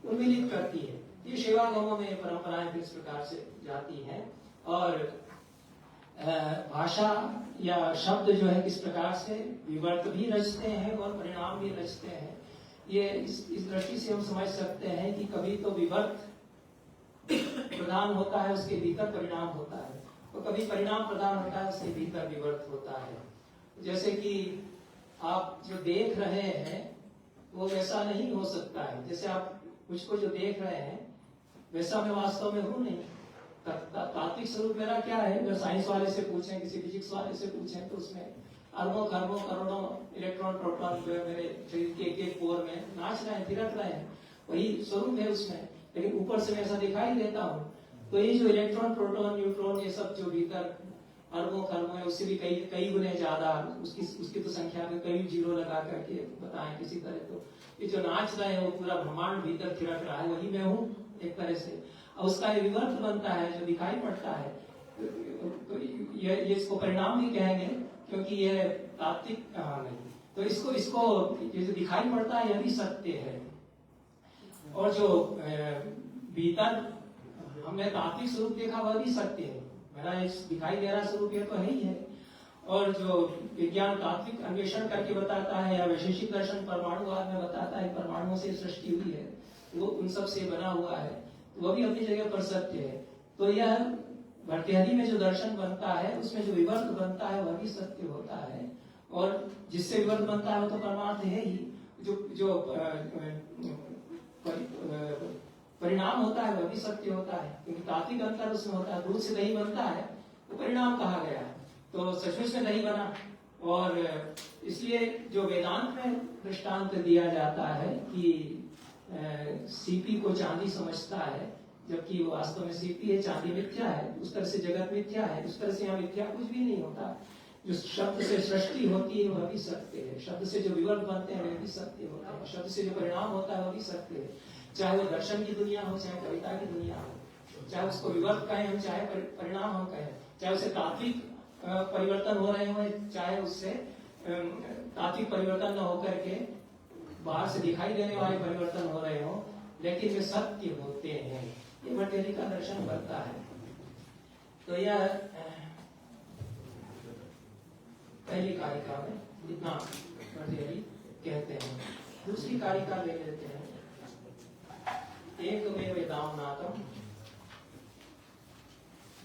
उन्मिलित करती है। ये शैवागमों में परंपराएं इस प्रकार से जाती हैं। और भाषा या शब्द जो है किस प्रकार से विवर्त भी रचते हैं और परिणाम भी रचते हैं, ये इस दृष्टि से हम समझ सकते हैं कि कभी तो विवर्त प्रधान होता है उसके भीतर परिणाम होता है, और कभी परिणाम प्रधान होता है उसके भीतर विवर्त होता है। जैसे कि आप जो देख रहे हैं वो वैसा नहीं हो सकता है, जैसे आप मुझको जो देख रहे हैं वैसा मैं वास्तव में हूं नहीं। तात्विक स्वरूप मेरा क्या है, अगर साइंस वाले से पूछें, किसी फिजिक्स वाले से पूछें, तो उसमें अरबों खरबों करोड़ों इलेक्ट्रॉन प्रोटॉन जो है मेरे शरीर के एक पोर में नाच रहे हैं, थिरक रहे हैं, वही स्वरूप है उसमें, लेकिन ऊपर से मैं ऐसा दिखाई देता हूँ। तो ये जो इलेक्ट्रॉन प्रोटॉन न्यूट्रॉन ये सब जो भीतर अरबों खरबों है, उससे भी कई गुने ज्यादा, उसकी तो संख्या में कई जीरो लगा करके बताएं किसी तरह। तो ये जो नाच रहे हैं वो पूरा ब्रह्मांड भीतर थिरक रहा है, वही मैं हूँ एक तरह से। और उसका ये विवर्त बनता है जो दिखाई पड़ता है, तो ये इसको परिणाम भी कहेंगे, क्योंकि ये तात्विक नहीं। तो इसको ये जो दिखाई पड़ता है यह भी सत्य है। और जो भीतर हमने तात्विक स्वरूप देखा वह भी सत्य है, मेरा दिखाई दे रहा स्वरूप ये तो है ही है। और जो विज्ञान तात्विक अन्वेषण करके बताता है, या वैशेषिक दर्शन परमाणुवाद में बताता है परमाणुओं से सृष्टि हुई है, वो उन सब से बना हुआ है, वो भी अपनी जगह पर सत्य है। तो यह भर्तृहरि में जो दर्शन बनता है उसमें जो विवर्त बनता है वह भी सत्य होता है, और जिससे विवर्त बनता है वो तो परमार्थ है ही। जो परिणाम होता है वह भी सत्य होता है, क्योंकि तात्विक अंतर उसमें होता है। दूध से दही बनता है तो परिणाम कहा गया है, तो सचमुच में दही बना। और इसलिए जो वेदांत में दृष्टांत दिया जाता है कि सीपी को चांदी समझता है, जबकि वास्तव में सीपी है, चांदी मिथ्या है, उस तरह से जगत मिथ्या है, उस तरह से यहाँ मिथ्या कुछ भी नहीं होता। जो शब्द से सृष्टि होती है वह भी सत्य है, शब्द से जो विवर्त बनते हैं वह भी सत्य होता है, शब्द से जो परिणाम होता है वह भी सत्य है। चाहे वो दर्शन की दुनिया हो, चाहे कविता की दुनिया हो, चाहे उसको विवर्त कहें हम, चाहे परिणाम हम कहें, चाहे उसे तात्विक परिवर्तन हो रहे हो, चाहे उससे तात्विक परिवर्तन न होकर के बाहर से दिखाई देने वाले परिवर्तन हो रहे हो, लेकिन वे सत्य होते हैं, ये भट्टियारी का दर्शन करता है। तो यह पहली कारिका में इतना भट्टियारी कहते हैं। दूसरी कारिका ले लेते हैं, एक में वेदांनाथम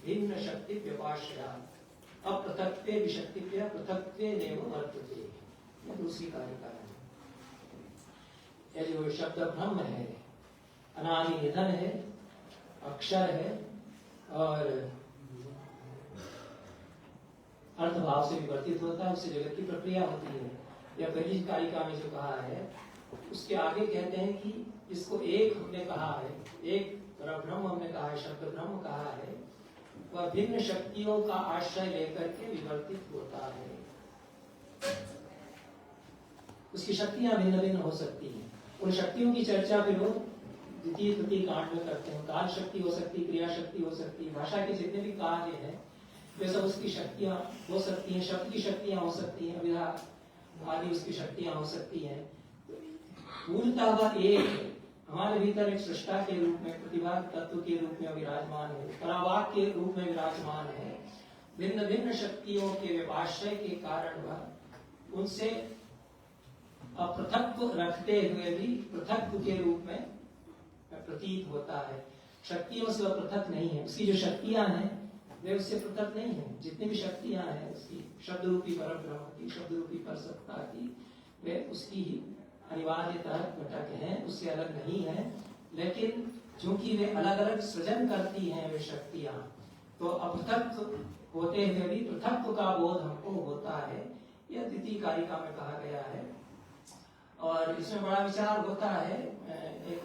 भिन्न शक्ति व्यपाश्रया अपृथक्त्वे विशक्तित्वे पृथक्त्वे नेव वर्तते, ये दूसरी कारिका है। यह जो शब्द ब्रह्म है, अनादि निधन है, अक्षर है और अर्थभाव से विवर्तित होता है, उससे जगत की प्रक्रिया होती है। यह पहली कारिका में जो कहा है, उसके आगे कहते हैं कि इसको एक हमने कहा है, एक ब्रह्म हमने कहा है, शब्द ब्रह्म कहा है, वह भिन्न शक्तियों का आश्रय लेकर के विवर्तित होता है। उसकी शक्तियां भिन्न भिन्न हो सकती हैं। उन शक्तियों की चर्चा फिर वो द्वितीय तृतीय कांड में करते हैं। काल शक्ति हो सकती, क्रिया शक्ति हो सकती, भाषा के जितने भी कार्य हैं वे सब उसकी शक्तियां हो सकती हैं, शब्द की शक्तियां हो सकती हैं, विधा आदि उसकी शक्तियां हो सकती हैं। मूलतः वह एक हमारे भीतर एक सृष्टा के रूप में, प्रतिभा तत्व के रूप में विराजमान है, परावाक के रूप में विराजमान है। भिन्न भिन्न शक्तियों के विभाषय के कारण वह उनसे अपृथक्व रखते हुए भी पृथक्व के रूप में प्रतीत होता है। शक्तियों से वह पृथक नहीं है, उसकी जो शक्तियां हैं वे उससे पृथक नहीं है। जितनी भी शक्तियां हैं उसकी शब्द रूपी परब्रह्म की, शब्द रूपी परसत्ता की, वे उसकी ही अनिवार्यतः घटक हैं, उससे अलग नहीं है। लेकिन चूंकि वे अलग अलग सृजन करती हैं वे शक्तियां, तो अपृथक होते हुए भी पृथक्व का बोध हमको होता है। यह द्वितीय कारिका में कहा गया है और इसमें बड़ा विचार होता है। एक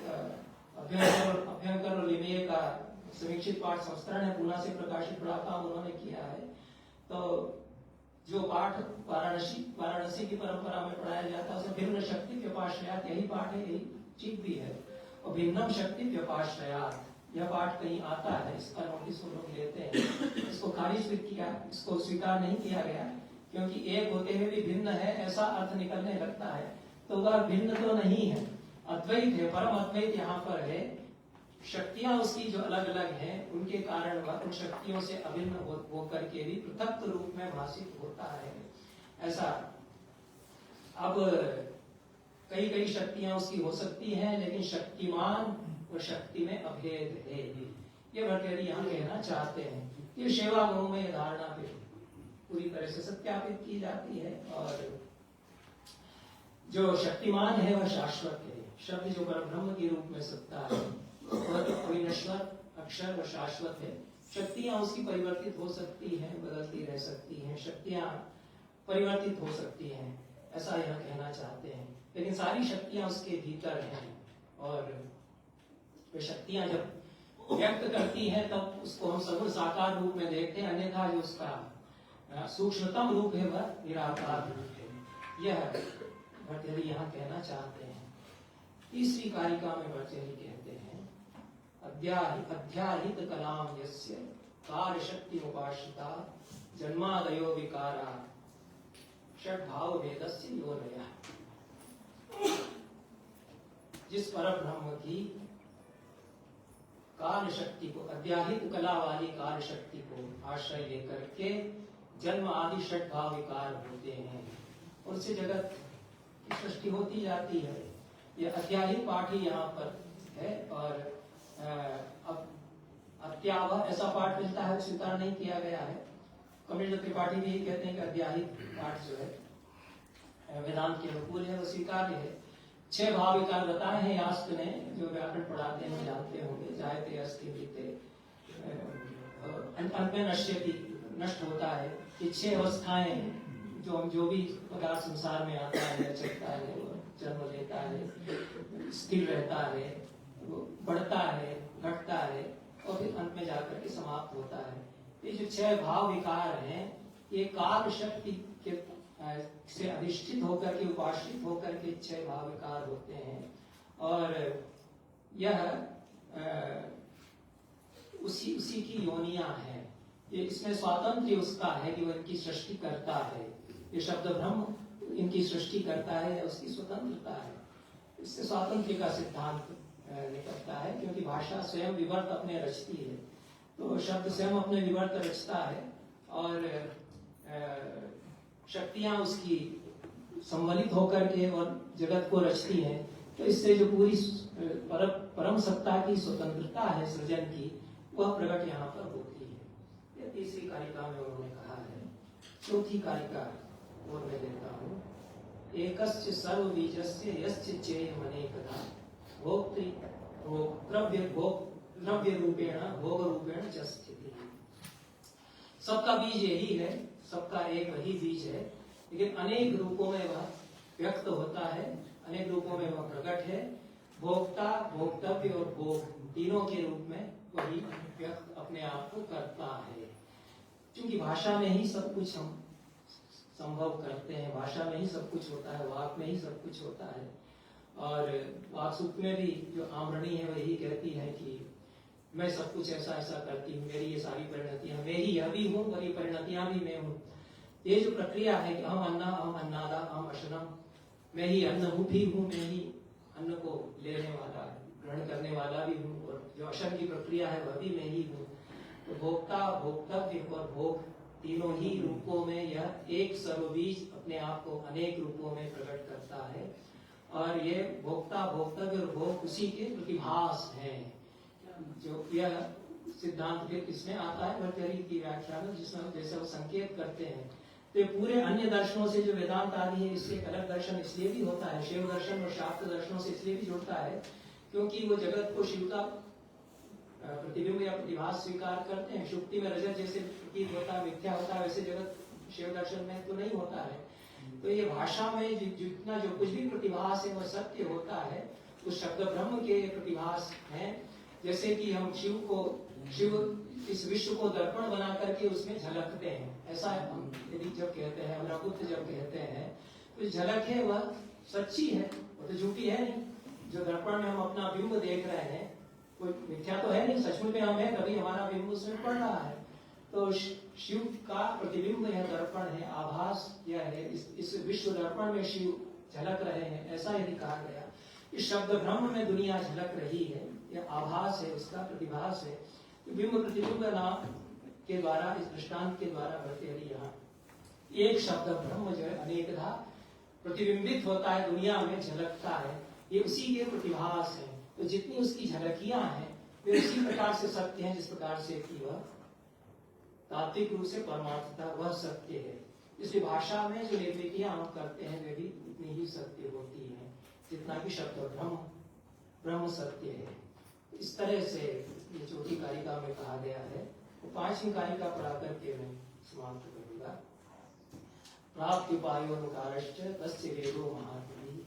अभ्यंकर और लिमेय का समीक्षित पाठ संस्करण है, पूना से प्रकाशित, बड़ा काम उन्होंने किया है। तो जो पाठ वाराणसी की परंपरा में पढ़ाया जाता है उसमें भिन्न शक्ति व्यपाश्रयात, यही पाठ है, यही ठीक भी है। और भिन्नम शक्ति व्यपाश्रयात यह पाठ कहीं आता है, इसका नोटिस लोग लेते हैं। इसको खारिज किया, इसको स्वीकार नहीं किया गया, क्योंकि एक होते हुए भी भिन्न है ऐसा अर्थ निकलने लगता है। तो वह भिन्न तो नहीं है, अद्वैत है, परम अद्वैत यहाँ पर है। शक्तियां उसकी जो अलग अलग हैं उनके कारण वह उन शक्तियों से अभिन्न होकर के भी पृथक रूप में भाषित होता है, ऐसा। अब कई कई शक्तियां उसकी हो सकती हैं, लेकिन शक्तिमान और शक्ति में अभेद है, ये भट्टियारी यहाँ कहना चाहते हैं। ये सेवा गुरु में धारणा पे पूरी तरह से सत्यापित की जाती है। और जो शक्तिमान है वह शाश्वत है, शब्द जो परब्रह्म के रूप में सत्ता है अविनश्वर अक्षर व शाश्वत है। शक्तियां उसकी परिवर्तित हो सकती हैं, बदलती रह सकती हैं, शक्तियां परिवर्तित हो सकती हैं, ऐसा यह कहना चाहते हैं। लेकिन सारी शक्तियां उसके भीतर हैं और वे शक्तियां जब व्यक्त करती हैं तब उसको हम सगुण साकार रूप में देखते हैं, अन्यथा जो उसका सूक्ष्मतम रूप है वह निराकार रूप है। यह भट्टियारी यहाँ कहना चाहते हैं। तीसरी कारिका में भट्टियारी कहते हैं, अध्याहित कलाम यस्य कार्य शक्ति उपाश्रिता जन्मादयो विकारा षड्भाव भेदस्य योनया। जिस परब्रह्म की कार्य शक्ति को, अध्याहित कला वाली कार्य शक्ति को आश्रय लेकर के जन्म आदि षड्भाव विकार होते हैं, उनसे जगत की सृष्टि होती जाती है। यह अध्याहित पाठ ही यहाँ पर है। और अब अत्यावह ऐसा पाठ मिलता है, स्वीकार नहीं किया गया है। कमलेश त्रिपाठी भी कहते हैं कि अध्याहित पाठ जो है वेदांत के अनुकूल है, वो स्वीकार्य है। 6 भाव विकार बताए हैं यास्क ने, जो व्याकरण पढ़ाते हैं जानते होंगे। जायते अस्ति बीते अंत में नश्यति, नष्ट होता है। ये 6 अवस्थाएं जो भी पदार्थ संसार में आता है, चलता है, वो जन्म लेता है, स्थिर रहता है, वो बढ़ता है, घटता है और फिर अंत में जाकर के समाप्त होता है। ये जो 6 भाव विकार हैं, ये काल शक्ति के से अधिष्ठित होकर के, उपाश्रित होकर के 6 भाव विकार होते हैं। और यह उसी की योनियां हैं। ये इसमें स्वातंत्र्य उसका है कि वो इनकी सृष्टि करता है। ये शब्द ब्रह्म इनकी सृष्टि करता है, उसकी स्वतंत्रता है। इससे स्वातंत्र्य का सिद्धांत निकलता है, क्योंकि भाषा स्वयं विवर्त अपने रचती है, तो शब्द स्वयं अपने विवर्त रचता है और शक्तियां उसकी संवलित होकर के और जगत को रचती हैं। तो इससे जो पूरी परम सत्ता की स्वतंत्रता है सृजन की, वह प्रकट यहाँ पर होती है। यह तीसरी कारिका में उन्होंने कहा है। चौथी कारिका और मैं देता हूँ। एकस्य सर्व बीजस्य यस्य चेयमनेकधा भोक्तृ द्रव्य रूपेण भोग रूपेण च स्थिति। सबका बीज यही है, सबका एक वही बीज है, लेकिन अनेक रूपों में वह व्यक्त होता है, अनेक रूपों में वह प्रकट है। भोक्ता, भोक्तव्य और भोग तीनों के रूप में वही व्यक्त अपने आप को करता है। क्योंकि भाषा में ही सब कुछ हम संभव करते हैं, भाषा में ही सब कुछ होता है, वाक में ही सब कुछ होता है। और वाक सूक्त में भी जो आमरणी है वही कहती है कि मैं सब कुछ ऐसा ऐसा करती हूँ, मेरी ये सारी परिणतियां, मेरी यह भी हूँ और ये परिणतियां भी मैं हूँ। ये जो प्रक्रिया है कि अहम अन्ना, अहम अन्नादा, अहम अशनम, मैं ही अन्न हूँ भी हूँ, मैं ही अन्न को लेने वाला, ग्रहण करने वाला भी हूँ, और जो अशन की प्रक्रिया है वह भी मैं ही हूँ। तो भोक्ता, भोक्तव्य और भोग तीनों ही रूपों में यह एक सर्वबीज अपने आप को अनेक रूपों में प्रकट करता है। और ये भोक्ता, भोक्तव्य और भोग उसी के प्रतिभास हैं। जो यह सिद्धांत फिर किसमें आता है? भर्तृहरि की व्याख्या में, जिसमें जैसे वो संकेत करते हैं। तो ये पूरे अन्य दर्शनों से जो वेदांत आदि है, इससे एक अलग दर्शन इसलिए भी होता है, शिव दर्शन और शाक्त दर्शनों से इसलिए भी जुड़ता है क्योंकि वो जगत को शिव का प्रतिबिंब या प्रतिभास स्वीकार करते हैं। शुक्ति में रजत जैसे प्रतीत होता है, मिथ्या होता है, वैसे जगत शिव दर्शन में तो नहीं होता है। तो ये भाषा में जितना जो कुछ भी प्रतिभास है वह सत्य होता है। उस शब्द ब्रह्म के प्रतिभास हैं। जैसे कि हम शिव इस विश्व को दर्पण बना करके उसमें झलकते हैं, ऐसा हम यदि जब कहते हैं, हमारा बुद्ध जब कहते हैं, तो झलक है वह सच्ची है, वो तो झूठी है नहीं। जो दर्पण में हम अपना बिंब देख रहे हैं कोई मिथ्या तो है नहीं, सचमुच में हम है, कभी हमारा बिंब उसमें पड़ रहा है। तो शिव का प्रतिबिंब यह दर्पण है, आभास यह है, इस विश्व दर्पण में शिव झलक रहे हैं, ऐसा यदि कहा गया। इस शब्द ब्रह्म में दुनिया झलक रही है, यह आभास है, उसका प्रतिभास है। बिंब प्रतिबिंब नाम के द्वारा, इस दृष्टांत के द्वारा भर्तृहरि यहाँ एक शब्द ब्रह्म जो है अनेकधा प्रतिबिंबित होता है, दुनिया में झलकता है, ये उसी के प्रतिभास है। तो जितनी उसकी झलकियां हैं वे उसी प्रकार से सत्य हैं जिस प्रकार से कि वह तात्विक रूप से परमार्थता वह सत्य है। इसलिए भाषा में जो निर्मितियां हम करते हैं वे भी उतनी ही सत्य होती हैं जितना कि शब्द ब्रह्म सत्य है। इस तरह से ये चौथी कारिका में कहा गया है। तो पांचवी कारिका पढ़ा करके मैं समाप्त करूंगा। प्राप्ति उपायोनुकारश्च तस्य वेदो महात्मनि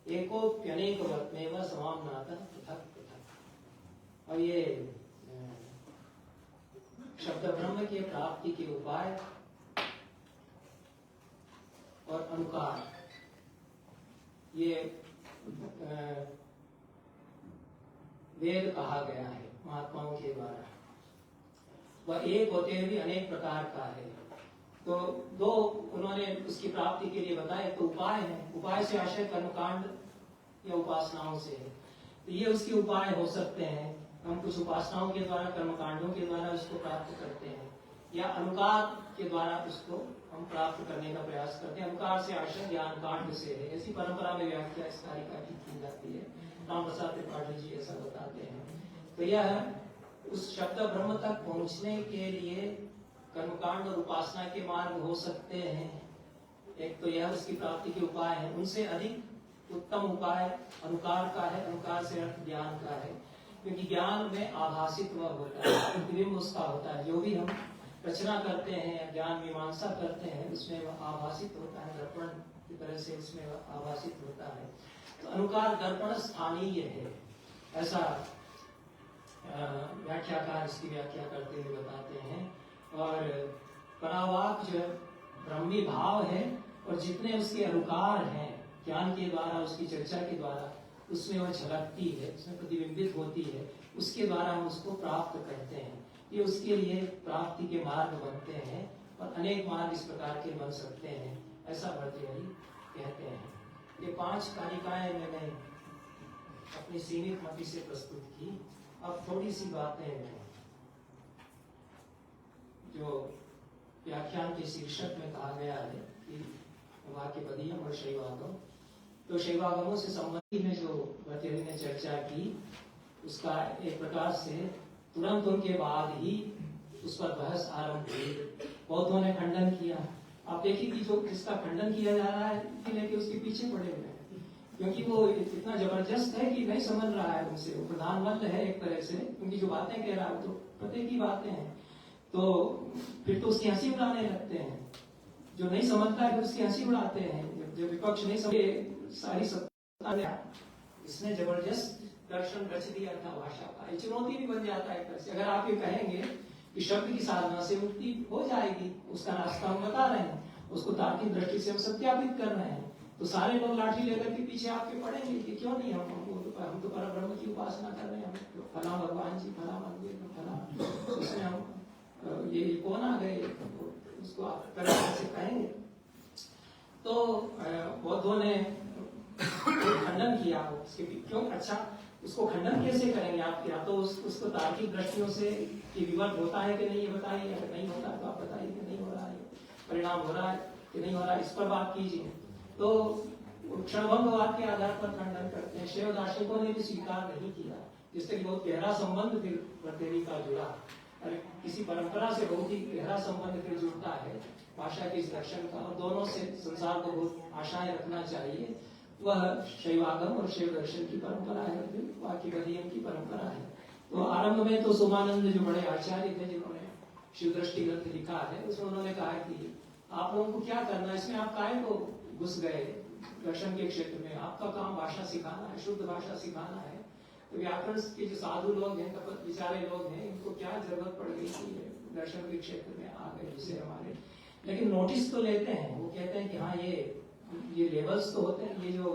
एकोप्यनेक वर्त्मेव समाम्नातः पृथक पृथक। और ये शब्द ब्रह्म के प्राप्ति के उपाय और अनुकार, ये वेद कहा गया है महात्माओं के द्वारा। वह एक होते हुए भी अनेक प्रकार का है। तो दो उन्होंने उसकी प्राप्ति के लिए बताया। तो उपाय है, उपाय से आशय कर्मकांड या उपासनाओं से है। तो ये उसके उपाय हो सकते हैं। हम कुछ उपासनाओं के द्वारा, कर्मकांडों के द्वारा उसको प्राप्त करते हैं, या अनुकार के द्वारा उसको हम प्राप्त करने का प्रयास करते हैं। अनुकार से आशय ज्ञान कांड से है। ऐसी परंपरा में व्याख्या इस कारिका की जाती है। राम प्रसाद त्रिपाठी जी ऐसा बताते हैं। तो यह उस शब्द ब्रह्म तक पहुंचने के लिए कर्मकांड और उपासना के मार्ग हो सकते हैं। एक तो यह उसकी प्राप्ति के उपाय है। उनसे अधिक उत्तम उपाय अनुकार का है। अनुकार से अर्थ ज्ञान का है, क्योंकि ज्ञान में आभासित वह होता है, प्रतिबिंब उसका होता है। जो भी हम रचना करते हैं या ज्ञान मीमांसा करते हैं उसमें वह आभासित होता है, दर्पण की तरह से उसमें वह आभासित होता है। तो अनुकार दर्पण स्थानीय है, ऐसा व्याख्याकार इसकी व्याख्या करते हुए बताते हैं। और परावाक जो ब्रह्मी भाव है, और जितने उसके अनुकार हैं ज्ञान के द्वारा, उसकी चर्चा के द्वारा उसमें वह झलकती है, उसमें प्रतिबिंबित होती है, उसके द्वारा हम उसको प्राप्त करते हैं। ये उसके लिए प्राप्ति के मार्ग बनते हैं और अनेक मार्ग इस प्रकार के बन सकते हैं, ऐसा भर्तृहरि कहते हैं। ये 5 कारिकाएं मैंने अपनी सीमित मति से प्रस्तुत की। अब थोड़ी सी बातें मैं जो व्याख्यान के शीर्षक में कहा गया है कि वाक्यपदीयम और शैवागम, तो शैवागमों से संबंधित में जो भर्तृहरि ने चर्चा की उसका एक प्रकार से तुरंत उनके बाद ही उस पर बहस आरंभ हुई। बौद्धों ने खंडन किया। आप देखिए कि जो जिसका खंडन किया जा रहा है लेकिन उसके पीछे पड़े हुए हैं, क्योंकि वो इतना जबरदस्त है कि नहीं समझ रहा है उनसे। वो प्रधानमंत्री है एक तरह से, क्योंकि जो बातें कह रहा है वो तो पते की बातें हैं, तो फिर तो उसकी हंसी उड़ाने लगते हैं। जो नहीं समझता है उसकी हंसी उड़ाते हैं। जो विपक्ष नहीं समझे सारी सत्ता इसने जबरदस्त दर्शन रच दिया था भाषा का। ये चुनौती भी बन जाता है एक तरह से। अगर आप ये कहेंगे कि शब्द की साधना से मुक्ति हो जाएगी, उसका रास्ता हम बता रहे हैं, उसको तार्किक दृष्टि से हम सत्यापित कर रहे हैं, तो सारे लोग लाठी लेकर के पीछे आपके पड़ेंगे कि क्यों नहीं, हम तो परब्रह्म की उपासना कर रहे हैं, हम फला भगवान जी, फला मंदिर, फला उसमें हम ये कौन आ गए, उसको आप कैसे कहेंगे। तो बौद्धों ने खंडन किया उसके, क्यों? अच्छा, उसको खंडन कैसे करेंगे आप? या तो उसको तार्किक दृष्टियों से कि विवर्त होता है कि नहीं ये बताइए, अगर नहीं होता है तो आप बताइए कि नहीं हो रहा है, परिणाम हो रहा है कि नहीं हो रहा है, इस पर बात कीजिए। तो क्षणभंगवाद के आधार पर खंडन करते हैं। शैव दार्शनिकों ने भी स्वीकार नहीं किया, जिससे बहुत गहरा संबंध फिर भर्तृहरि का जुड़ा। अरे किसी परंपरा से बहुत ही गहरा संबंध फिर जुड़ता है भाषा के इस दर्शन का, और दोनों से संसार को बहुत आशाएं रखना चाहिए। वह शैवागम और शैव दर्शन की परंपरा है, वाक्यपदीयम की परंपरा है। तो आरंभ में तो सोमानंद जो बड़े आचार्य थे जिन्होंने शिव दृष्टि ग्रंथ लिखा है, उसमें उन्होंने कहा कि आप लोगों को क्या करना है, इसमें आप काहे को घुस गए दर्शन के क्षेत्र में? आपका काम भाषा सिखाना है, शुद्ध भाषा सिखाना है। तो व्याकरण के जो साधु लोग हैं, तपत विचारे लोग हैं, इनको क्या जरूरत पड़ गई कि दर्शन के क्षेत्र में आ गए जिसे हमारे। लेकिन नोटिस तो लेते हैं, वो कहते हैं कि हाँ ये लेवल्स तो होते हैं, ये जो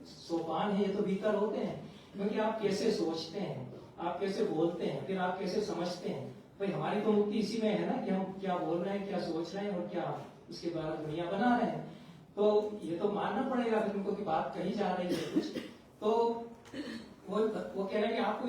सोपान है ये तो भीतर होते हैं, क्योंकि आप कैसे सोचते हैं, आप कैसे बोलते हैं, फिर आप कैसे समझते हैं। भाई हमारी तो मुक्ति इसी में है ना कि हम क्या बोल रहे हैं, क्या सोच रहे हैं और क्या उसके द्वारा दुनिया बना रहे हैं। तो ये तो मानना पड़ेगा फिर उनको कि बात कही जा रही है कुछ। तो वो कह रहे हैं कि आपको